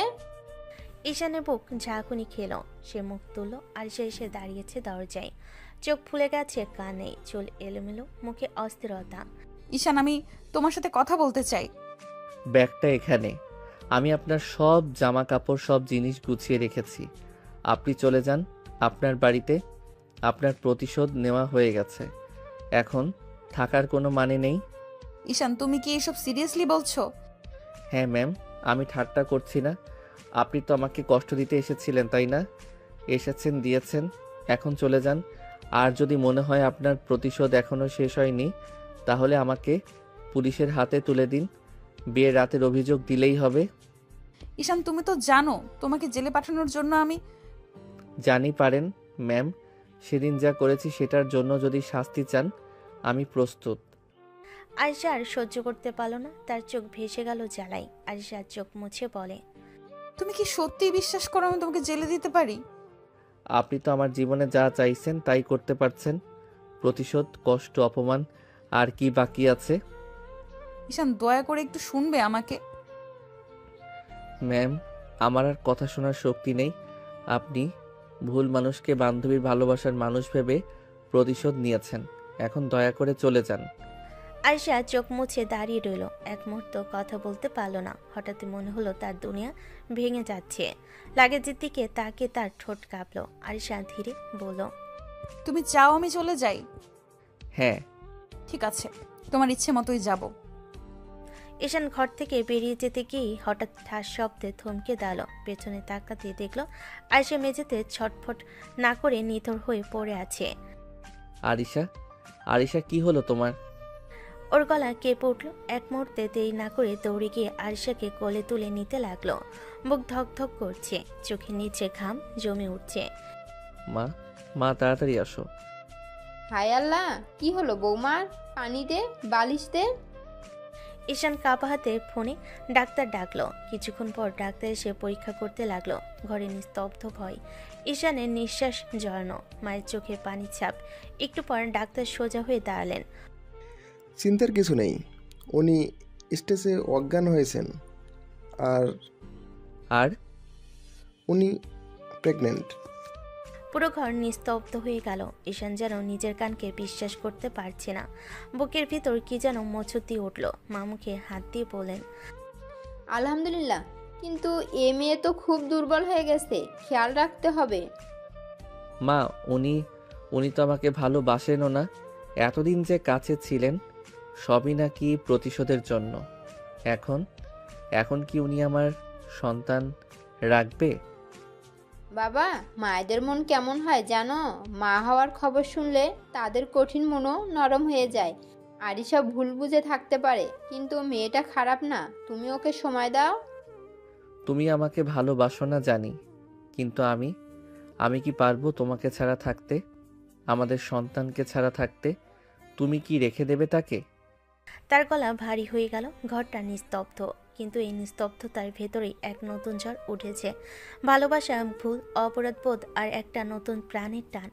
ঈশানের বুক ঝাঁকুনি খেল। সে মুখ তুলল। আরিশা এসে দাঁড়িয়েছে দরজায়। চোখ ফুলে গেছে, কান নেই, চুল এলোমেলো, মুখে অস্থিরতা। ঈশান, আমি তোমার সাথে কথা বলতে চাই। ব্যাগটা এখানে। আমি আপনার সব জামা কাপড় সব জিনিস গুছিয়ে রেখেছি। আপনি চলে যান আপনার বাড়িতে। আপনার প্রতিশোধ নেওয়া হয়ে গেছে, এখন থাকার কোনো মানে নেই। ঈশান, তুমি কি এসব সিরিয়াসলি বলছো? হ্যাঁ ম্যাম, আমি ঠাট্টা করছি না। আপনি তো আমাকে কষ্ট দিতে এসেছিলেন, তাই না? এসেছেন, দিয়েছেন, এখন চলে যান। আর যদি মনে হয় আপনার প্রতিশোধ এখনও শেষ হয়নি, তাহলে আমাকে পুলিশের হাতে তুলে দিন। বিয়ের রাতের অভিযোগ দিলেই হবে। ঈশান, তুমি তো জানো তোমাকে জেলে পাঠানোর জন্য আমি... জানি পারেন ম্যাম, সেদিন যা করেছি সেটার জন্য যদি শাস্তি চান, আমি প্রস্তুত। আরিশা আর সহ্য করতে পারল না, তার চোখ ভেসে গেল জ্বালাই। আরিশা চোখ মুছে বলে, তুমি কি সত্যি বিশ্বাস করো আমি তোমাকে জেলে দিতে পারি? আপনি তো আমার জীবনে যা চাইছেন তাই করতে পারছেন। প্রতিশোধ, কষ্ট, অপমান আর কি বাকি আছে? ঈশান, দয়া করে একটু শুনবে আমাকে? ম্যাম, আমার আর কথা শোনার শক্তি নেই। আপনি ভুল মানুষকে বান্ধবীর ভালোবাসার মানুষ ভেবে প্রতিশোধ নিয়েছেন, এখন দয়া করে চলে যান। আরিশা চোখ মুছে দাঁড়িয়ে রইল, এক মুহূর্ত কথা বলতে পারল না। হঠাৎ মনে হলো তার দুনিয়া ভেঙে যাচ্ছে। লাগেজের দিকে তাকে তার ঠোঁট কাঁপলো। আরিশা ধীরে বলল, তুমি চাও আমি চলে যাই? হ্যাঁ। ঠিক আছে, তোমার ইচ্ছে মতোই যাব। ঈশান ঘর থেকে বেরিয়ে যেতে গিয়েই হঠাৎ ঠাস শব্দে থমকে দাঁড়ালো। পেছনে তাকাতে দেখলো আরিশা মেঝেতে ছটফট না করে নিথর হয়ে পড়ে আছে। আরিশা, আরিশা, কি হলো তোমার? ওর গলা কেঁপে উঠল। এক মুহূর্তে দেরি না করে দৌড়ে গিয়ে আরিশাকে কোলে তুলে নিতে লাগলো। বুক ধক ধক করছে, চোখের নিচে ঘাম জমে উঠছে। মা, মা তাড়াতাড়ি আসো। হায় আল্লাহ, কি হলো বৌমার? পানি দে, বালিশ দে। ঈশান কাঁপা হাতে ফোনে ডাক্তার ডাকলো। কিছুক্ষণ পর ডাক্তার এসে পরীক্ষা করতে লাগলো। ঘরে নিস্তব্ধ ভয়। ঈশানের নিঃশ্বাস জড়ানো, মায়ের চোখে পানি ছাপ। একটু পর ডাক্তার সোজা হয়ে দাঁড়ালেন। চিন্তার কিছু নেই, উনি স্টেজে অজ্ঞান হয়েছেন। আর আর উনি প্রেগনেন্ট। পুরো ঘর নিস্তব্ধ হয়ে গেল। ঈশান যেন নিজের কানকে বিশ্বাস করতে পারছে না। বুকের ভিতর কি যেন মোচড় দিয়ে উঠল। মা মুখে হাত দিয়ে বলেন, আলহামদুলিল্লাহ, কিন্তু এ মেয়ে তো খুব দুর্বল হয়ে গেছে, খেয়াল রাখতে হবে। মা, উনি তো আমাকে ভালোবাসেনও না। এতদিন যে কাছে ছিলেন, সবই নাকি প্রতিশোধের জন্য। এখন কি উনি আমার সন্তান রাখবে? বাবা, মায়েদের মন কেমন হয় জানো? মা হওয়ার খবর শুনলে তাদের কঠিন মনও নরম হয়ে যায়। আরিশা ভুল বুঝে থাকতে পারে, কিন্তু মেয়েটা খারাপ না। তুমি ওকে সময় দাও। তুমি আমাকে ভালোবাসো না জানি, কিন্তু আমি কি পারবো তোমাকে ছাড়া থাকতে? আমাদের সন্তানকে ছাড়া থাকতে? তুমি কি রেখে দেবে তাকে? তার গলা ভারী হয়ে গেল। ঘরটা নিস্তব্ধ, কিন্তু এই নিস্তব্ধতার ভেতরেই এক নতুন ঝড় উঠেছে। ভালোবাসা, ভুল, অপরাধবোধ আর একটা নতুন প্রাণের টান।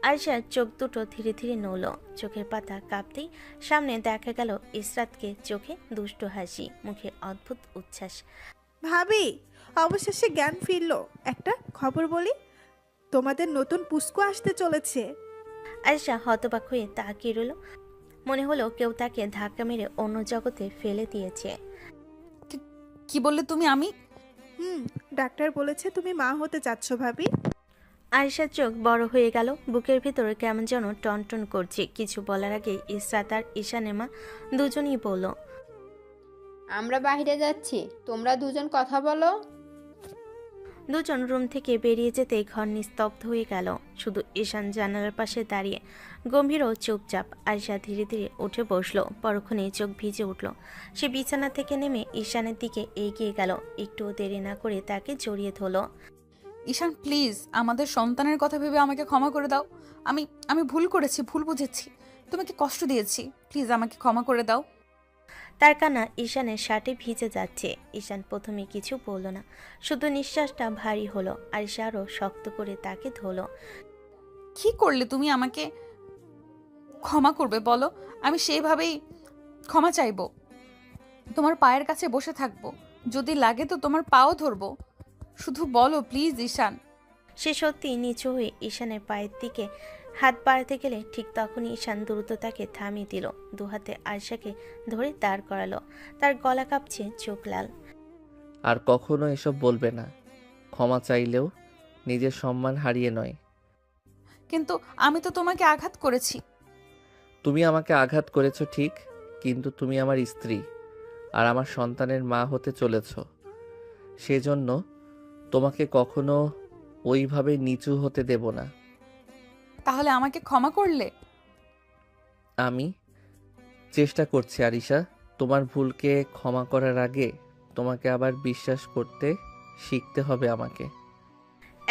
আয়শার চোখ দুটো ধীরে ধীরে নড়ল। চোখের পাতা কাঁপতেই সামনে দেখা গেল ইসরাতকে, চোখে দুষ্টু হাসি, মুখে অদ্ভুত উচ্ছ্বাস। ভাবি, অবশেষে জ্ঞান ফিরল। একটা খবর বলি, তোমাদের নতুন পুস্কু আসতে চলেছে। আয়শা হতবাক হয়ে তাকিয়ে রইল। মনে হলো কেউ তাকে ধাক্কা মেরে অন্য জগতে ফেলে দিয়েছে। কি বললে তুমি? আমি ডাক্তার বলেছে তুমি মা হতে যাচ্ছ ভাবি। আয়েশার চোখ বড় হয়ে গেল। বুকের ভিতরে কেমন যেন টনটন করছে। কিছু বলার আগে ইসরাত আর ঈশানের মা দুজনই বলল, আমরা বাইরে যাচ্ছি, তোমরা দুজন কথা বলো। দুজন রুম থেকে বেরিয়ে যেতে ঘর নিস্তব্ধ হয়ে গেল। শুধু ঈশান জানালার পাশে দাঁড়িয়ে গম্ভীর ও চুপচাপ। আয়েশা ধীরে ধীরে উঠে বসলো। পরক্ষণেই চোখ ভিজে উঠল। সে বিছানা থেকে নেমে ঈশানের দিকে এগিয়ে গেল। একটু দেরি না করে তাকে জড়িয়ে ধরল। ঈশান, প্লিজ আমাদের সন্তানের কথা ভেবে আমাকে ক্ষমা করে দাও। আমি ভুল করেছি, ভুল বুঝেছি, তোমাকে কষ্ট দিয়েছি, প্লিজ আমাকে ক্ষমা করে দাও। তার কান্না ঈশানের শার্টে ভিজে যাচ্ছে। ঈশান প্রথমে কিছু বলল না, শুধু নিঃশ্বাসটা ভারী হলো। আয়েশা আরও শক্ত করে তাকে ধরল। কি করলে তুমি? আমাকে ক্ষমা করবে বলো, আমি সেইভাবেই ক্ষমা চাইবো। তোমার পায়ের কাছে বসে থাকবো, যদি লাগে তো তোমার পাও ধরবো। শুধু বলো প্লিজ ঈশান। সে সত্যি নিচু হয়ে ঈশানের পায়ের দিকে হাত বাড়াতে গেলে ঠিক তখনই ঈশান দ্রুত তাকে থামিয়ে দিল। দুহাতে আয়েশাকে ধরে দাঁড় করালো। তার গলা কাঁপছে, চোখ লাল। আর কখনো এসব বলবে না। ক্ষমা চাইলেও নিজের সম্মান হারিয়ে নয়। কিন্তু আমি তো তোমাকে আঘাত করেছি। তুমি আমাকে আঘাত করেছো ঠিক, কিন্তু তুমি আমার স্ত্রী আর আমার সন্তানের মা হতে চলেছ। সেজন্য তোমাকে কখনো ওইভাবে নিচু হতে দেব না। তাহলে আমাকে ক্ষমা করলে? আমি চেষ্টা করছি আরিশা। তোমার ভুলকে ক্ষমা করার আগে তোমাকে আবার বিশ্বাস করতে শিখতে হবে আমাকে।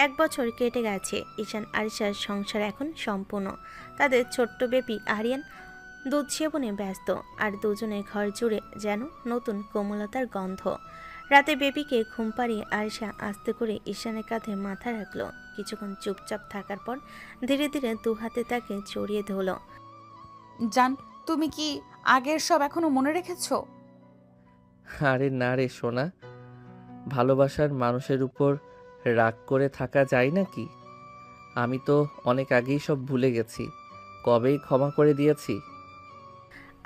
1 বছর কেটে গেছে। ঈশান আরিশার সংসার এখন সম্পূর্ণ। তাদের ছোট্ট বেবি আরিয়ান দুধ সেবনে ব্যস্ত, আর দুজনের ঘর জুড়ে যেন নতুন কোমলতার গন্ধ। রাতে বেবিকে ঘুম পাড়িয়ে আরিশা আস্তে করে ঈশানের কাঁধে মাথা রাখলো। কিছুক্ষণ চুপচাপ থাকার পর ধীরে ধীরে দু হাতে তাকে জড়িয়ে ধরল। জান, তুমি কি আগের সব এখনো মনে রেখেছো? আরে না রে সোনা, ভালোবাসার মানুষের উপর রাগ করে থাকা যায় নাকি? আমি তো অনেক আগেই সব ভুলে গেছি। কবেই ক্ষমা করে দিয়েছি।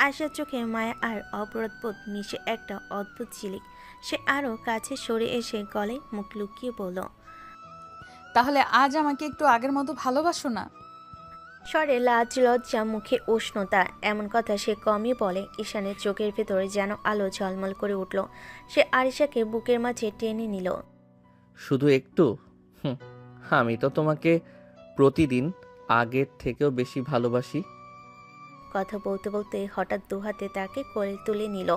আয়শার চোখে মায়া আর অপরাধবোধ মিশে একটা অদ্ভুত ঝিলিক। সে আরও কাছে সরে এসে গলায় মুখ লুকিয়ে বলল, তাহলে আজ আমাকে একটু আগের মতো ভালোবাসো না? স্বরে লাজ লজ্জা, মুখে উষ্ণতা। এমন কথা সে কমই বলে। ঈশানের চোখের ভেতরে যেন আলো ঝলমল করে উঠল। সে আরিশাকে বুকের মাঝে টেনে নিল। শুধু একটু? আমি তো তোমাকে প্রতিদিন আগের থেকেও বেশি ভালোবাসি। কথা বলতে বলতে হঠাৎ দুহাতে তাকে কোলে তুলে নিল।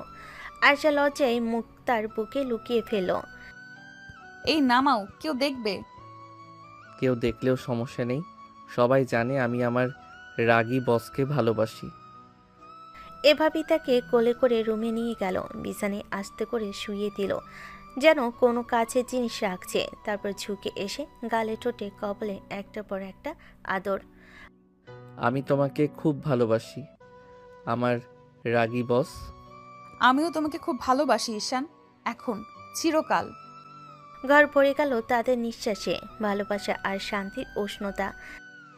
আয়শা লজ্জায় মুখ তার বুকে লুকিয়ে ফেলল। এই নামাও, কেউ দেখবে। কেউ দেখলেও সমস্যা নেই, সবাই জানে আমি আমার রাগী বসকে ভালোবাসি। এভাবেই তাকে কোলে করে রুমে নিয়ে গেল। বিছানায় আস্তে করে শুইয়ে দিল, যেন কোনো কাছের জিনিস রাখছে। তারপর ঝুঁকে এসে গালে ঠোঁটে কপালে একটার পর একটা আদর। আমি তোমাকে খুব ভালোবাসি আমার রাগী বস। আমিও তোমাকে খুব ভালোবাসি ঈশান, এখন চিরকাল। ঘর ভরে গেল তাদের নিঃশ্বাসে, ভালোবাসা আর শান্তির উষ্ণতা,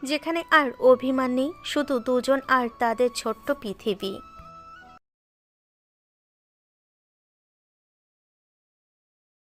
যেখানে আর অভিমান নেই, শুধু দুজন আর তাদের ছোট্ট পৃথিবী।